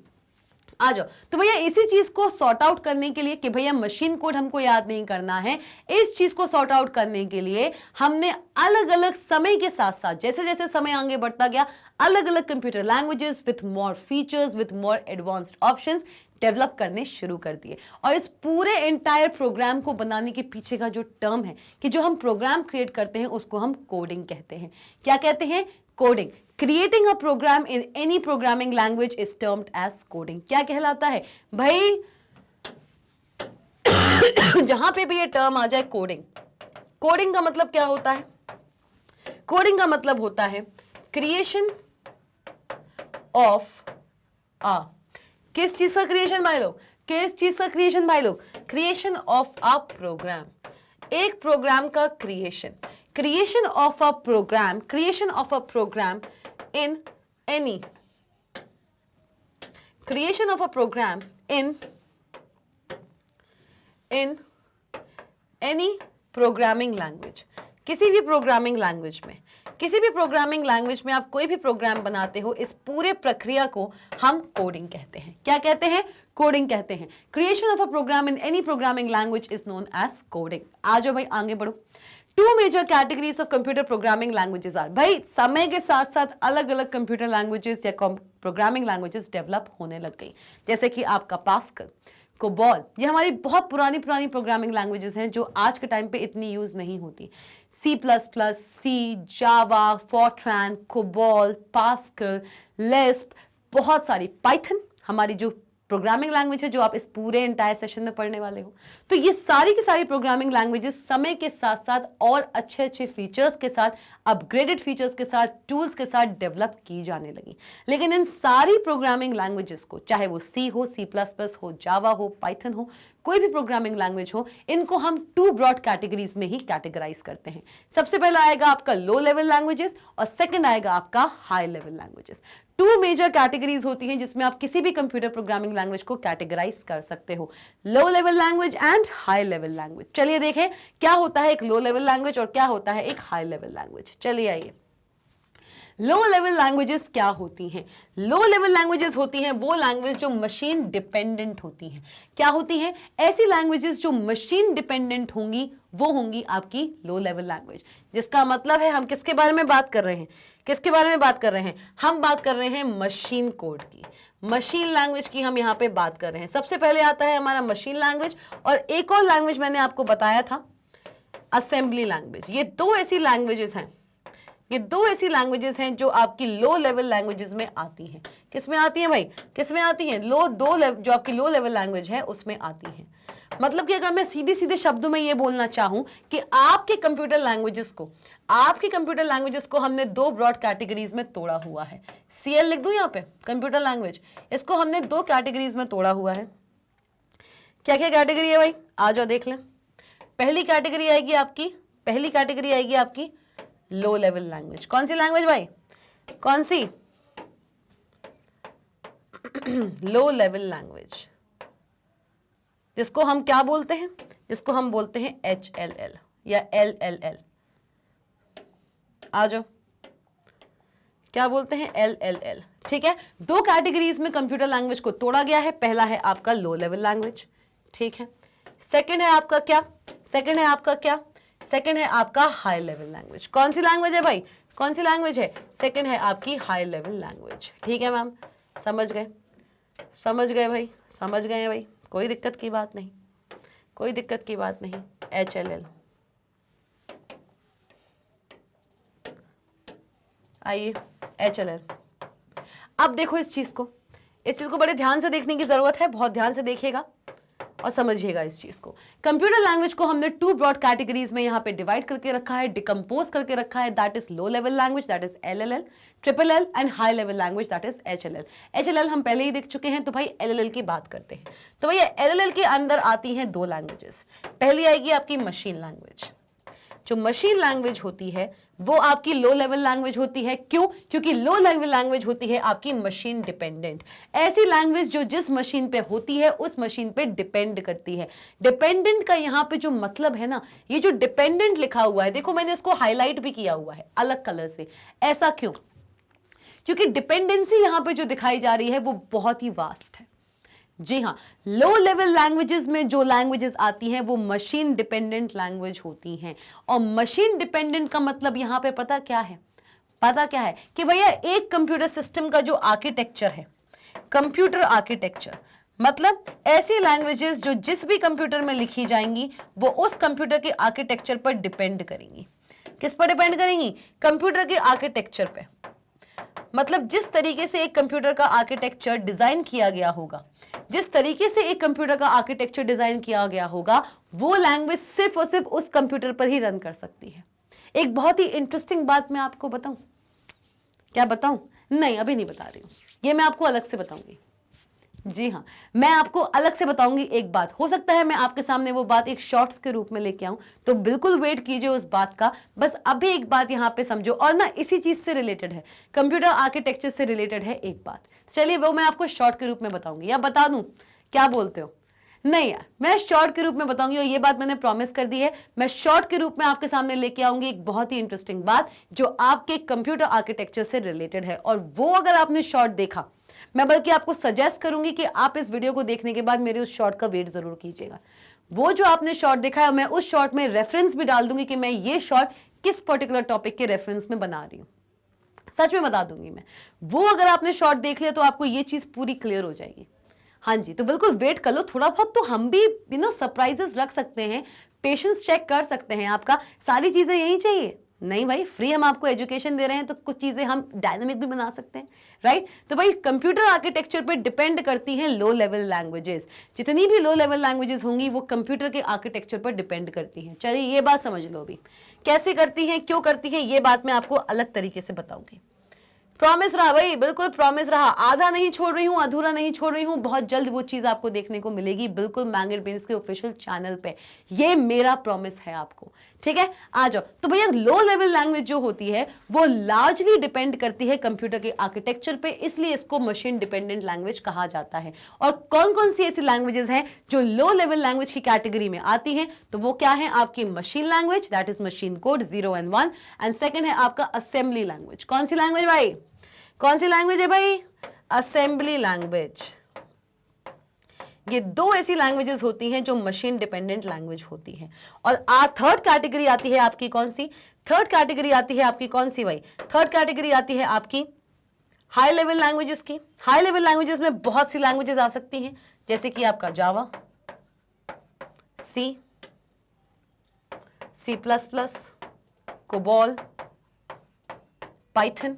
आ जाओ। तो भैया इसी चीज को सॉर्ट आउट करने के लिए कि भैया मशीन कोड हमको याद नहीं करना है, इस चीज को सॉर्ट आउट करने के लिए हमने अलग अलग समय के साथ साथ, जैसे जैसे समय आगे बढ़ता गया, अलग अलग computer languages with more features, with more advanced options develop करने शुरू कर दिए। और इस पूरे एंटायर प्रोग्राम को बनाने के पीछे का जो टर्म है कि जो हम प्रोग्राम क्रिएट करते हैं उसको हम कोडिंग कहते हैं। क्या कहते हैं? Coding. Creating a program in any programming language is termed as coding. क्या कहलाता है भाई? जहां पे भी ये टर्म आ जाए कोडिंग, कोडिंग का मतलब क्या होता है? कोडिंग का मतलब होता है क्रिएशन ऑफ अ, किस चीज का क्रिएशन भाई लोग? किस चीज का क्रिएशन भाई लोग? क्रिएशन ऑफ अ प्रोग्राम, एक प्रोग्राम का creation, creation of a program, creation of a program in any, creation of a program in any programming language, किसी भी प्रोग्रामिंग लैंग्वेज में, किसी भी प्रोग्रामिंग लैंग्वेज में आप कोई भी प्रोग्राम बनाते हो, इस पूरे प्रक्रिया को हम कोडिंग कहते हैं। क्या कहते हैं? कोडिंग कहते हैं। Creation of a program in any programming language is known as coding. आ जाओ भाई आगे बढ़ो। Two major categories of computer programming languages are, भाई समय के साथ साथ अलग अलग कंप्यूटर लैंग्वेजेस या प्रोग्रामिंग लैंग्वेजेस डेवलप होने लग गई, जैसे कि आपका पास्कल, कोबॉल, ये हमारी बहुत पुरानी प्रोग्रामिंग लैंग्वेजेस हैं जो आज के टाइम पे इतनी यूज नहीं होती। C++, सी, जावा, फॉर्ट्रैन, कोबॉल, पास्कल, लिस्प, बहुत सारी, पाइथन, हमारी जो प्रोग्रामिंग लैंग्वेज है जो आप इस पूरे एंटायर सेशन में पढ़ने वाले हो। तो ये सारी की सारी प्रोग्रामिंग लैंग्वेजेस समय के साथ साथ और अच्छे अच्छे फीचर्स के साथ, अपग्रेडेड फीचर्स के साथ, टूल्स के साथ डेवलप की जाने लगी। लेकिन इन सारी प्रोग्रामिंग लैंग्वेजेस को, चाहे वो सी हो, C++ हो, जावा हो, पाइथन हो, कोई भी प्रोग्रामिंग लैंग्वेज हो, इनको हम 2 ब्रॉड कैटेगरीज में ही कैटेगराइज करते हैं। सबसे पहला आएगा आपका लो लेवल लैंग्वेजेस और सेकंड आएगा आपका high level languages. 2 major categories होती हैं जिसमें आप किसी भी कंप्यूटर प्रोग्रामिंग लैंग्वेज को कैटेगराइज कर सकते हो, low level language and high level language. चलिए देखें क्या होता है एक लो लेवल लैंग्वेज और क्या होता है एक हाई लेवल लैंग्वेज। चलिए आइए, लो लेवल लैंग्वेजेस क्या होती हैं? लो लेवल लैंग्वेजेस होती हैं वो लैंग्वेज जो मशीन डिपेंडेंट होती हैं। क्या होती हैं? ऐसी लैंग्वेजेस जो मशीन डिपेंडेंट होंगी वो होंगी आपकी लो लेवल लैंग्वेज। जिसका मतलब है हम किसके बारे में बात कर रहे हैं? किसके बारे में बात कर रहे हैं? हम बात कर रहे हैं मशीन कोड की, मशीन लैंग्वेज की हम यहाँ पे बात कर रहे हैं। सबसे पहले आता है हमारा मशीन लैंग्वेज और एक और लैंग्वेज मैंने आपको बताया था असेंबली लैंग्वेज। ये 2 ऐसी लैंग्वेजेस हैं, ये 2 ऐसी लैंग्वेजेस हैं जो आपकी लो लेवल लैंग्वेजेस में आती हैं। किस में आती हैं भाई? किस में आती हैं? जो आपकी लो लेवल लैंग्वेज है उसमें आती हैं। मतलब कि अगर मैं सीधे सीधे शब्दों में ये बोलना चाहूं कि आपके कंप्यूटर लैंग्वेजेस को हमने 2 ब्रॉड कैटेगरीज में तोड़ा हुआ है। CL लिख दूं यहाँ पे, कंप्यूटर लैंग्वेज, इसको हमने 2 कैटेगरीज में तोड़ा हुआ है। क्या क्या कैटेगरी है भाई? आ जाओ देख लें। पहली कैटेगरी आएगी आपकी लो लेवल लैंग्वेज। कौन सी लैंग्वेज भाई? कौन सी? लो लेवल लैंग्वेज, जिसको हम क्या बोलते हैं? जिसको हम बोलते हैं HLL या LLL। आ जाओ, क्या बोलते हैं? LLL। ठीक है, 2 कैटेगरीज में कंप्यूटर लैंग्वेज को तोड़ा गया है। पहला है आपका लो लेवल लैंग्वेज, ठीक है। सेकंड है आपका क्या? सेकंड है आपका हाई लेवल लैंग्वेज। कौन सी लैंग्वेज है भाई? कौन सी लैंग्वेज है? सेकंड है आपकी हाई लेवल लैंग्वेज। ठीक है मैम, समझ गए भाई, समझ गए हैं भाई, कोई दिक्कत की बात नहीं, HLL। आइए HLL। अब देखो इस चीज को बड़े ध्यान से देखने की जरूरत है, बहुत ध्यान से देखिएगा और समझिएगा इस चीज को। कंप्यूटर लैंग्वेज को हमने 2 ब्रॉड कैटेगरीज में यहाँ पे डिवाइड करके रखा है, डिकम्पोज करके रखा है। That is low level language, that is LLL, LLL and high level language, that is HLL। HLL हम पहले ही देख चुके हैं, तो भाई LLL की बात करते हैं। तो भैया LLL के अंदर आती हैं 2 लैंग्वेजेस। पहली आएगी आपकी मशीन लैंग्वेज। जो मशीन लैंग्वेज होती है वो आपकी लो लेवल लैंग्वेज होती है। क्यों? क्योंकि लो लेवल लैंग्वेज होती है आपकी मशीन डिपेंडेंट। ऐसी लैंग्वेज जो जिस मशीन पे होती है उस मशीन पे डिपेंड करती है। डिपेंडेंट का यहाँ पे जो मतलब है ना, ये जो डिपेंडेंट लिखा हुआ है, देखो मैंने इसको हाईलाइट भी किया हुआ है अलग कलर से। ऐसा क्यों? क्योंकि डिपेंडेंसी यहाँ पे जो दिखाई जा रही है वो बहुत ही वास्ट है। जी हाँ, लो लेवल लैंग्वेजेस में जो लैंग्वेजेस आती हैं वो मशीन डिपेंडेंट लैंग्वेज होती हैं। और मशीन डिपेंडेंट का मतलब यहाँ पे पता क्या है कि भैया एक कंप्यूटर सिस्टम का जो आर्किटेक्चर है, कंप्यूटर आर्किटेक्चर, मतलब ऐसी लैंग्वेजेस जो जिस भी कंप्यूटर में लिखी जाएंगी वो उस कंप्यूटर के आर्किटेक्चर पर डिपेंड करेंगी। किस पर डिपेंड करेंगी? कंप्यूटर के आर्किटेक्चर पे। मतलब जिस तरीके से एक कंप्यूटर का आर्किटेक्चर डिजाइन किया गया होगा, वो लैंग्वेज सिर्फ और सिर्फ उस कंप्यूटर पर ही रन कर सकती है। एक बहुत ही इंटरेस्टिंग बात मैं आपको बताऊं। क्या बताऊं? नहीं, अभी नहीं बता रही हूं, ये मैं आपको अलग से बताऊंगी। जी हाँ, मैं आपको अलग से बताऊंगी एक बात। हो सकता है मैं आपके सामने वो बात एक शॉर्ट्स के रूप में लेके आऊं, तो बिल्कुल वेट कीजिए उस बात का। बस अभी एक बात यहाँ पे समझो, और ना इसी चीज से रिलेटेड है, कंप्यूटर आर्किटेक्चर से रिलेटेड है एक बात। चलिए वो मैं आपको शॉर्ट के रूप में बताऊंगी, या बता दूं? क्या बोलते हो? नहीं यार, मैं शॉर्ट के रूप में बताऊंगी, और ये बात मैंने प्रॉमिस कर दी है। मैं शॉर्ट के रूप में आपके सामने लेके आऊंगी एक बहुत ही इंटरेस्टिंग बात जो आपके कंप्यूटर आर्किटेक्चर से रिलेटेड है। और वो अगर आपने शॉर्ट देखा, मैं बल्कि आपको सजेस्ट करूंगी कि आप इस वीडियो को देखने के बाद मेरे उस शॉर्ट का वेट जरूर कीजिएगा। वो जो आपने शॉर्ट देखा है, मैं उस शॉर्ट में रेफरेंस भी डाल दूंगी कि मैं ये शॉर्ट किस पर्टिकुलर टॉपिक के रेफरेंस में बना रही हूं। सच में बता दूंगी मैं। वो अगर आपने शॉर्ट देख लिया तो आपको ये चीज पूरी क्लियर हो जाएगी। हाँ जी, तो बिल्कुल वेट कर लो थोड़ा बहुत, तो हम भी सरप्राइजेस रख सकते हैं, पेशेंस चेक कर सकते हैं आपका। सारी चीजें यही चाहिए? नहीं भाई, फ्री हम आपको एजुकेशन दे रहे हैं तो कुछ चीजें हम डायनामिक भी बना सकते हैं, राइट। तो भाई कंप्यूटर आर्किटेक्चर पे डिपेंड करती हैं लो लेवल लैंग्वेजेस। जितनी भी लो लेवल लैंग्वेजेस होंगी वो कंप्यूटर के आर्किटेक्चर पर डिपेंड करती हैं। चलिए ये बात समझ लो अभी, कैसे करती हैं, क्यों करती हैं, ये बात मैं आपको अलग तरीके से बताऊंगी। प्रॉमिस रहा भाई, बिल्कुल प्रॉमिस रहा, आधा नहीं छोड़ रही हूं, अधूरा नहीं छोड़ रही हूं, बहुत जल्द वो चीज आपको देखने को मिलेगी बिल्कुल मैग्नेट ब्रेन्स के ऑफिशियल चैनल पे। ये मेरा प्रॉमिस है आपको, ठीक है। आ जाओ। तो भैया लो लेवल लैंग्वेज जो होती है वो लार्जली डिपेंड करती है कंप्यूटर के आर्किटेक्चर पे, इसलिए इसको मशीन डिपेंडेंट लैंग्वेज कहा जाता है। और कौन कौन सी ऐसी लैंग्वेजेस हैं जो लो लेवल लैंग्वेज की कैटेगरी में आती हैं, तो वो क्या है, आपकी machine language, that is machine code 0 and 1, and second है आपका असेंबली लैंग्वेज। कौन सी लैंग्वेज भाई, कौन सी लैंग्वेज है भाई, असेंबली लैंग्वेज। ये दो ऐसी लैंग्वेजेस होती हैं जो मशीन डिपेंडेंट लैंग्वेज होती हैं। और थर्ड कैटेगरी आती है आपकी कौन सी, थर्ड कैटेगरी आती है आपकी कौन सी भाई, थर्ड कैटेगरी आती है आपकी हाई लेवल लैंग्वेजेस की। हाई लेवल लैंग्वेजेस में बहुत सी लैंग्वेजेस आ सकती हैं, जैसे कि आपका जावा, सी, C++, कोबॉल, पाइथन,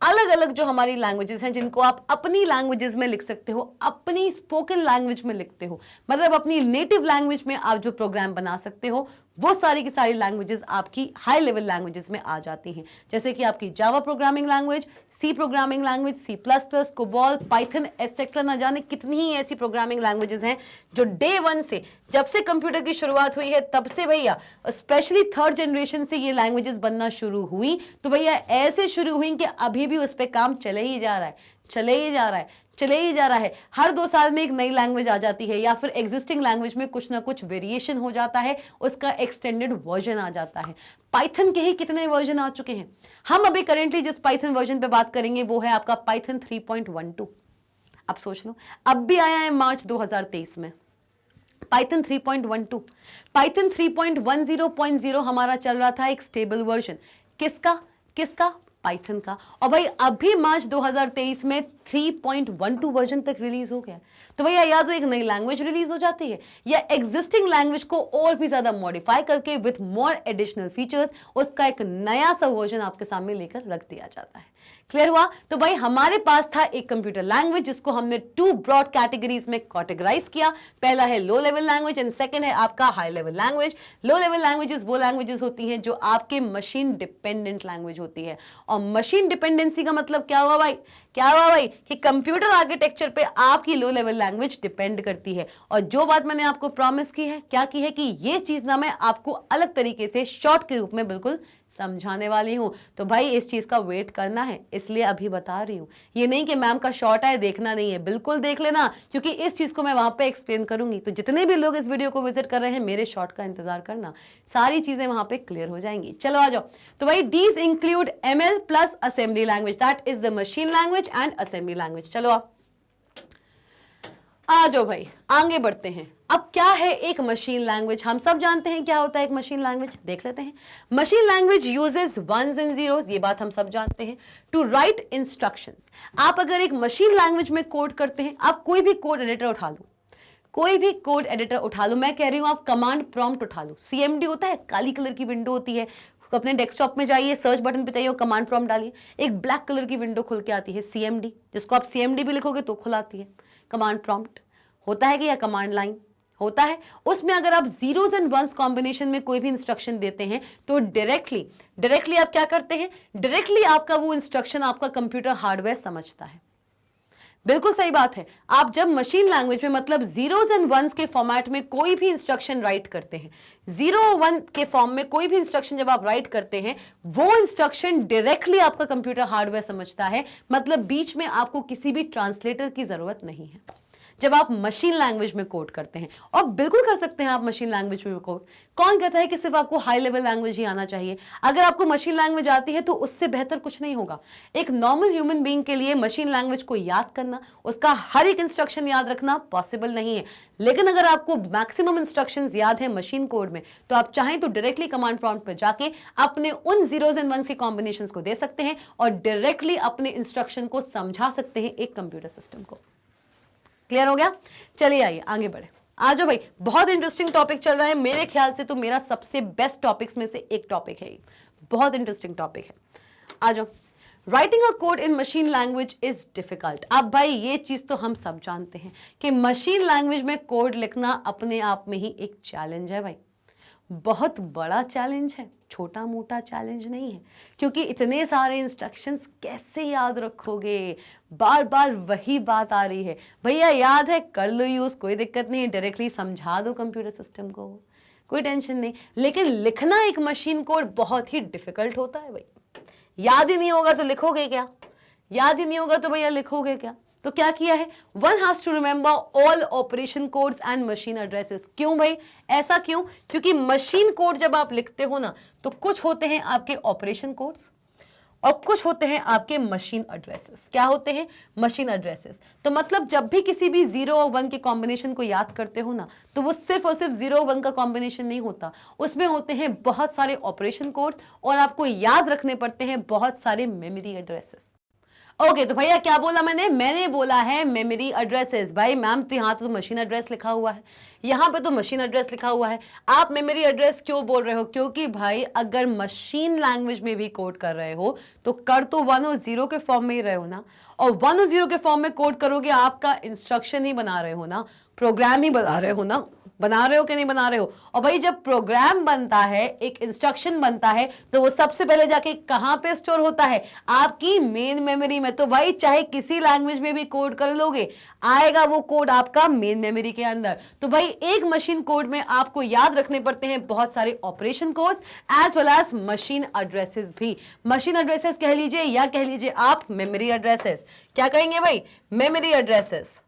अलग अलग जो हमारी लैंग्वेजेस हैं जिनको आप अपनी लैंग्वेजेस में लिख सकते हो, अपनी स्पोकन लैंग्वेज में लिखते हो, मतलब अपनी नेटिव लैंग्वेज में आप जो प्रोग्राम बना सकते हो, वो सारी की सारी लैंग्वेजेस आपकी हाई लेवल लैंग्वेजेस में आ जाती हैं। जैसे कि आपकी Java programming language, C programming language, C++, COBOL, Python etcetera, ना जाने कितनी ही ऐसी प्रोग्रामिंग लैंग्वेजेस हैं जो डे वन से, जब से कंप्यूटर की शुरुआत हुई है तब से भैया, स्पेशली थर्ड जनरेशन से ये लैंग्वेजेस बनना शुरू हुई। तो भैया ऐसे शुरू हुई कि अभी भी उस पर काम चले ही जा रहा है, चले ही जा रहा है, चले ही जा रहा है। हर 2 साल में एक नई लैंग्वेज आ जाती है, या फिर एग्जिस्टिंग लैंग्वेज में कुछ ना कुछ वेरिएशन हो जाता है, उसका एक्सटेंडेड वर्जन आ जाता है। पाइथन के ही कितने वर्जन आ चुके हैं। हम अभी करेंटली जिस पाइथन वर्जन पे बात करेंगे वो है आपका पाइथन 3.12। अब सोच लो, अब भी आया है मार्च 2023 में पाइथन 3.12। पाइथन 3.10.0 हमारा चल रहा था एक स्टेबल वर्जन, किसका किसका, पाइथन का। और भाई अभी मार्च 2023 में 3.12 वर्जन तक रिलीज हो गया। तो भैया या तो एक नई लैंग्वेज रिलीज हो जाती है, या एग्जिस्टिंग लैंग्वेज को और भी ज्यादा मॉडिफाई करके विथ मोर एडिशनल फीचर्स उसका एक नया सा वर्जन आपके सामने लेकर रख दिया जाता है। क्लियर हुआ। तो भाई हमारे पास था एक कंप्यूटर लैंग्वेज जिसको हमने 2 ब्रॉड कैटेगरीज में कैटेगराइज किया। पहला है लो लेवल लैंग्वेज एंड सेकंड है आपका हाई लेवल लैंग्वेज। लो लेवल लैंग्वेजेस वो लैंग्वेजेस होती हैं जो आपके मशीन डिपेंडेंट लैंग्वेज होती है। और मशीन डिपेंडेंसी का मतलब क्या हुआ भाई, क्या हुआ भाई, कि कंप्यूटर आर्किटेक्चर पे आपकी लो लेवल लैंग्वेज डिपेंड करती है। और जो बात मैंने आपको प्रॉमिस की है, क्या की है, कि ये चीज ना मैं आपको अलग तरीके से शॉर्ट के रूप में बिल्कुल समझाने वाली हूं। तो भाई इस चीज का वेट करना है, इसलिए अभी बता रही हूं। ये नहीं कि मैम का शॉर्ट है देखना नहीं है, बिल्कुल देख लेना, क्योंकि इस चीज को मैं वहां पे एक्सप्लेन करूंगी। तो जितने भी लोग इस वीडियो को विजिट कर रहे हैं, मेरे शॉर्ट का इंतजार करना, सारी चीजें वहां पे क्लियर हो जाएंगी। चलो आ जाओ। तो भाई these include ML plus assembly language, that is the machine language and assembly language. चलो आ जाओ भाई, आगे बढ़ते हैं। अब क्या है एक मशीन लैंग्वेज, हम सब जानते हैं क्या होता है एक मशीन लैंग्वेज, देख लेते हैं। Machine language uses ones and zeros, ये बात हम सब जानते हैं, टू राइट इंस्ट्रक्शंस। आप अगर एक मशीन लैंग्वेज में कोड करते हैं, आप कोई भी कोड एडिटर उठा लो, कोई भी कोड एडिटर उठा लो, मैं कह रही हूं आप कमांड प्रॉम्प्ट उठा लो। CMD होता है, काली कलर की विंडो होती है, अपने डेस्कटॉप में जाइए, सर्च बटन पे जाइए और कमांड प्रॉम्प्ट डालिए, एक ब्लैक कलर की विंडो खुल के आती है CMD, जिसको आप CMD भी लिखोगे तो खुल आती है। कमांड प्रॉम्प्ट होता है कि, या कमांड लाइन होता है, उसमें अगर आप जीरोस एंड वंस कॉम्बिनेशन में कोई भी इंस्ट्रक्शन देते हैं तो डायरेक्टली आप क्या करते हैं, डायरेक्टली आपका वो इंस्ट्रक्शन आपका कंप्यूटर हार्डवेयर समझता है। बिल्कुल सही बात है। आप जब मशीन लैंग्वेज में मतलब जीरोस एंड वंस के फॉर्मेट में कोई भी इंस्ट्रक्शन राइट करते हैं, 0-1 के फॉर्म में कोई भी इंस्ट्रक्शन जब आप राइट करते हैं, वो इंस्ट्रक्शन डायरेक्टली आपका कंप्यूटर हार्डवेयर समझता है, मतलब बीच में आपको किसी भी ट्रांसलेटर की जरूरत नहीं है जब आप मशीन लैंग्वेज में कोड करते हैं। और बिल्कुल कर सकते हैं आप मशीन लैंग्वेज में कोड। कौन कहता है कि सिर्फ आपको हाई लेवल लैंग्वेज ही आना चाहिए? अगर आपको मशीन लैंग्वेज आती है तो उससे बेहतर कुछ नहीं होगा। एक नॉर्मल ह्यूमन बीइंग के लिए मशीन लैंग्वेज को याद करना, उसका हर एक इंस्ट्रक्शन याद रखना पॉसिबल नहीं है। लेकिन अगर आपको मैक्सिमम इंस्ट्रक्शंस याद है मशीन कोड में, तो आप चाहें तो डायरेक्टली कमांड प्रॉम्प्ट पर जाके अपने उन जीरोस एंड वंस के कॉम्बिनेशंस को दे सकते हैं और डायरेक्टली अपने इंस्ट्रक्शन को समझा सकते हैं एक कंप्यूटर सिस्टम को। क्लियर हो गया? चलिए आइए आगे बढ़े। आ जाओ भाई, बहुत इंटरेस्टिंग टॉपिक चल रहा है, मेरे ख्याल से तो मेरा सबसे बेस्ट टॉपिक्स में से एक टॉपिक है। बहुत इंटरेस्टिंग टॉपिक है। आ जाओ। Writing a code in machine language is difficult. अब भाई ये चीज तो हम सब जानते हैं कि मशीन लैंग्वेज में कोड लिखना अपने आप में ही एक चैलेंज है भाई, बहुत बड़ा चैलेंज है, छोटा मोटा चैलेंज नहीं है, क्योंकि इतने सारे इंस्ट्रक्शंस कैसे याद रखोगे, बार बार वही बात आ रही है। भैया याद है, कर लो यूज, कोई दिक्कत नहीं, डायरेक्टली समझा दो कंप्यूटर सिस्टम को, कोई टेंशन नहीं। लेकिन लिखना एक मशीन कोड बहुत ही डिफिकल्ट होता है भाई। याद ही नहीं होगा तो लिखोगे क्या, याद ही नहीं होगा तो भैया लिखोगे क्या। तो क्या किया है, one has to remember all operation codes and machine addresses. क्यों भाई, ऐसा क्यों? क्योंकि मशीन कोड जब आप लिखते हो ना, तो कुछ होते हैं आपके ऑपरेशन कोड्स और कुछ होते हैं आपके मशीन एड्रेसेस। क्या होते हैं? Machine addresses. तो मतलब जब भी किसी भी 0 और 1 के कॉम्बिनेशन को याद करते हो ना, तो वो सिर्फ और सिर्फ 0 और 1 का कॉम्बिनेशन नहीं होता, उसमें होते हैं बहुत सारे ऑपरेशन कोड्स और आपको याद रखने पड़ते हैं बहुत सारे मेमोरी एड्रेसेस। ओके तो भैया क्या बोला मैंने बोला है मेमोरी एड्रेसेस। भाई मैम तो यहाँ तो मशीन एड्रेस लिखा हुआ है, यहाँ पे तो मशीन एड्रेस लिखा हुआ है, आप मेमोरी एड्रेस क्यों बोल रहे हो? क्योंकि भाई अगर मशीन लैंग्वेज में भी कोड कर रहे हो तो कर तो 1 और 0 के फॉर्म में ही रहे हो ना, और 1 और 0 के फॉर्म में कोड करोगे, आपका इंस्ट्रक्शन ही बना रहे हो ना, प्रोग्राम ही बना रहे हो ना, बना रहे हो कि नहीं बना रहे हो। और भाई जब प्रोग्राम बनता है, एक इंस्ट्रक्शन बनता है, तो वो सबसे पहले जाके कहां पे स्टोर होता है? आपकी मेन मेमोरी में। तो भाई चाहे किसी लैंग्वेज में भी कोड कर लोगे, आएगा वो कोड आपका मेन मेमोरी के अंदर। तो भाई एक मशीन कोड में आपको याद रखने पड़ते हैं बहुत सारे operation codes as well as machine addresses भी। मशीन एड्रेसेस कह लीजिए या कह लीजिए आप मेमोरी एड्रेसेस। क्या कहेंगे भाई? मेमोरी एड्रेसेस,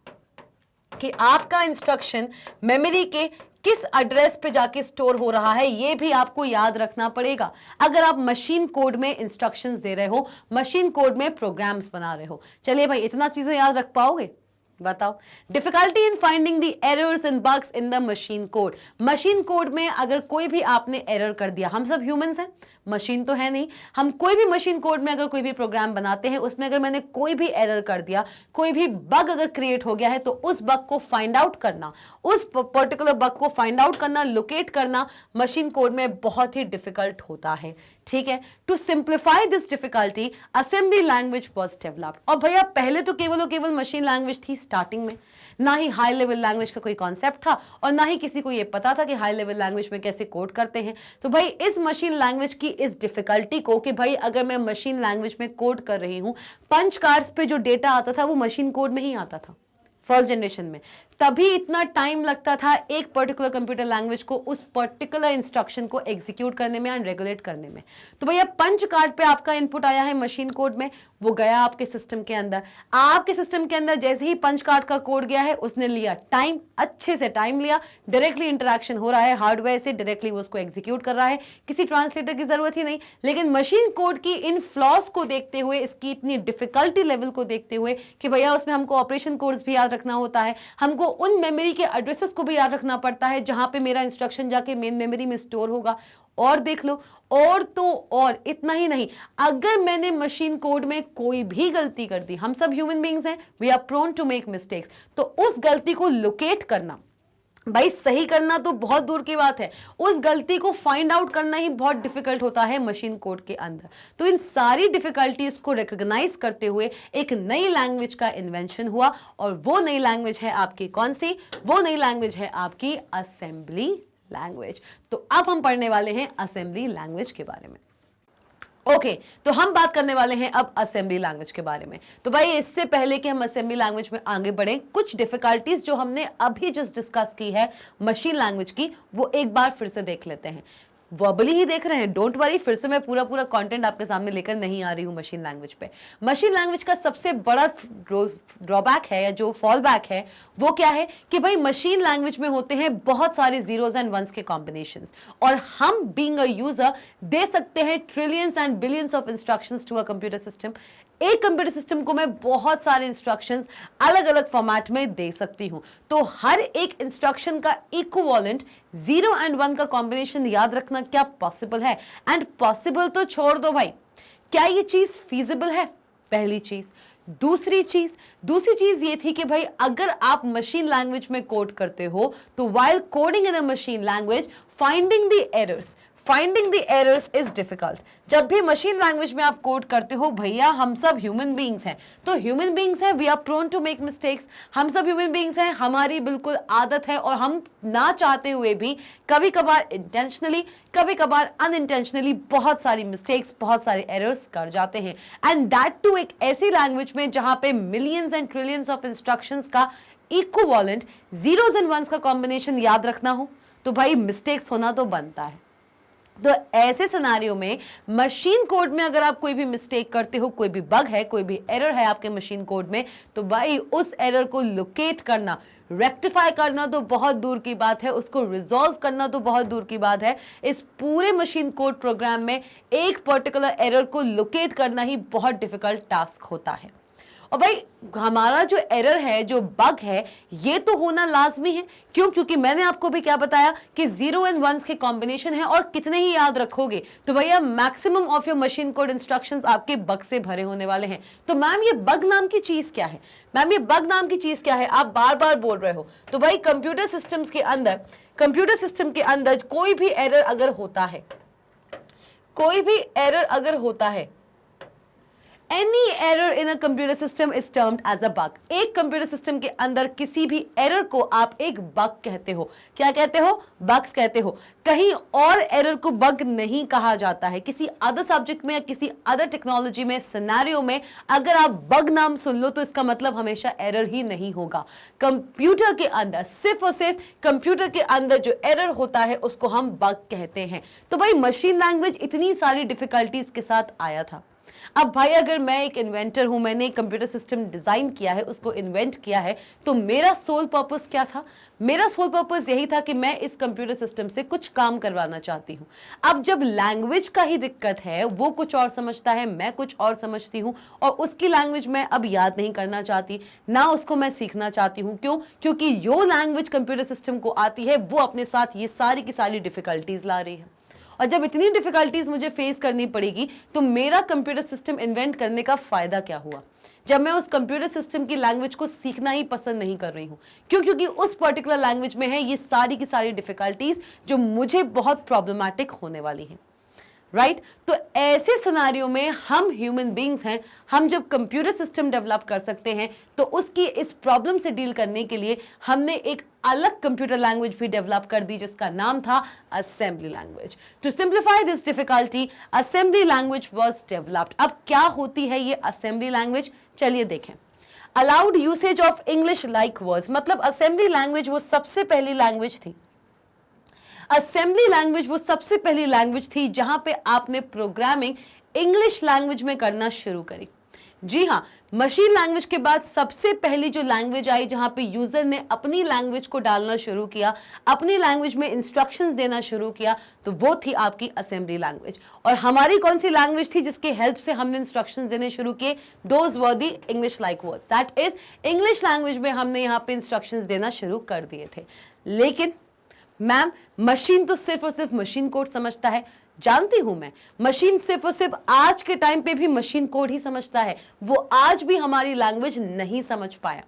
कि आपका इंस्ट्रक्शन मेमोरी के किस एड्रेस पे जाके स्टोर हो रहा है, ये भी आपको याद रखना पड़ेगा अगर आप मशीन कोड में इंस्ट्रक्शंस दे रहे हो, मशीन कोड में प्रोग्राम्स बना रहे हो। चलिए भाई इतना चीजें याद रख पाओगे? बताओ। Difficulty in finding the errors and bugs in the machine code. Machine code में अगर कोई भी आपने एरर कर दिया, हम सब ह्यूमंस हैं, मशीन तो है नहीं, हम कोई भी मशीन कोड में अगर कोई भी प्रोग्राम बनाते हैं, उसमें अगर मैंने कोई भी एरर कर दिया, कोई भी बग अगर क्रिएट हो गया है, तो उस बग को फाइंड आउट करना, उस पर्टिकुलर बग को फाइंड आउट करना, लोकेट करना मशीन कोड में बहुत ही डिफिकल्ट होता है। ठीक है, to simplify this difficulty assembly language was developed. और भैया पहले तो केवल और केवल मशीन लैंग्वेज थी स्टार्टिंग में, ना ही हाई लेवल लैंग्वेज का कोई कॉन्सेप्ट था और ना ही किसी को ये पता था कि हाई लेवल लैंग्वेज में कैसे कोड करते हैं। तो भाई इस मशीन लैंग्वेज की इस डिफिकल्टी को, कि भाई अगर मैं मशीन लैंग्वेज में कोड कर रही हूं, पंच कार्ड्स पे जो डेटा आता था वो मशीन कोड में ही आता था फर्स्ट जनरेशन में, तभी इतना टाइम लगता था एक पर्टिकुलर कंप्यूटर लैंग्वेज को उस पर्टिकुलर इंस्ट्रक्शन को एग्जीक्यूट करने में एंड रेगुलेट करने में। तो भैया पंच कार्ड पे आपका इनपुट आया है मशीन कोड में, वो गया आपके सिस्टम के अंदर, आपके सिस्टम के अंदर जैसे ही पंच कार्ड का कोड गया है, उसने लिया टाइम, अच्छे से टाइम लिया, डायरेक्टली इंटरेक्शन हो रहा है हार्डवेयर से, डायरेक्टली वो उसको एग्जीक्यूट कर रहा है, किसी ट्रांसलेटर की जरूरत ही नहीं। लेकिन मशीन कोड की इन फ्लॉज को देखते हुए, इसकी इतनी डिफिकल्टी लेवल को देखते हुए कि भैया उसमें हमको ऑपरेशन कोड्स भी याद रखना होता है, हमको उन मेमोरी के एड्रेसेस को भी याद रखना पड़ता है जहां पे मेरा इंस्ट्रक्शन जाके मेन मेमोरी में स्टोर होगा। और देख लो, और तो और इतना ही नहीं, अगर मैंने मशीन कोड में कोई भी गलती कर दी, हम सब ह्यूमन बीइंग्स हैं, we are prone to make mistakes, तो उस गलती को लोकेट करना, भाई सही करना तो बहुत दूर की बात है, उस गलती को फाइंड आउट करना ही बहुत डिफिकल्ट होता है मशीन कोड के अंदर। तो इन सारी डिफिकल्टीज को रिकॉग्नाइज करते हुए एक नई लैंग्वेज का इन्वेंशन हुआ, और वो नई लैंग्वेज है आपकी कौन सी? वो नई लैंग्वेज है आपकी असेंबली लैंग्वेज। तो अब हम पढ़ने वाले हैं असेंबली लैंग्वेज के बारे में। ओके तो हम बात करने वाले हैं अब असेंबली लैंग्वेज के बारे में। तो भाई इससे पहले कि हम असेंबली लैंग्वेज में आगे बढ़ें, कुछ डिफिकल्टीज जो हमने अभी जस्ट डिस्कस की है मशीन लैंग्वेज की, वो एक बार फिर से देख लेते हैं। वर्बली ही देख रहे हैं, डोंट वरी, फिर से मैं पूरा कंटेंट आपके सामने लेकर नहीं आ रही हूं मशीन लैंग्वेज पे। मशीन लैंग्वेज का सबसे बड़ा ड्रॉबैक है या जो फॉल बैक है वो क्या है कि भाई मशीन लैंग्वेज में होते हैं बहुत सारे जीरोस एंड वंस के कॉम्बिनेशंस, और हम बीइंग अ यूजर दे सकते हैं trillions and billions of instructions to a computer system. एक कंप्यूटर सिस्टम को मैं बहुत सारे इंस्ट्रक्शंस अलग अलग फॉर्मेट में दे सकती हूं, तो हर एक इंस्ट्रक्शन का इक्विवेलेंट 0 एंड 1 का कॉम्बिनेशन याद रखना क्या पॉसिबल है? एंड पॉसिबल तो छोड़ दो भाई, क्या ये चीज फीजिबल है? पहली चीज। दूसरी चीज ये थी कि भाई अगर आप मशीन लैंग्वेज में कोड करते हो, तो while coding in a machine language finding the errors is difficult. जब भी मशीन लैंग्वेज में आप कोड करते हो, भैया हम सब ह्यूमन बीइंग्स हैं, तो ह्यूमन बीइंग्स हैं, we are prone to make mistakes. हम सब ह्यूमन बीइंग्स हैं, हमारी बिल्कुल आदत है, और हम ना चाहते हुए भी कभी कभार इंटेंशनली, कभी कभार अनइंटेंशनली बहुत सारी मिस्टेक्स, बहुत सारे एरर्स कर जाते हैं। एंड दैट टू एक ऐसी लैंग्वेज में जहां पे millions and trillions of instructions का इक्विवेलेंट जीरोस एंड वंस का कॉम्बिनेशन याद रखना हो, तो भाई मिस्टेक्स होना तो बनता है। तो ऐसे सिनारियो में मशीन कोड में अगर आप कोई भी मिस्टेक करते हो, कोई भी बग है, कोई भी एरर है आपके मशीन कोड में, तो भाई उस एरर को लोकेट करना, रेक्टिफाई करना तो बहुत दूर की बात है, उसको रिजॉल्व करना तो बहुत दूर की बात है। इस पूरे मशीन कोड प्रोग्राम में एक पर्टिकुलर एरर को लोकेट करना ही बहुत डिफिकल्ट टास्क होता है। और भाई हमारा जो एरर है, जो बग है, ये तो होना लाजमी है। क्यों? क्योंकि मैंने आपको भी क्या बताया कि 0 एंड 1 के कॉम्बिनेशन है, और कितने ही याद रखोगे, तो भैया maximum of your machine code instructions आपके बग से भरे होने वाले हैं। तो मैम ये बग नाम की चीज क्या है? मैम ये बग नाम की चीज क्या है? आप बार बार बोल रहे हो। तो भाई कंप्यूटर सिस्टम के अंदर कोई भी एरर अगर होता है, Any error in a computer system is termed as a bug। एक कंप्यूटर सिस्टम के अंदर किसी भी एरर को आप एक बग कहते हो। क्या कहते हो? बग्स कहते हो। कहीं और एरर को बग नहीं कहा जाता है। किसी अदर सब्जेक्ट में या किसी अदर टेक्नोलॉजी में, सिनेरियो में अगर आप बग नाम सुन लो तो इसका मतलब हमेशा एरर ही नहीं होगा। कंप्यूटर के अंदर, सिर्फ और सिर्फ कंप्यूटर के अंदर जो एरर होता है उसको हम बग कहते हैं। तो भाई मशीन लैंग्वेज इतनी सारी डिफिकल्टीज के साथ आया था। अब भाई अगर मैं एक इन्वेंटर हूं, मैंने एक कंप्यूटर सिस्टम डिजाइन किया है, उसको इन्वेंट किया है, तो मेरा सोल पर्पस क्या था? मेरा सोल पर्पस यही था कि मैं इस कंप्यूटर सिस्टम से कुछ काम करवाना चाहती हूं। अब जब लैंग्वेज का ही दिक्कत है, वो कुछ और समझता है, मैं कुछ और समझती हूं, और उसकी लैंग्वेज मैं अब याद नहीं करना चाहती, ना उसको मैं सीखना चाहती हूं। क्यों? क्योंकि जो लैंग्वेज कंप्यूटर सिस्टम को आती है वो अपने साथ ये सारी की सारी डिफिकल्टीज ला रही है। और जब इतनी डिफिकल्टीज मुझे फेस करनी पड़ेगी, तो मेरा कंप्यूटर सिस्टम इन्वेंट करने का फायदा क्या हुआ, जब मैं उस कंप्यूटर सिस्टम की लैंग्वेज को सीखना ही पसंद नहीं कर रही हूं? क्यों? क्योंकि उस पर्टिकुलर लैंग्वेज में है ये सारी की सारी डिफिकल्टीज जो मुझे बहुत प्रॉब्लमैटिक होने वाली हैं। राइट? तो ऐसे सिनेरियो में हम ह्यूमन बीइंग्स हैं, हम जब कंप्यूटर सिस्टम डेवलप कर सकते हैं, तो उसकी इस प्रॉब्लम से डील करने के लिए हमने एक अलग कंप्यूटर लैंग्वेज भी डेवलप कर दी, जिसका नाम था assembly language. To simplify this difficulty, assembly language was developed. अब क्या होती है ये असेंबली लैंग्वेज? चलिए देखें। Allowed usage of English like words, मतलब असेंबली लैंग्वेज वो सबसे पहली लैंग्वेज थी। असेंबली लैंग्वेज वो सबसे पहली लैंग्वेज थी जहां पे आपने प्रोग्रामिंग इंग्लिश लैंग्वेज में करना शुरू करी। जी हाँ, मशीन लैंग्वेज के बाद सबसे पहली जो लैंग्वेज आई जहां पे यूजर ने अपनी लैंग्वेज को डालना शुरू किया, अपनी लैंग्वेज में इंस्ट्रक्शंस देना शुरू किया, तो वो थी आपकी असेंबली लैंग्वेज। और हमारी कौन सी लैंग्वेज थी जिसके हेल्प से हमने इंस्ट्रक्शंस देने शुरू किए? Those were the English like words. That is English language में हमने यहाँ पे इंस्ट्रक्शंस देना शुरू कर दिए थे। लेकिन मैम मशीन तो सिर्फ और सिर्फ मशीन कोड समझता है। जानती हूं मैं, मशीन सिर्फ और सिर्फ आज के टाइम पे भी मशीन कोड ही समझता है। वो आज भी हमारी लैंग्वेज नहीं समझ पाया।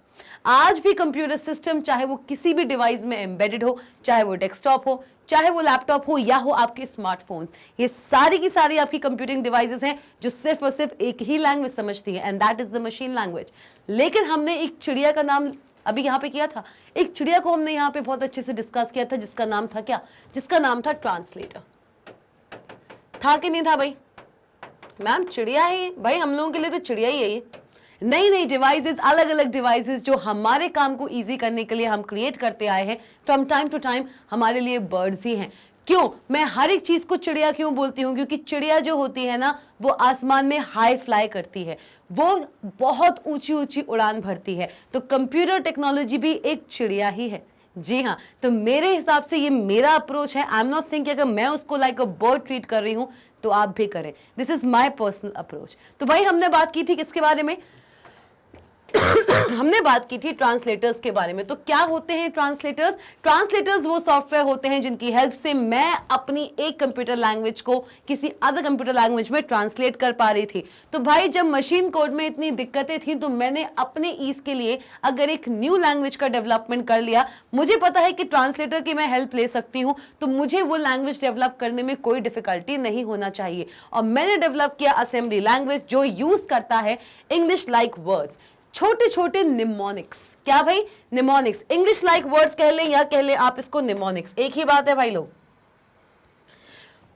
आज भी कंप्यूटर सिस्टम, चाहे वो किसी भी डिवाइस में एम्बेडेड हो, चाहे वो डेस्कटॉप हो, चाहे वो लैपटॉप हो, या हो आपके स्मार्टफोन्स, ये सारी की सारी आपकी कंप्यूटिंग डिवाइसेस हैं जो सिर्फ और सिर्फ एक ही लैंग्वेज समझती है, and that is the machine language. लेकिन हमने एक चिड़िया का नाम अभी यहाँ पे किया था, एक चिड़िया को हमने यहाँ पे बहुत अच्छे से डिस्कस किया था, जिसका नाम था क्या? जिसका नाम था ट्रांसलेटर। था कि नहीं था भाई? मैम चिड़िया है भाई, हम लोगों के लिए तो चिड़िया ही है ये। नई नई डिवाइसेस, अलग अलग डिवाइसेस जो हमारे काम को इजी करने के लिए हम क्रिएट करते आए हैं फ्रॉम टाइम टू टाइम, हमारे लिए बर्ड्स ही हैं। क्यों मैं हर एक चीज को चिड़िया क्यों बोलती हूँ? क्योंकि चिड़िया जो होती है ना, वो आसमान में हाई फ्लाई करती है, वो बहुत ऊंची ऊंची उड़ान भरती है। तो कंप्यूटर टेक्नोलॉजी भी एक चिड़िया ही है। जी हाँ, तो मेरे हिसाब से ये मेरा अप्रोच है। आई एम नॉट सेइंग कि अगर मैं उसको लाइक अ बर्ड ट्रीट कर रही हूँ तो आप भी करें। This is my personal approach. तो भाई हमने बात की थी किसके बारे में? हमने बात की थी ट्रांसलेटर्स के बारे में। तो क्या होते हैं ट्रांसलेटर्स? ट्रांसलेटर्स वो सॉफ्टवेयर होते हैं जिनकी हेल्प से मैं अपनी एक कंप्यूटर लैंग्वेज को किसी अदर कंप्यूटर लैंग्वेज में ट्रांसलेट कर पा रही थी। तो भाई जब मशीन कोड में इतनी दिक्कतें थी तो मैंने अपने ईज के लिए अगर एक न्यू लैंग्वेज का डेवलपमेंट कर लिया, मुझे पता है कि ट्रांसलेटर की मैं हेल्प ले सकती हूँ, तो मुझे वो लैंग्वेज डेवलप करने में कोई डिफिकल्टी नहीं होना चाहिए। और मैंने डेवलप किया असेंबली लैंग्वेज जो यूज करता है इंग्लिश लाइक वर्ड्स, छोटे छोटे निमोनिक्स। क्या भाई? निमोनिक्स। इंग्लिश लाइक वर्ड्स कह ले या कह ले आप इसको निमोनिक्स, एक ही बात है भाई लोग।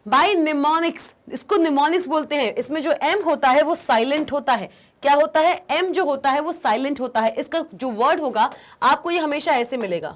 भाई निमोनिक्स, इसको निमोनिक्स बोलते हैं। इसमें जो एम होता है वो साइलेंट होता है। क्या होता है? एम जो होता है वो साइलेंट होता है। इसका जो वर्ड होगा आपको ये हमेशा ऐसे मिलेगा,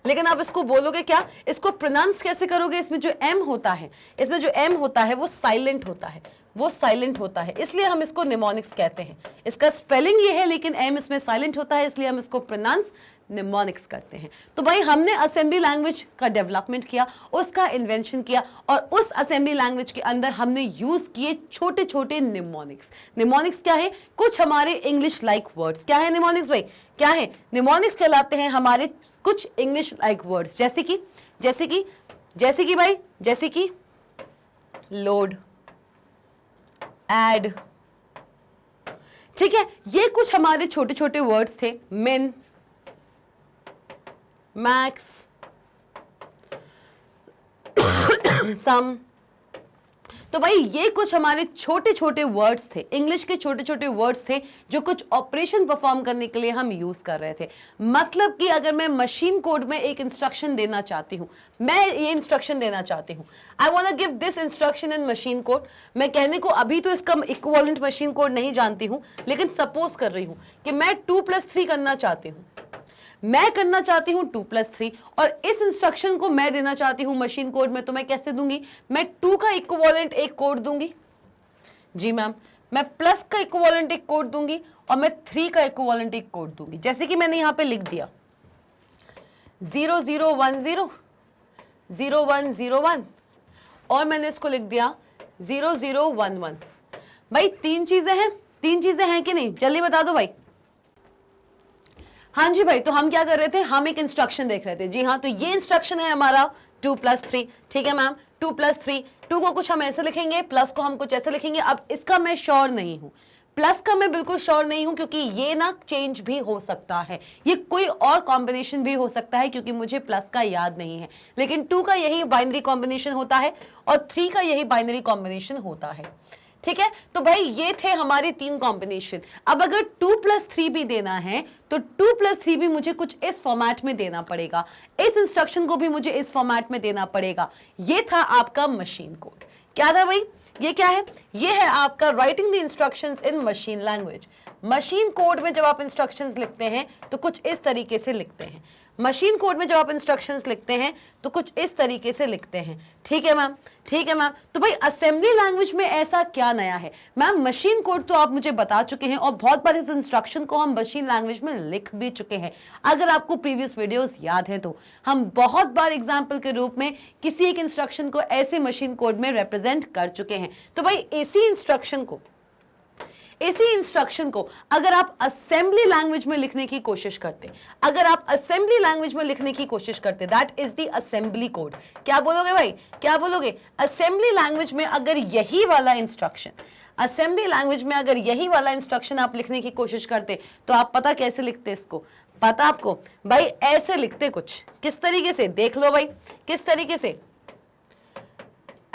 लेकिन आप इसको बोलोगे क्या, इसको प्रोनाउंस कैसे करोगे? इसमें जो एम होता है, इसमें जो एम होता है वो साइलेंट होता है, वो साइलेंट होता है, इसलिए हम इसको निमोनिक्स कहते हैं। इसका स्पेलिंग ये है लेकिन एम इसमें साइलेंट होता है, इसलिए हम इसको प्रोनाउंस निमोनिक्स करते हैं। तो भाई हमने असेंबली लैंग्वेज का डेवलपमेंट किया, उसका इन्वेंशन किया, और उस असेंबली लैंग्वेज के अंदर हमने यूज किए छोटे छोटे निमोनिक्स। निमोनिक्स क्या है? कुछ हमारे इंग्लिश लाइक वर्ड्स। क्या है निमोनिक्स भाई? क्या है? निमोनिक्स कहलाते हैं हमारे कुछ इंग्लिश लाइक वर्ड्स, जैसे कि भाई, जैसे कि लोड, एड। ठीक है, ये कुछ हमारे छोटे छोटे वर्ड्स थे। मिन, मैक्स, सम। तो भाई ये कुछ हमारे छोटे छोटे वर्ड्स थे, इंग्लिश के छोटे छोटे वर्ड्स थे जो कुछ ऑपरेशन परफॉर्म करने के लिए हम यूज कर रहे थे। मतलब कि अगर मैं मशीन कोड में एक इंस्ट्रक्शन देना चाहती हूं, मैं ये इंस्ट्रक्शन देना चाहती हूं, I want to give this instruction in machine code. मैं कहने को अभी तो इसका इक्विवेलेंट मशीन कोड नहीं जानती हूं, लेकिन सपोज कर रही हूं कि मैं 2+3 करना चाहती हूं, मैं करना चाहती हूं 2+3, और इस इंस्ट्रक्शन को मैं देना चाहती हूं मशीन कोड में। तो मैं कैसे दूंगी? मैं 2 का इक्विवेलेंट एक कोड दूंगी, जी मैम, मैं प्लस का इक्विवेलेंट एक कोड दूंगी, और मैं 3 का इक्विवेलेंट एक कोड दूंगी। जैसे कि मैंने यहां पे लिख दिया 0010 0101, और मैंने इसको लिख दिया 0011। भाई तीन चीजें हैं कि नहीं? जल्दी बता दो भाई। हाँ जी भाई, तो हम क्या कर रहे थे? हम एक इंस्ट्रक्शन देख रहे थे। जी हाँ, तो ये इंस्ट्रक्शन है हमारा 2+3। ठीक है मैम, 2+3, 2 को कुछ हम ऐसे लिखेंगे, प्लस को हम कुछ ऐसे लिखेंगे। अब इसका मैं श्योर नहीं हूं, प्लस का मैं बिल्कुल श्योर नहीं हूं, क्योंकि ये ना चेंज भी हो सकता है, ये कोई और कॉम्बिनेशन भी हो सकता है, क्योंकि मुझे प्लस का याद नहीं है। लेकिन 2 का यही बाइनरी कॉम्बिनेशन होता है और 3 का यही बाइनरी कॉम्बिनेशन होता है। ठीक है, तो भाई ये थे हमारे 3 कॉम्बिनेशन। अब अगर 2+3 भी देना है तो 2+3 भी मुझे कुछ इस फॉर्मेट में देना पड़ेगा, इस इंस्ट्रक्शन को भी मुझे इस फॉर्मेट में देना पड़ेगा। ये था आपका मशीन कोड। क्या था भाई? ये क्या है? ये है आपका writing the instructions in machine language. Machine code में जब आप इंस्ट्रक्शंस लिखते हैं तो कुछ इस तरीके से लिखते हैं। मशीन कोड में जब आप इंस्ट्रक्शंस लिखते हैं तो कुछ इस तरीके से लिखते हैं। ठीक है मैम, ठीक है मैम। तो भाई असेंबली लैंग्वेज में ऐसा क्या नया है? मैम मशीन कोड तो आप मुझे बता चुके हैं, और बहुत बार इस इंस्ट्रक्शन को हम मशीन लैंग्वेज में लिख भी चुके हैं। अगर आपको प्रीवियस वीडियोस याद है तो हम बहुत बार एग्जाम्पल के रूप में किसी एक इंस्ट्रक्शन को ऐसे मशीन कोड में रिप्रेजेंट कर चुके हैं। तो भाई इसी इंस्ट्रक्शन को अगर आप असेंबली लैंग्वेज में लिखने की कोशिश करते, that is the assembly code. क्या बोलोगे भाई? क्या बोलोगे? असेंबली लैंग्वेज में अगर यही वाला इंस्ट्रक्शन आप लिखने की कोशिश करते तो आप पता कैसे लिखते इसको? पता आपको? भाई ऐसे लिखते कुछ। किस तरीके से? देख लो भाई, किस तरीके से?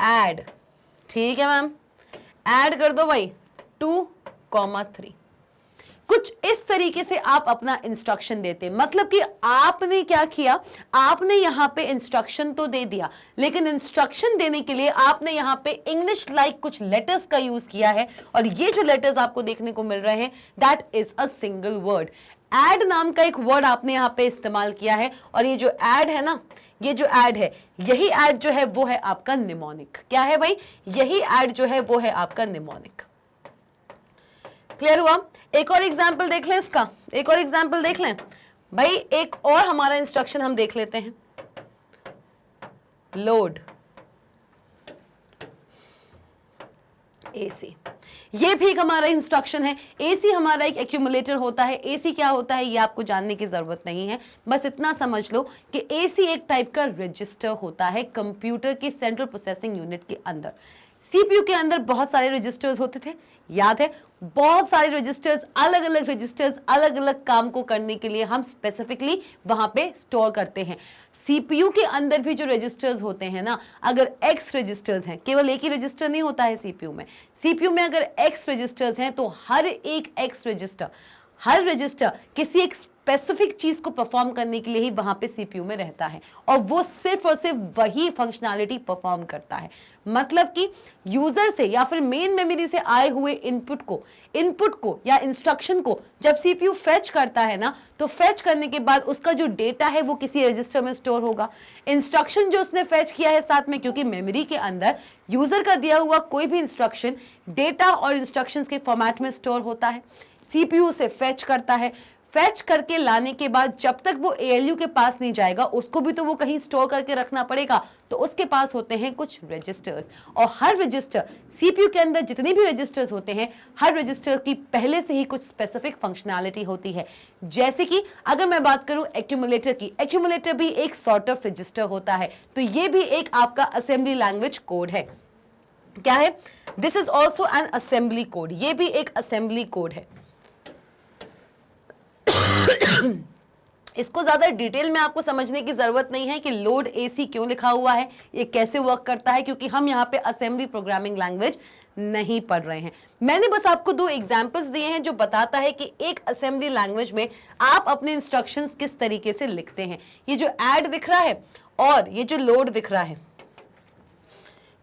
ऐड। ठीक है मैम, ऐड कर दो भाई 2,3। कुछ इस तरीके से आप अपना इंस्ट्रक्शन देते। मतलब कि आपने क्या किया? आपने यहां पे इंस्ट्रक्शन तो दे दिया, लेकिन इंस्ट्रक्शन देने के लिए आपने यहां पे इंग्लिश लाइक कुछ लेटर्स का यूज किया है, और ये जो लेटर्स आपको देखने को मिल रहे हैं that is a single word. Add नाम का एक वर्ड आपने यहां पे इस्तेमाल किया है, और ये जो ऐड है ना, ये जो ऐड है, यही ऐड जो है वो है आपका निमोनिक। क्या है भाई? यही ऐड जो है वो है आपका निमोनिक। क्लियर हुआ? एक और एग्जाम्पल देख लें इसका, एक और एग्जाम्पल देख लें भाई। एक और हमारा इंस्ट्रक्शन हम देख लेते हैं, लोड। एसी, ये भी एक हमारा इंस्ट्रक्शन है। एसी हमारा एक एक्यूमुलेटर होता है। एसी क्या होता है ये आपको जानने की जरूरत नहीं है, बस इतना समझ लो कि एसी एक टाइप का रजिस्टर होता है कंप्यूटर के सेंट्रल प्रोसेसिंग यूनिट के अंदर। सीपीयू के अंदर बहुत सारे रजिस्टर्स होते थे, याद है, बहुत सारे रजिस्टर्स, अलग अलग रजिस्टर्स, अलग अलग काम को करने के लिए हम स्पेसिफिकली वहां पे स्टोर करते हैं। सीपीयू के अंदर भी जो रजिस्टर्स होते हैं ना, अगर एक्स रजिस्टर्स हैं, केवल एक ही रजिस्टर नहीं होता है सीपीयू में, सीपीयू में अगर एक्स रजिस्टर्स हैं तो हर एक एक्स रजिस्टर, हर रजिस्टर किसी एक स्पेसिफिक चीज को परफॉर्म करने के लिए ही वहां पे सीपीयू में रहता है, और वो सिर्फ और सिर्फ वही फंक्शनैलिटी परफॉर्म करता है। मतलब कि यूजर से या फिर मेन मेमोरी से आए हुए इनपुट को या इंस्ट्रक्शन को जब सीपीयू फेच करता है ना, तो फेच करने के बाद उसका जो डेटा है वो किसी रजिस्टर में स्टोर होगा। इंस्ट्रक्शन जो उसने फेच किया है साथ में, क्योंकि मेमोरी के अंदर यूजर का दिया हुआ कोई भी इंस्ट्रक्शन डेटा और इंस्ट्रक्शंस के फॉर्मेट में स्टोर होता है, सीपीयू से फेच करता है। फेच करके लाने के बाद जब तक वो एएलयू के पास नहीं जाएगा, उसको भी तो वो कहीं स्टोर करके रखना पड़ेगा, तो उसके पास होते हैं कुछ रजिस्टर्स, और हर रजिस्टर, सीपीयू के अंदर जितने भी रजिस्टर्स होते हैं, हर रजिस्टर की पहले से ही कुछ स्पेसिफिक फंक्शनैलिटी होती है। जैसे कि अगर मैं बात करूं एक्यूमुलेटर की, एक्यूमुलेटर भी एक सॉर्ट ऑफ रजिस्टर होता है, तो ये भी एक आपका असेंबली लैंग्वेज कोड है। क्या है? This is also an assembly code, ये भी एक असेंबली कोड है। इसको ज्यादा डिटेल में आपको समझने की जरूरत नहीं है कि लोड एसी क्यों लिखा हुआ है, ये कैसे वर्क करता है, क्योंकि हम यहाँ पे असेंबली प्रोग्रामिंग लैंग्वेज नहीं पढ़ रहे हैं। मैंने बस आपको दो एग्जांपल्स दिए हैं जो बताता है कि एक असेंबली लैंग्वेज में आप अपने इंस्ट्रक्शंस किस तरीके से लिखते हैं। ये जो ऐड दिख रहा है और ये जो लोड दिख रहा है,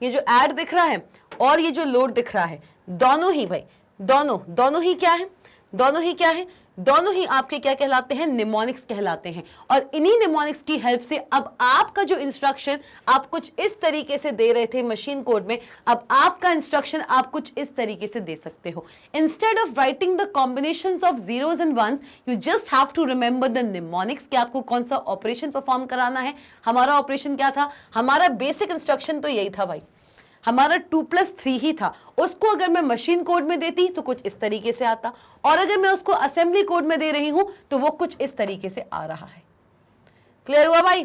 ये जो ऐड दिख रहा है और ये जो लोड दिख रहा है, दोनों ही भाई, दोनों ही क्या है, दोनों ही क्या है, दोनों ही आपके क्या कहलाते हैं? निमोनिक्स कहलाते हैं। और इन्हीं निमोनिक्स की हेल्प से अब आपका जो इंस्ट्रक्शन आप कुछ इस तरीके से दे रहे थे मशीन कोड में, अब आपका इंस्ट्रक्शन आप कुछ इस तरीके से दे सकते हो। Instead of writing the combinations of zeros and ones, you just have to remember the mnemonics कि आपको कौन सा ऑपरेशन परफॉर्म कराना है। हमारा ऑपरेशन क्या था? हमारा बेसिक इंस्ट्रक्शन तो यही था भाई, हमारा 2+3 ही था। उसको अगर मैं मशीन कोड में देती तो कुछ इस तरीके से आता, और अगर मैं उसको असेंबली कोड में दे रही हूं तो वो कुछ इस तरीके से आ रहा है। क्लियर हुआ भाई?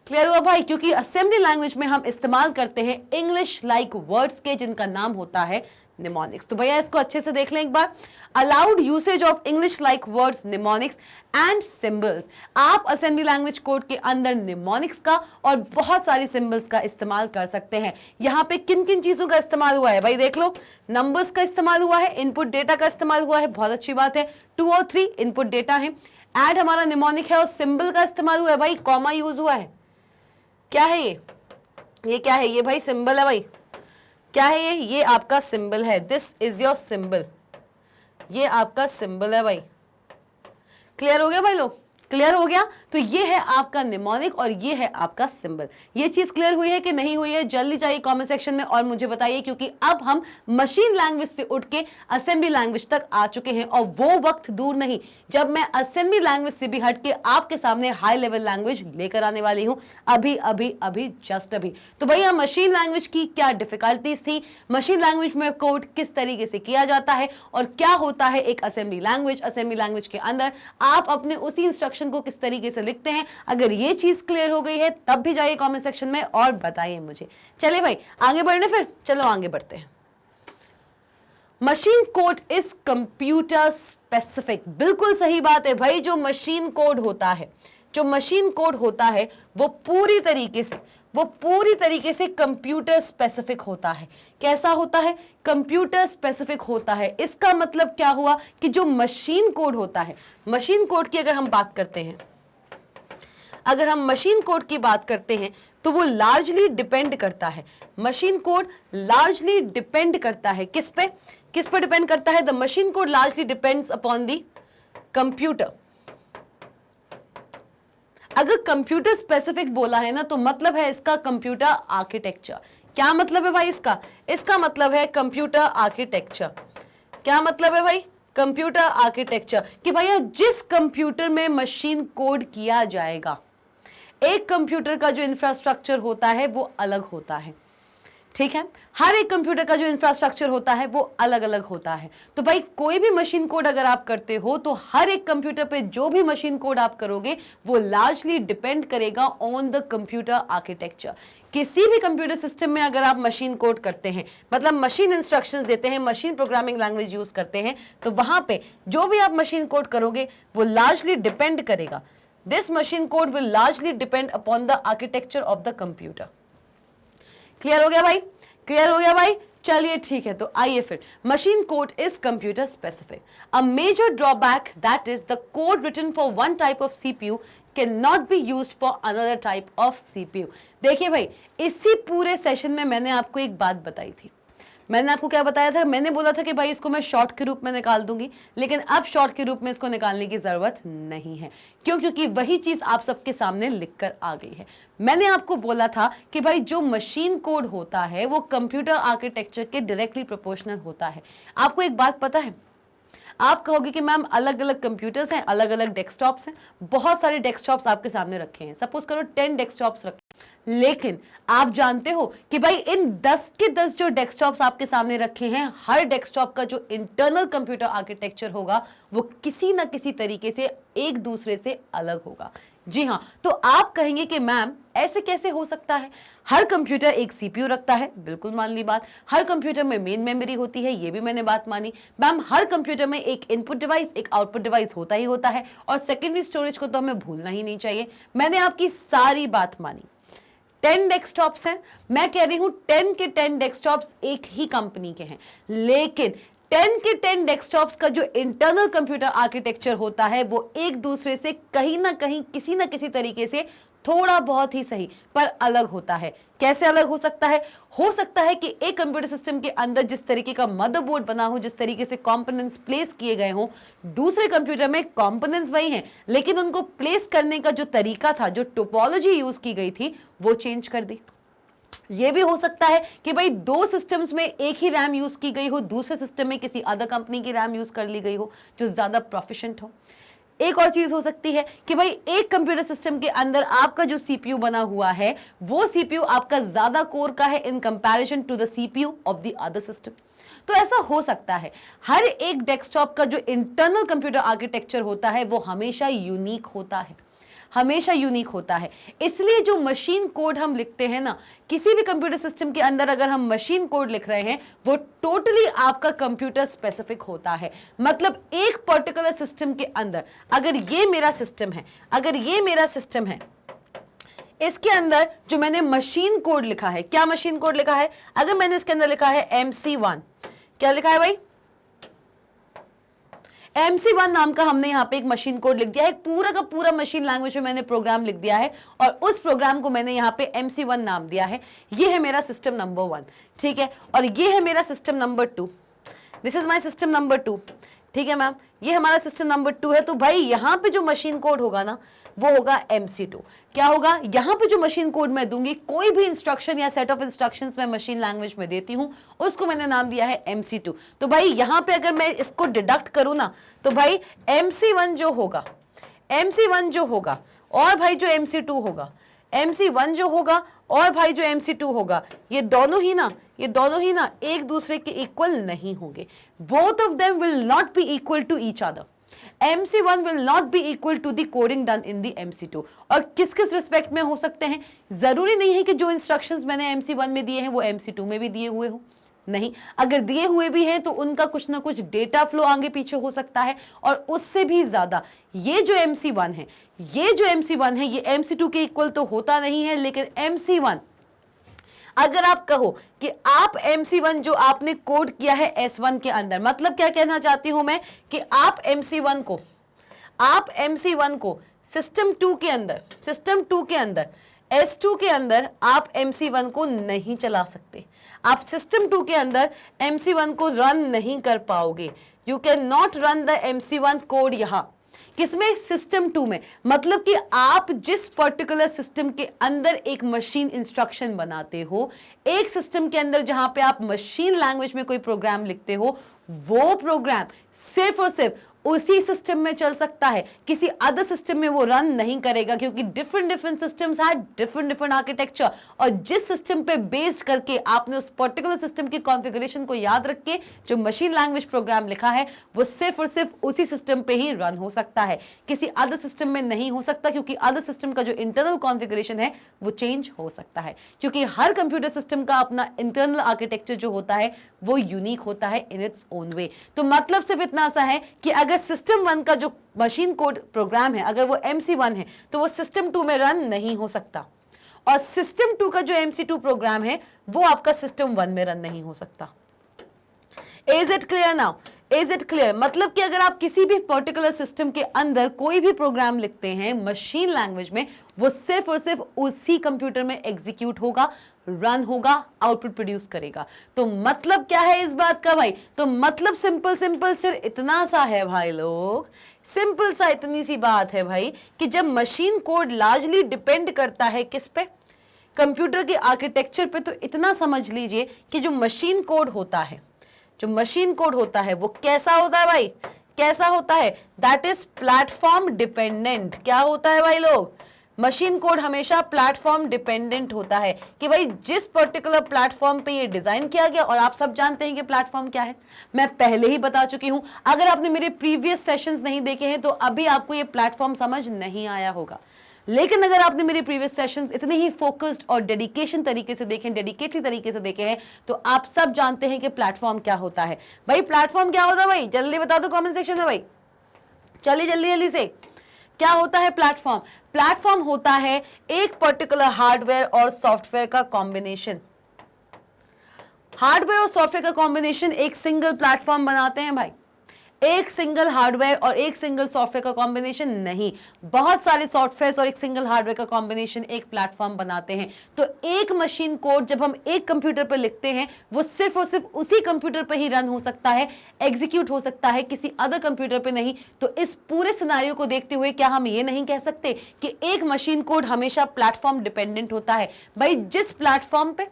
क्लियर हुआ भाई? क्योंकि असेंबली लैंग्वेज में हम इस्तेमाल करते हैं इंग्लिश लाइक वर्ड्स के, जिनका नाम होता है निमोनिक्स। तो भैया इसको अच्छे से देख लें एक बार। Allowed usage of English like words, mnemonics and symbols. आप असेंबली लैंग्वेज कोड के अंदर निमोनिक्स का और बहुत सारी सिंबल्स का इस्तेमाल कर सकते हैं। यहाँ पे किन किन चीजों का इस्तेमाल हुआ है भाई? देख लो, नंबर्स का इस्तेमाल हुआ है, इनपुट डेटा का इस्तेमाल हुआ है, बहुत अच्छी बात है। 2 और 3 इनपुट डेटा है, ऐड हमारा निमोनिक है, और सिंबल का इस्तेमाल हुआ है भाई, कॉमा यूज हुआ है। क्या है ये क्या है? ये भाई सिंबल है भाई। क्या है ये आपका सिंबल है। दिस इज योर सिंबल, ये आपका सिंबल है भाई। क्लियर हो गया भाई लोग? क्लियर हो गया? तो ये है आपका निमोनिक और ये है आपका सिंबल। ये चीज क्लियर हुई है कि नहीं हुई है? जल्दी जाइए कमेंट सेक्शन में और मुझे बताइए, क्योंकि अब हम मशीन लैंग्वेज से उठ के असेंबली लैंग्वेज तक आ चुके हैं, और वो वक्त दूर नहीं जब मैं असेंबली लैंग्वेज से भी हट के आपके सामने हाई लेवल लैंग्वेज लेकर आने वाली हूं, अभी जस्ट अभी। तो भैया मशीन लैंग्वेज की क्या डिफिकल्टीज थी, मशीन लैंग्वेज में कोड किस तरीके से किया जाता है, और क्या होता है एक असेंबली लैंग्वेज, असेंबली लैंग्वेज के अंदर आप अपने उसी इंस्ट्रक्शन को किस तरीके से लिखते हैं। अगर ये चीज क्लियर हो गई है तब भी जाइए कमेंट सेक्शन में और बताइए मुझे। चलिए भाई आगे बढ़ने, फिर चलो आगे बढ़ते हैं। Machine code is computer specific. बिल्कुल सही बात है भाई। जो मशीन कोड होता है, जो मशीन कोड होता है वो पूरी तरीके से कंप्यूटर स्पेसिफिक होता है। कैसा होता है? कंप्यूटर स्पेसिफिक होता है। इसका मतलब क्या हुआ कि जो मशीन कोड होता है, मशीन कोड की अगर हम बात करते हैं, अगर हम मशीन कोड की बात करते हैं तो वो लार्जली डिपेंड करता है, मशीन कोड लार्जली डिपेंड करता है किस पे डिपेंड करता है? The machine code largely depends upon the computer. अगर कंप्यूटर स्पेसिफिक बोला है ना, तो मतलब है इसका कंप्यूटर आर्किटेक्चर। क्या मतलब है भाई इसका? इसका मतलब है कंप्यूटर आर्किटेक्चर। क्या मतलब है भाई? Computer architecture. कि भैया जिस कंप्यूटर में मशीन कोड किया जाएगा, एक कंप्यूटर का जो इंफ्रास्ट्रक्चर होता है वो अलग होता है। ठीक है, हर एक कंप्यूटर का जो इंफ्रास्ट्रक्चर होता है वो अलग अलग होता है। तो भाई कोई भी मशीन कोड अगर आप करते हो तो हर एक कंप्यूटर पे जो भी मशीन कोड आप करोगे वो लार्जली डिपेंड करेगा ऑन द कंप्यूटर आर्किटेक्चर। किसी भी कंप्यूटर सिस्टम में अगर आप मशीन कोड करते हैं, मतलब मशीन इंस्ट्रक्शंस देते हैं, मशीन प्रोग्रामिंग लैंग्वेज यूज करते हैं, तो वहां पे जो भी आप मशीन कोड करोगे वो लार्जली डिपेंड करेगा, this machine code will largely depend upon the architecture of the computer. Clear हो गया भाई? क्लियर हो गया भाई? चलिए ठीक है, तो आइए फिर, machine code is computer specific. A major drawback that is the code written for one type of CPU can not be used for another type of CPU. देखिए भाई, इसी पूरे सेशन में मैंने आपको एक बात बताई थी। मैंने आपको क्या बताया था? मैंने बोला था कि भाई इसको मैं शॉर्ट के रूप में निकाल दूंगी, लेकिन अब शॉर्ट के रूप में इसको निकालने की जरूरत नहीं है। क्यों? क्योंकि वही चीज आप सबके सामने लिखकर आ गई है। मैंने आपको बोला था कि भाई जो मशीन कोड होता है वो कंप्यूटर आर्किटेक्चर के डायरेक्टली प्रोपोर्शनल होता है। आपको एक बात पता है, आप कहोगे कि मैम अलग अलग कंप्यूटर्स हैं, अलग अलग डेस्कटॉप्स हैं, बहुत सारे डेस्कटॉप्स आपके सामने रखे हैं, सपोज करो 10 डेस्कटॉप्स रखे, लेकिन आप जानते हो कि भाई इन 10 के 10 जो डेस्कटॉप्स आपके सामने रखे हैं, हर डेस्कटॉप का जो इंटरनल कंप्यूटर आर्किटेक्चर होगा वो किसी ना किसी तरीके से एक दूसरे से अलग होगा। जी हाँ, तो आप कहेंगे कि मैम ऐसे कैसे हो सकता है? हर कंप्यूटर एक सीपीयू रखता है, बिल्कुल मान ली बात। हर कंप्यूटर में मेन मेमोरी होती है, ये भी मैंने बात मानी। मैम हर कंप्यूटर में एक इनपुट डिवाइस, एक आउटपुट डिवाइस होता ही होता है, और सेकेंडरी स्टोरेज को तो हमें भूलना ही नहीं चाहिए। मैंने आपकी सारी बात मानी। 10 डेस्कटॉप्स हैं, मैं कह रही हूं 10 के 10 डेस्कटॉप्स एक ही कंपनी के हैं, लेकिन 10 के 10 डेस्कटॉप्स का जो इंटरनल कंप्यूटर आर्किटेक्चर होता है वो एक दूसरे से कहीं ना कहीं किसी ना किसी तरीके से थोड़ा बहुत ही सही पर अलग होता है। कैसे अलग हो सकता है? हो सकता है कि एक कंप्यूटर सिस्टम के अंदर जिस तरीके का मदरबोर्ड बना हो, जिस तरीके से कंपोनेंट्स प्लेस किए गए हों, दूसरे कंप्यूटर में कंपोनेंट्स वही हैं, लेकिन उनको प्लेस करने का जो तरीका था, जो टोपोलॉजी यूज की गई थी, वो चेंज कर दी। ये भी हो सकता है कि भाई दो सिस्टम्स में एक ही रैम यूज की गई हो, दूसरे सिस्टम में किसी अदर कंपनी की रैम यूज कर ली गई हो जो ज्यादा प्रोफिशिएंट हो। एक और चीज हो सकती है कि भाई एक कंप्यूटर सिस्टम के अंदर आपका जो सीपीयू बना हुआ है वो सीपीयू आपका ज्यादा कोर का है in comparison to the CPU of the other system. तो ऐसा हो सकता है। हर एक डेस्कटॉप का जो इंटरनल कंप्यूटर आर्किटेक्चर होता है वो हमेशा यूनिक होता है, हमेशा यूनिक होता है। इसलिए जो मशीन कोड हम लिखते हैं ना, किसी भी कंप्यूटर सिस्टम के अंदर अगर हम मशीन कोड लिख रहे हैं वो टोटली आपका कंप्यूटर स्पेसिफिक होता है। मतलब एक पर्टिकुलर सिस्टम के अंदर अगर ये मेरा सिस्टम है, अगर ये मेरा सिस्टम है, इसके अंदर जो मैंने मशीन कोड लिखा है, क्या मशीन कोड लिखा है? अगर मैंने इसके अंदर लिखा है MC1, क्या लिखा है भाई? MC1 नाम का हमने यहाँ पे एक मशीन कोड लिख दिया है, पूरा का पूरा मशीन लैंग्वेज में मैंने प्रोग्राम लिख दिया है और उस प्रोग्राम को मैंने यहाँ पे MC1 नाम दिया है। ये है मेरा सिस्टम नंबर 1, ठीक है, और ये है मेरा system number 2। This is my system number 2, ठीक है मैम, ये हमारा सिस्टम नंबर 2 है। तो भाई यहाँ पे जो मशीन कोड होगा ना वो होगा MC2। क्या होगा? यहाँ पे जो मशीन कोड मैं दूंगी, कोई भी इंस्ट्रक्शन या सेट ऑफ इंस्ट्रक्शंस मैं मशीन लैंग्वेज में देती हूँ, उसको मैंने नाम दिया है MC2। तो भाई यहाँ पे अगर मैं इसको डिडक्ट करूँ ना, तो भाई MC1 जो होगा, MC1 जो होगा और भाई जो MC2 होगा, MC1 जो होगा और भाई जो MC2 होगा, ये दोनों ही ना एक दूसरे के इक्वल नहीं होंगे। Both of them will not be equal to each other. MC1 will not be equal to the coding done in the MC2। और किस किस रिस्पेक्ट में हो सकते हैं? जरूरी नहीं है कि जो इंस्ट्रक्शंस मैंने MC1 में दिए हैं वो MC2 में भी दिए हुए हो, नहीं, अगर दिए हुए भी हैं तो उनका कुछ ना कुछ डेटा फ्लो आगे पीछे हो सकता है। और उससे भी ज्यादा ये जो MC1 है, ये MC2 के इक्वल तो होता नहीं है, लेकिन MC1 अगर आप कहो कि आप MC1 जो आपने कोड किया है S1 के अंदर, मतलब क्या कहना चाहती हूं मैं कि आप MC1 को सिस्टम 2 के अंदर S2 के अंदर आप MC1 को नहीं चला सकते। आप सिस्टम 2 के अंदर MC1 को रन नहीं कर पाओगे। You can not run the MC1 code यहाँ। किसमें? सिस्टम 2 में। मतलब कि आप जिस पर्टिकुलर सिस्टम के अंदर एक मशीन इंस्ट्रक्शन बनाते हो, एक सिस्टम के अंदर जहां पे आप मशीन लैंग्वेज में कोई प्रोग्राम लिखते हो, वो प्रोग्राम सिर्फ और सिर्फ उसी सिस्टम में चल सकता है, किसी अदर सिस्टम में वो रन नहीं करेगा, क्योंकि different different systems have different different architecture, और जिस सिस्टम पे बेस्ड करके आपने उस पर्टिकुलर सिस्टम की कॉन्फ़िगरेशन को याद रख के जो मशीन लैंग्वेज प्रोग्राम लिखा है वो सिर्फ और सिर्फ उसी सिस्टम पे ही रन हो सकता है, किसी अदर सिस्टम में नहीं हो सकता, क्योंकि अदर सिस्टम का जो इंटरनल कॉन्फ़िगरेशन है वो चेंज हो सकता है, क्योंकि हर कंप्यूटर सिस्टम का अपना इंटरनल आर्किटेक्चर जो होता है वो यूनिक होता है इन इट्स ओन वे। तो मतलब सिर्फ इतना सा है कि अगर सिस्टम 1 का जो मशीन कोड प्रोग्राम है अगर वो MC1 है तो वो सिस्टम 2 में रन नहीं हो सकता, और सिस्टम 2 का जो MC2 प्रोग्राम है वो आपका सिस्टम 1 में रन नहीं हो सकता। Is it clear now? Is it clear? मतलब कि अगर आप किसी भी पर्टिकुलर सिस्टम के अंदर कोई भी प्रोग्राम लिखते हैं मशीन लैंग्वेज में, वो सिर्फ और सिर्फ उसी कंप्यूटर में एग्जीक्यूट होगा, रन होगा, आउटपुट प्रोड्यूस करेगा। तो मतलब क्या है इस बात का भाई? तो मतलब सिंपल सिंपल सिर्फ इतना सा है भाई लोग, सिंपल सा इतनी सी बात है भाई कि जब मशीन कोड लार्जली डिपेंड करता है किस पे? कंप्यूटर के आर्किटेक्चर पे, तो इतना समझ लीजिए कि जो मशीन कोड होता है, जो मशीन कोड होता है वो कैसा होता है भाई? कैसा होता है? That is platform dependent. क्या होता है भाई लोग? मशीन कोड हमेशा प्लेटफॉर्म डिपेंडेंट होता है कि भाई जिस पर्टिकुलर प्लेटफॉर्म पे ये डिजाइन किया गया, और आप सब जानते हैं कि प्लेटफॉर्म क्या है, मैं पहले ही बता चुकी हूं। अगर आपने मेरे प्रीवियस सेशंस नहीं देखे हैं तो अभी आपको ये प्लेटफॉर्म समझ नहीं आया होगा, लेकिन अगर आपने मेरे प्रीवियस सेशंस इतने ही फोकस्ड और डेडिकेशन तरीके से देखे, डेडिकेटेड तरीके से देखे हैं, तो आप सब जानते हैं कि प्लेटफॉर्म क्या होता है। भाई प्लेटफॉर्म क्या होता है भाई? जल्दी बता दो कमेंट सेक्शन में भाई, चलिए जल्दी जल्दी से। क्या होता है प्लेटफॉर्म? प्लेटफॉर्म होता है एक पर्टिकुलर हार्डवेयर और सॉफ्टवेयर का कॉम्बिनेशन। हार्डवेयर और सॉफ्टवेयर का कॉम्बिनेशन एक सिंगल प्लेटफॉर्म बनाते हैं भाई। एक सिंगल हार्डवेयर और एक सिंगल सॉफ्टवेयर का कॉम्बिनेशन नहीं, बहुत सारे सॉफ्टवेयर और एक सिंगल हार्डवेयर का कॉम्बिनेशन एक प्लेटफॉर्म बनाते हैं। तो एक मशीन कोड जब हम एक कंप्यूटर पर लिखते हैं वो सिर्फ और सिर्फ उसी कंप्यूटर पर ही रन हो सकता है, एग्जीक्यूट हो सकता है, किसी अदर कंप्यूटर पे नहीं। तो इस पूरे सिनेरियो को देखते हुए क्या हम ये नहीं कह सकते कि एक मशीन कोड हमेशा प्लेटफॉर्म डिपेंडेंट होता है? भाई जिस प्लेटफॉर्म पे,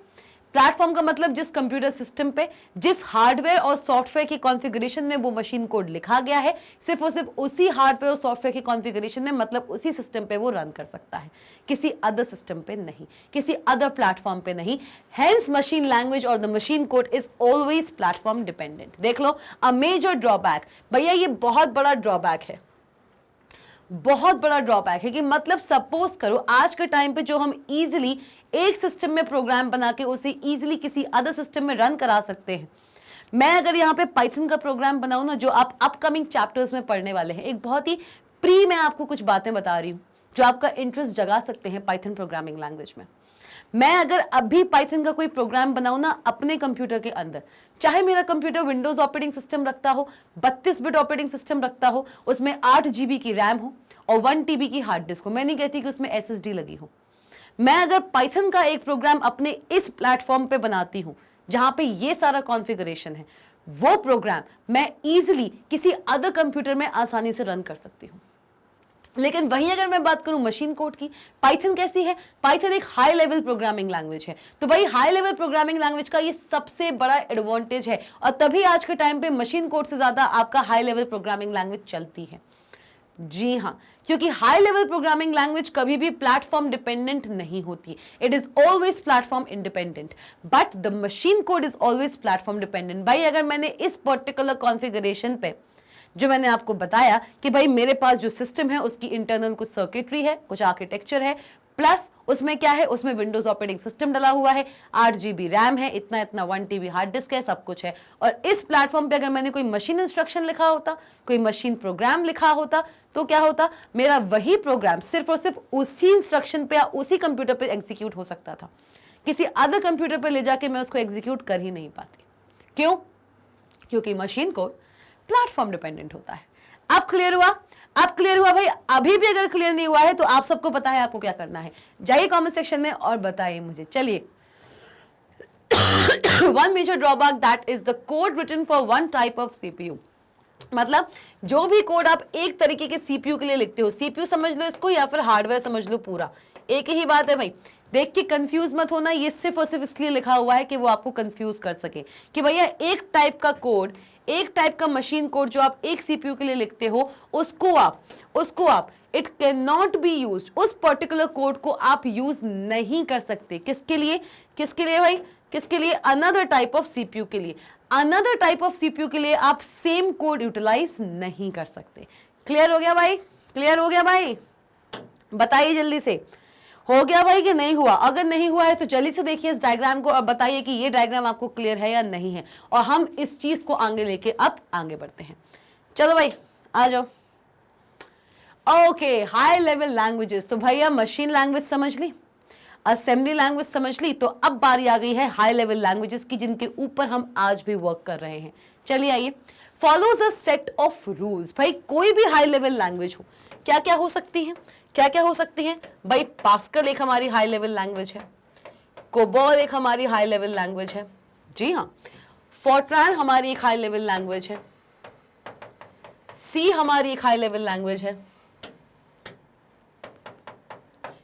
प्लेटफॉर्म का मतलब जिस कंप्यूटर सिस्टम पे, जिस हार्डवेयर और सॉफ्टवेयर की कॉन्फ़िगरेशन में वो मशीन कोड लिखा गया है, सिर्फ और सिर्फ उसी हार्डवेयर और सॉफ्टवेयर की कॉन्फ़िगरेशन में, मतलब उसी सिस्टम पे वो रन कर सकता है, किसी अदर सिस्टम पे नहीं, किसी अदर प्लेटफॉर्म पे नहीं। हेंस मशीन लैंग्वेज और the machine code is always platform dependent. देख लो, अ मेजर ड्रॉबैक, भैया ये बहुत बड़ा ड्रॉबैक है, बहुत बड़ा ड्रॉबैक है कि मतलब सपोज करो आज के टाइम पे जो हम इजीली एक सिस्टम में प्रोग्राम बना के उसे इजीली किसी अदर सिस्टम में रन करा सकते हैं। मैं अगर यहाँ पे पाइथन का प्रोग्राम बनाऊं ना, जो आप अपकमिंग चैप्टर्स में पढ़ने वाले हैं, एक बहुत ही प्री मैं आपको कुछ बातें बता रही हूँ जो आपका इंटरेस्ट जगा सकते हैं पाइथन प्रोग्रामिंग लैंग्वेज में। मैं अगर अभी पाइथन का कोई प्रोग्राम बनाऊं ना अपने कंप्यूटर के अंदर, चाहे मेरा कंप्यूटर विंडोज ऑपरेटिंग सिस्टम रखता हो, 32 बिट ऑपरेटिंग सिस्टम रखता हो, उसमें 8 GB की रैम हो और 1 TB की हार्ड डिस्क हो, मैं नहीं कहती कि उसमें SSD लगी हो, मैं अगर पाइथन का एक प्रोग्राम अपने इस प्लेटफॉर्म पे बनाती हूं जहां पे ये सारा कॉन्फ़िगरेशन है, वो प्रोग्राम मैं इजीली किसी अदर कंप्यूटर में आसानी से रन कर सकती हूं। लेकिन वहीं अगर मैं बात करूं मशीन कोड की, पाइथन कैसी है? पाइथन एक हाई लेवल प्रोग्रामिंग लैंग्वेज है। तो भाई हाई लेवल प्रोग्रामिंग लैंग्वेज का ये सबसे बड़ा एडवांटेज है, और तभी आज के टाइम पे मशीन कोड से ज्यादा आपका हाई लेवल प्रोग्रामिंग लैंग्वेज चलती है। जी हाँ, क्योंकि हाई लेवल प्रोग्रामिंग लैंग्वेज कभी भी प्लेटफॉर्म डिपेंडेंट नहीं होती, it is always platform independent, but the machine code is always platform dependent. भाई अगर मैंने इस पर्टिकुलर कॉन्फ़िगरेशन पे जो मैंने आपको बताया कि भाई मेरे पास जो सिस्टम है उसकी इंटरनल कुछ सर्किटरी है, कुछ आर्किटेक्चर है, प्लस उसमें क्या है, उसमें विंडोज ऑपरेटिंग सिस्टम डला हुआ है, 8 GB रैम है, इतना इतना 1 TB हार्ड डिस्क है, सब कुछ है, और इस प्लेटफॉर्म पे अगर मैंने कोई मशीन इंस्ट्रक्शन लिखा होता, कोई मशीन प्रोग्राम लिखा होता, तो क्या होता, मेरा वही प्रोग्राम सिर्फ और सिर्फ उसी इंस्ट्रक्शन पे या उसी कंप्यूटर पे एग्जीक्यूट हो सकता था, किसी अदर कंप्यूटर पे ले जाके मैं उसको एग्जीक्यूट कर ही नहीं पाती। क्यों? क्योंकि मशीन कोड प्लेटफॉर्म डिपेंडेंट होता है। अब क्लियर हुआ? अब क्लियर हुआ भाई? अभी भी अगर क्लियर नहीं हुआ है तो आप सबको पता है आपको क्या करना है, जाइए कमेंट सेक्शन में और बताइए मुझे। चलिए, one major drawback that is the code written for one type of CPU। मतलब जो भी कोड आप एक तरीके के CPU के लिए लिखते हो, CPU समझ लो इसको या फिर हार्डवेयर समझ लो, पूरा एक ही बात है भाई। देख के कंफ्यूज मत होना, ये सिर्फ और सिर्फ इसलिए लिखा हुआ है कि वो आपको कंफ्यूज कर सके कि भैया एक टाइप का कोड एक टाइप का मशीन कोड जो आप एक सीपीयू के लिए लिखते हो, उसको आप it can not B use, उस पर्टिकुलर कोड को आप यूज नहीं कर सकते। किसके लिए भाई, किसके लिए? अनदर टाइप ऑफ सीपीयू के लिए। अनदर टाइप ऑफ सीपीयू के लिए आप सेम कोड यूटिलाइज नहीं कर सकते। क्लियर हो गया भाई? क्लियर हो गया भाई? बताइए जल्दी से, हो गया भाई कि नहीं हुआ? अगर नहीं हुआ है तो जल्दी से देखिए इस डायग्राम को और बताइए कि ये डायग्राम आपको क्लियर है या नहीं है, और हम इस चीज को आगे लेके अब आगे बढ़ते हैं। चलो भाई आ जाओ। ओके, हाई लेवल लैंग्वेजेस, तो भैया मशीन लैंग्वेज समझ ली, असेंबली लैंग्वेज समझ ली, तो अब बारी आ गई है हाई लेवल लैंग्वेजेस की, जिनके ऊपर हम आज भी वर्क कर रहे हैं। चलिए आइए, follows a set of rules. भाई कोई भी हाई लेवल लैंग्वेज हो, क्या क्या हो सकती है? क्या क्या हो सकती है भाई? पास्कल एक हमारी हाई लेवल लैंग्वेज है, कोबॉल एक हमारी हाई लेवल लैंग्वेज है, जी हाँ, फोर्ट्रान हमारी एक हाई लेवल लैंग्वेज है, सी हमारी एक हाई लेवल लैंग्वेज है,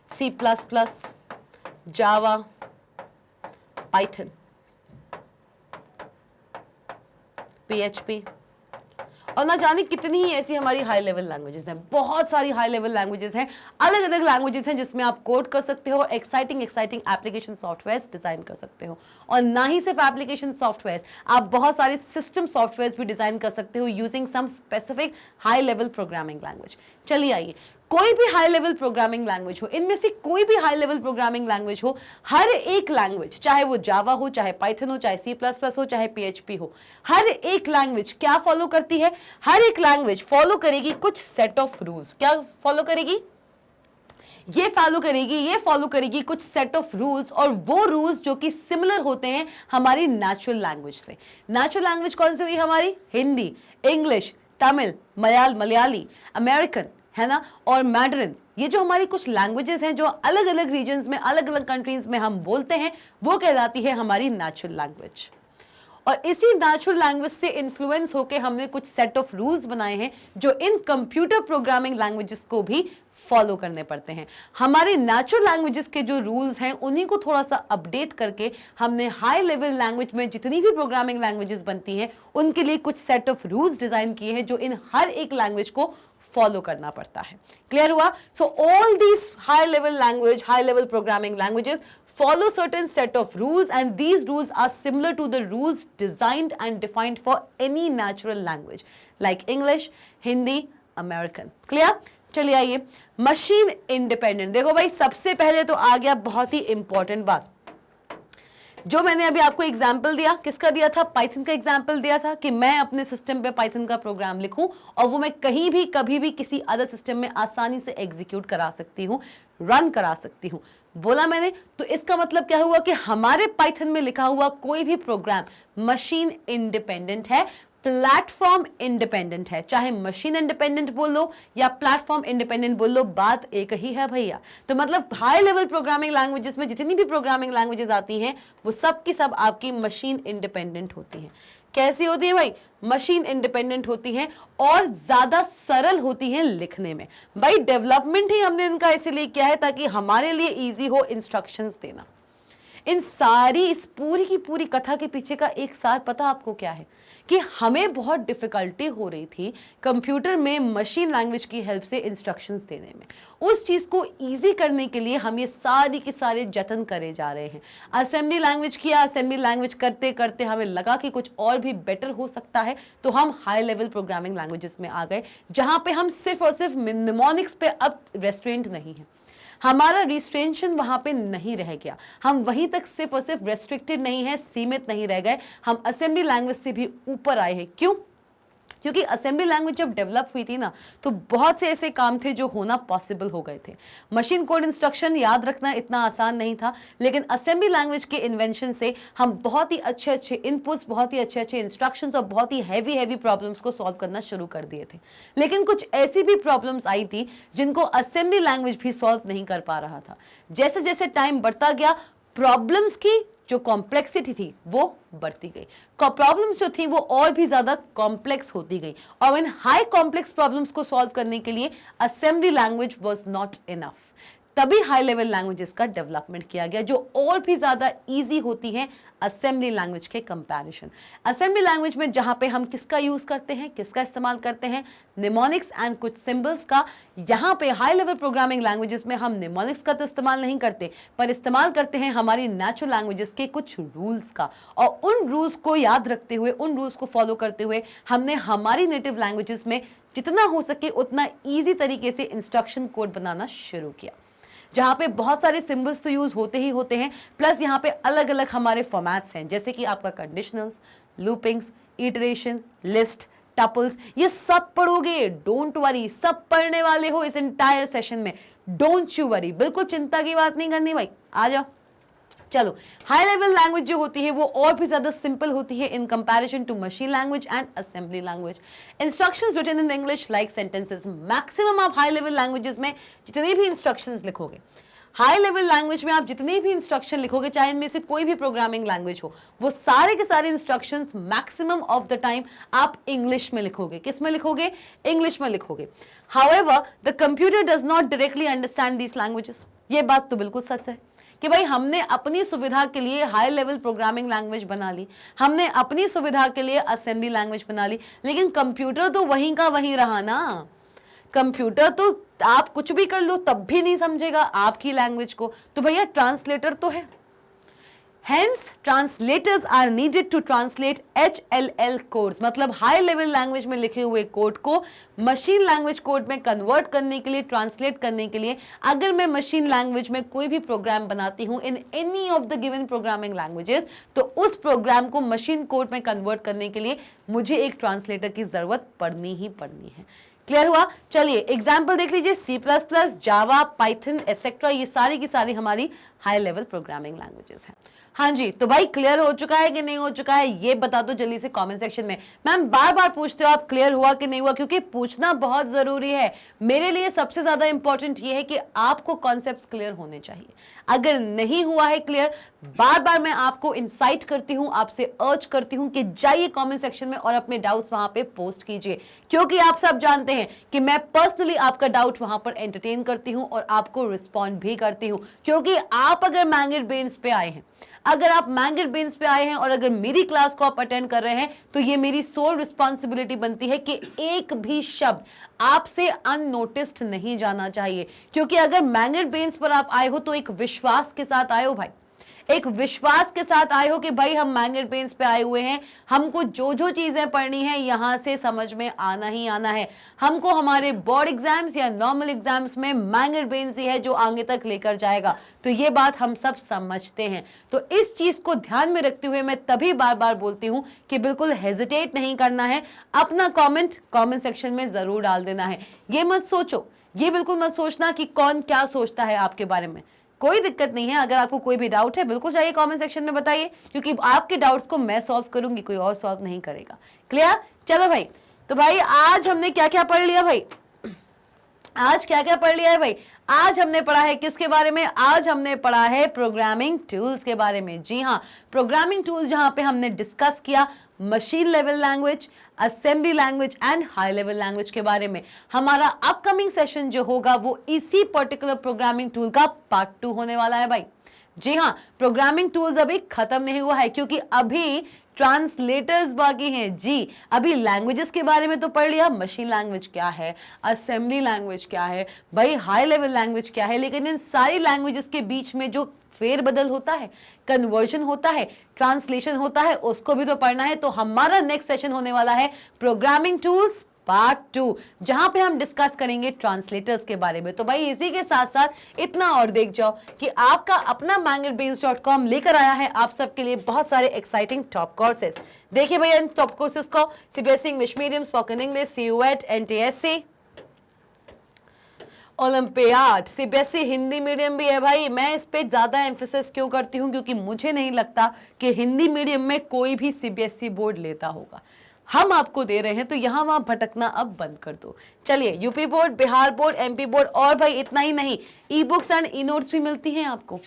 सी प्लस प्लस, जावा, पाइथन, पीएचपी, और ना जाने कितनी ही ऐसी हमारी हाई लेवल लैंग्वेजेस हैं। बहुत सारी हाई लेवल लैंग्वेजेस हैं, अलग अलग लैंग्वेजेस हैं जिसमें आप कोड कर सकते हो, एक्साइटिंग एप्लीकेशन सॉफ्टवेयर डिजाइन कर सकते हो। और ना ही सिर्फ एप्लीकेशन सॉफ्टवेयर, आप बहुत सारे सिस्टम सॉफ्टवेयर भी डिजाइन कर सकते हो using some specific high level programming language. चलिए आइए, कोई भी हाई लेवल प्रोग्रामिंग लैंग्वेज हो, इनमें से कोई भी हाई लेवल प्रोग्रामिंग लैंग्वेज हो, हर एक लैंग्वेज, चाहे वो जावा हो, चाहे पाइथन हो, चाहे सी प्लस प्लस हो, चाहे पीएचपी हो, हर एक लैंग्वेज क्या फॉलो करती है? हर एक लैंग्वेज फॉलो करेगी कुछ सेट ऑफ रूल्स। क्या फॉलो करेगी? ये फॉलो करेगी कुछ सेट ऑफ रूल्स, और वो रूल्स जो कि सिमिलर होते हैं हमारी नेचुरल लैंग्वेज से। नेचुरल लैंग्वेज कौन सी हुई हमारी? हिंदी, इंग्लिश, तमिल, मलयाली, अमेरिकन, है ना, और मैंडरिन। ये जो हमारी कुछ लैंग्वेजेस हैं जो अलग अलग रीजन्स में, अलग अलग कंट्रीज में हम बोलते हैं, वो कहलाती है हमारी नेचुरल लैंग्वेज। और इसी नेचुरल लैंग्वेज से इन्फ्लुएंस होकर हमने कुछ सेट ऑफ रूल्स बनाए हैं जो इन कंप्यूटर प्रोग्रामिंग लैंग्वेजेस को भी फॉलो करने पड़ते हैं। हमारे नेचुरल लैंग्वेजेस के जो रूल्स हैं उन्हीं को थोड़ा सा अपडेट करके हमने हाई लेवल लैंग्वेज में जितनी भी प्रोग्रामिंग लैंग्वेजेस बनती हैं उनके लिए कुछ सेट ऑफ रूल्स डिजाइन किए हैं जो इन हर एक लैंग्वेज को फॉलो करना पड़ता है। क्लियर हुआ? So all these high level programming languages follow certain set of rules, and these rules are similar to the rules designed and defined for any natural language like English, Hindi, American. Clear? चलिए आइए, machine independent. देखो भाई, सबसे पहले तो आ गया बहुत ही important बात, जो मैंने अभी आपको एग्जाम्पल दिया, किसका दिया था? पाइथन का एग्जाम्पल दिया था कि मैं अपने सिस्टम पे पाइथन का प्रोग्राम लिखूं और वो मैं कहीं भी कभी भी किसी अदर सिस्टम में आसानी से एग्जीक्यूट करा सकती हूं, रन करा सकती हूं, बोला मैंने। तो इसका मतलब क्या हुआ कि हमारे पाइथन में लिखा हुआ कोई भी प्रोग्राम मशीन इंडिपेंडेंट है, प्लेटफॉर्म इंडिपेंडेंट है। चाहे मशीन इंडिपेंडेंट बोल लो या प्लेटफॉर्म इंडिपेंडेंट बोल लो, बात एक ही है भैया। तो मतलब हाई लेवल प्रोग्रामिंग लैंग्वेजेस में जितनी भी प्रोग्रामिंग लैंग्वेजेस आती हैं वो सब की सब आपकी मशीन इंडिपेंडेंट होती हैं। कैसी होती है भाई? मशीन इंडिपेंडेंट होती हैं और ज्यादा सरल होती हैं लिखने में। भाई डेवलपमेंट ही हमने इनका इसीलिए किया है ताकि हमारे लिए इजी हो इंस्ट्रक्शंस देना। इस पूरी की पूरी कथा के पीछे का एक सार पता आपको क्या है? कि हमें बहुत डिफिकल्टी हो रही थी कंप्यूटर में मशीन लैंग्वेज की हेल्प से इंस्ट्रक्शंस देने में। उस चीज को इजी करने के लिए हम ये सारी के सारे जतन करे जा रहे हैं। असेंबली लैंग्वेज किया, असेंबली लैंग्वेज करते करते हमें लगा कि कुछ और भी बेटर हो सकता है, तो हम हाई लेवल प्रोग्रामिंग लैंग्वेजेस में आ गए, जहां पे हम सिर्फ और सिर्फ निमोनिक्स पे अब रेस्ट्रेंट नहीं है। हमारा रिस्ट्रेंशन वहां पे नहीं रह गया, हम वहीं तक सिर्फ और सिर्फ रेस्ट्रिक्टेड नहीं है, सीमित नहीं रह गए, हम असेंबली लैंग्वेज से भी ऊपर आए हैं। क्यों? क्योंकि असेंबली लैंग्वेज जब डेवलप हुई थी ना, तो बहुत से ऐसे काम थे जो होना पॉसिबल हो गए थे। मशीन कोड इंस्ट्रक्शन याद रखना इतना आसान नहीं था, लेकिन असेंबली लैंग्वेज के इन्वेंशन से हम बहुत ही अच्छे अच्छे इनपुट्स, बहुत ही अच्छे अच्छे इंस्ट्रक्शंस और बहुत ही हैवी प्रॉब्लम्स को सॉल्व करना शुरू कर दिए थे। लेकिन कुछ ऐसी भी प्रॉब्लम्स आई थी जिनको असेंबली लैंग्वेज भी सॉल्व नहीं कर पा रहा था। जैसे जैसे टाइम बढ़ता गया, प्रॉब्लम्स की जो कॉम्प्लेक्सिटी थी वो बढ़ती गई, प्रॉब्लम्स जो थी वो और भी ज्यादा कॉम्प्लेक्स होती गई, और इन हाई कॉम्प्लेक्स प्रॉब्लम्स को सॉल्व करने के लिए assembly language was not enough. तभी हाई लेवल लैंग्वेजेस का डेवलपमेंट किया गया, जो और भी ज्यादा इजी होती हैं असेंबली लैंग्वेज के कंपैरिजन। असेंबली लैंग्वेज में जहां पे हम किसका यूज करते हैं, किसका इस्तेमाल करते हैं, निमोनिक्स एंड कुछ सिंबल्स का। यहां पे हाई लेवल प्रोग्रामिंग लैंग्वेजेस में हम निमोनिक्स का तो इस्तेमाल नहीं करते, पर इस्तेमाल करते हैं हमारी नेचुरल लैंग्वेजेस के कुछ रूल्स का। और उन रूल्स को याद रखते हुए, उन रूल्स को फॉलो करते हुए हमने हमारी नेटिव लैंग्वेजेस में जितना हो सके उतना ईजी तरीके से इंस्ट्रक्शन कोड बनाना शुरू किया, जहां पे बहुत सारे सिंबल्स तो यूज होते ही होते हैं, प्लस यहाँ पे अलग अलग हमारे फॉर्मेट्स हैं, जैसे कि आपका कंडीशनल्स, लूपिंग्स, इटरेशन, लिस्ट, टपल्स, ये सब पढ़ोगे। डोंट वरी, सब पढ़ने वाले हो इस एंटायर सेशन में, डोंट यू वरी, बिल्कुल चिंता की बात नहीं करनी भाई। आ जाओ, चलो। हाई लेवल लैंग्वेज जो होती है वो और भी ज्यादा सिंपल होती है in comparison to machine language and assembly language. Instructions written in English like sentences. Maximum आप हाई लेवल लैंग्वेजेस में जितने भी इंस्ट्रक्शंस लिखोगे, हाई लेवल लैंग्वेज में आप जितने भी इंस्ट्रक्शन लिखोगे, चाहे इनमें से कोई भी प्रोग्रामिंग लैंग्वेज हो, वो सारे के सारे instructions maximum of the time आप इंग्लिश में लिखोगे। किस में लिखोगे? इंग्लिश में लिखोगे। However the computer does not directly understand these languages. ये बात तो बिल्कुल सच है कि भाई हमने अपनी सुविधा के लिए हाई लेवल प्रोग्रामिंग लैंग्वेज बना ली, हमने अपनी सुविधा के लिए असेंबली लैंग्वेज बना ली, लेकिन कंप्यूटर तो वहीं का वहीं रहा ना। कंप्यूटर तो आप कुछ भी कर लो तब भी नहीं समझेगा आपकी लैंग्वेज को, तो भैया ट्रांसलेटर तो है। Hence, translators are needed to translate HLL codes, मतलब हाई लेवल लैंग्वेज में लिखे हुए कोड को मशीन लैंग्वेज कोड में कन्वर्ट करने के लिए, ट्रांसलेट करने के लिए। अगर मैं मशीन लैंग्वेज में कोई भी प्रोग्राम बनाती हूं in any of the given programming languages, तो उस प्रोग्राम को मशीन कोड में कन्वर्ट करने के लिए मुझे एक ट्रांसलेटर की जरूरत पड़नी ही पड़नी है। क्लियर हुआ? चलिए एग्जाम्पल देख लीजिए। C++, जावा, पाइथन एटसेट्रा, ये सारी की सारी हमारी हाई लेवल प्रोग्रामिंग लैंग्वेजेस हैं। हाँ जी, तो भाई क्लियर हो चुका है कि नहीं हो चुका है, ये बता दो जल्दी से कमेंट सेक्शन में। मैम बार बार पूछते हो आप क्लियर हुआ कि नहीं हुआ, क्योंकि पूछना बहुत जरूरी है। मेरे लिए सबसे ज्यादा इंपॉर्टेंट ये है कि आपको कॉन्सेप्ट्स क्लियर होने चाहिए। अगर नहीं हुआ है क्लियर, बार बार मैं आपको इंसाइट करती हूं, आपसे अर्ज करती हूं कि जाइए कमेंट सेक्शन में और अपने डाउट्स वहां पे पोस्ट कीजिए, क्योंकि आप सब जानते हैं कि मैं पर्सनली आपका डाउट वहां पर एंटरटेन करती हूं और आपको रिस्पॉन्ड भी करती हूं। क्योंकि आप अगर मैंगेट ब्रेन्स पे आए हैं, अगर आप मैंगेट ब्रेन्स पे आए हैं और अगर मेरी क्लास को आप अटेंड कर रहे हैं, तो ये मेरी सोल रिस्पॉन्सिबिलिटी बनती है कि एक भी शब्द आपसे अननोटिस्ड नहीं जाना चाहिए। क्योंकि अगर मैंगेट ब्रेन्स पर आप आए हो तो एक विश्वास के साथ आए हो भाई, एक विश्वास के साथ आए हो कि भाई हम मैंगेट ब्रेन्स पे आए हुए हैं, हमको जो जो चीजें पढ़नी है यहां से समझ में आना ही आना है। हमको हमारे बोर्ड एग्जाम्स या नॉर्मल एग्जाम्स में मैंगेट ब्रेन्स ही है जो आगे तक लेकर जाएगा। तो ये बात हम सब समझते हैं। तो इस चीज को ध्यान में रखते हुए मैं तभी बार बार बोलती हूं कि बिल्कुल हेजिटेट नहीं करना है, अपना कमेंट सेक्शन में जरूर डाल देना है। ये मत सोचो, ये बिल्कुल मत सोचना कि कौन क्या सोचता है आपके बारे में। कोई दिक्कत नहीं है, अगर आपको कोई भी डाउट है बिल्कुल जाइए कमेंट सेक्शन में बताइए, क्योंकि आपके डाउट्स को मैं सॉल्व करूंगी, कोई और सॉल्व नहीं करेगा। क्लियर? चलो भाई, तो भाई आज हमने क्या क्या पढ़ लिया भाई? आज क्या क्या पढ़ लिया है भाई? आज हमने पढ़ा है किसके बारे में? आज हमने पढ़ा है प्रोग्रामिंग टूल्स के बारे में। जी हाँ, प्रोग्रामिंग टूल्स जहां पे हमने डिस्कस किया machine level language, assembly language and high level language के बारे में। हमारा अपकमिंग सेशन जो होगा वो इसी पर्टिकुलर प्रोग्रामिंग टूल का पार्ट 2 होने वाला है भाई। जी हाँ, प्रोग्रामिंग टूल्स अभी खत्म नहीं हुआ है, क्योंकि अभी ट्रांसलेटर्स बाकी हैं। जी, अभी लैंग्वेजेस के बारे में तो पढ़ लिया, मशीन लैंग्वेज क्या है, असेंबली लैंग्वेज क्या है, भाई हाई लेवल लैंग्वेज क्या है, लेकिन इन सारी लैंग्वेजेस के बीच में जो फेरबदल होता है, कन्वर्जन होता है, ट्रांसलेशन होता है, उसको भी तो पढ़ना है। तो हमारा नेक्स्ट सेशन होने वाला है प्रोग्रामिंग टूल्स पार्ट 2, जहां पे हम डिस्कस करेंगे ट्रांसलेटर्स के बारे में। तो भाई इसी के साथ साथ इतना और देख जाओ कि आपका अपना mangetbrains.com लेकर आया है आप सबके लिए बहुत सारे एक्साइटिंग टॉप कोर्सेज। देखिए भैया इन टॉप कोर्सेज को, CBSE English medium, spoken English, CUET, NTSC, olympiad, CBSE Hindi medium भी है भाई। मैं इस पे ज्यादा एम्फेसिस क्यों करती हूँ? क्योंकि मुझे नहीं लगता कि हिंदी मीडियम में कोई भी सीबीएसई बोर्ड लेता होगा। हम आपको दे रहे हैं, तो यहाँ वहां भटकना अब बंद कर दो। चलिए, UP board, Bihar board, MP board, और भाई इतना ही नहीं, e books and e notes भी मिलती हैं आपको।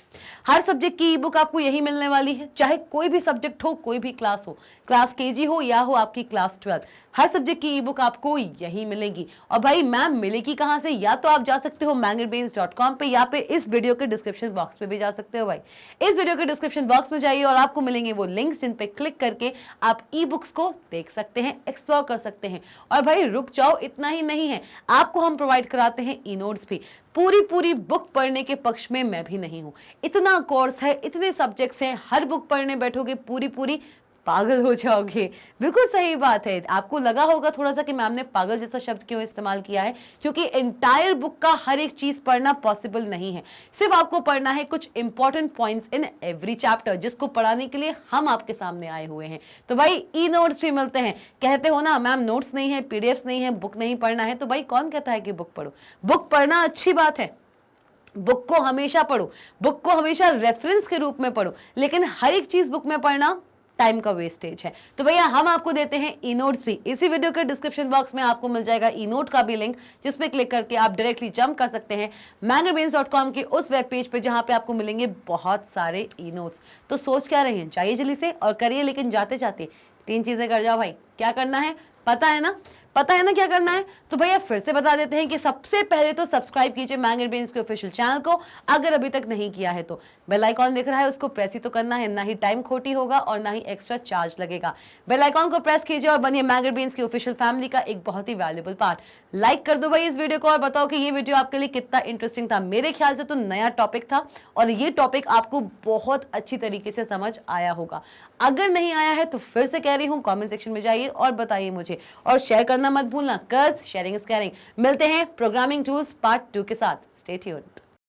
हर सब्जेक्ट की ई बुक आपको यही मिलने वाली है, चाहे कोई भी सब्जेक्ट हो, कोई भी क्लास हो, क्लास केजी हो या हो आपकी क्लास 12, हर सब्जेक्ट की ई बुक आपको यही मिलेगी। और भाई मैम मिलेगी कहाँ से? या तो आप जा सकते हो mangerbrains.com पे, या पे इस वीडियो के डिस्क्रिप्शन बॉक्स पे भी जा सकते हो। भाई इस वीडियो के डिस्क्रिप्शन बॉक्स में जाइए और आपको मिलेंगे वो लिंक्स जिन पे क्लिक करके आप ई बुक्स को देख सकते हैं, एक्सप्लोर कर सकते हैं। और भाई रुक जाओ, इतना ही नहीं है, आपको हम प्रोवाइड कराते हैं ई नोट्स भी। पूरी बुक पढ़ने के पक्ष में मैं भी नहीं हूं। इतना कोर्स है, इतने सब्जेक्ट्स हैं, हर बुक पढ़ने बैठोगे पूरी पागल हो जाओगे। बिल्कुल सही बात है। आपको लगा होगा थोड़ा सा कि मैम ने पागल जैसा शब्द क्यों इस्तेमाल किया है, क्योंकि एंटायर बुक का हर एक चीज पढ़ना पॉसिबल नहीं है। सिर्फ आपको पढ़ना है कुछ important points in every chapter, जिसको पढ़ाने के लिए हम आपके सामने आए हुए हैं। तो भाई ई नोट्स भी मिलते हैं। कहते हो ना मैम नोट्स नहीं है, पीडीएफ्स नहीं है, बुक नहीं पढ़ना है, तो भाई कौन कहता है कि बुक पढ़ो? बुक पढ़ना अच्छी बात है, बुक को हमेशा पढ़ो, बुक को हमेशा रेफरेंस के रूप में पढ़ो, लेकिन हर एक चीज बुक में पढ़ना टाइम का वेस्टेज है। तो भैया हम आपको देते हैं ई नोट्स भी। इसी वीडियो के डिस्क्रिप्शन बॉक्स में आपको मिल जाएगा ई नोट का भी लिंक, जिस पे क्लिक करके आप डायरेक्टली जंप कर सकते हैं mangerbrains.com के उस वेब पेज पे, जहां पे आपको मिलेंगे बहुत सारे ई नोट्स। तो सोच क्या रहे हैं, जाइए जल्दी से और करिए, लेकिन जाते जाते 3 चीजें कर जाओ। भाई क्या करना है पता है ना? पता है ना क्या करना है? तो भैया फिर से बता देते हैं कि सबसे पहले तो सब्सक्राइब कीजिए मैंगरब्रेन्स के ऑफिशियल चैनल को, अगर अभी तक नहीं किया है तो। बेल आइकॉन दिख रहा है, उसको प्रेस ही तो करना है, ना ही टाइम खोटी होगा और ना ही एक्स्ट्रा चार्ज लगेगा। बेल आइकॉन को प्रेस कीजिए और बनिए मैंगरब्रेन्स की ऑफिशियल फैमिली का एक बहुत ही वैल्यूएबल पार्ट। लाइक कर दो भाई इस वीडियो को और बताओ कि ये वीडियो आपके लिए कितना इंटरेस्टिंग था। मेरे ख्याल से तो नया टॉपिक था और ये टॉपिक आपको बहुत अच्छी तरीके से समझ आया होगा। अगर नहीं आया है तो फिर से कह रही हूँ, कमेंट सेक्शन में जाइए और बताइए मुझे, और शेयर करना मत भूलना, शेयरिंग इज केयरिंग। मिलते हैं प्रोग्रामिंग टूल्स पार्ट 2 के साथ। Stay tuned.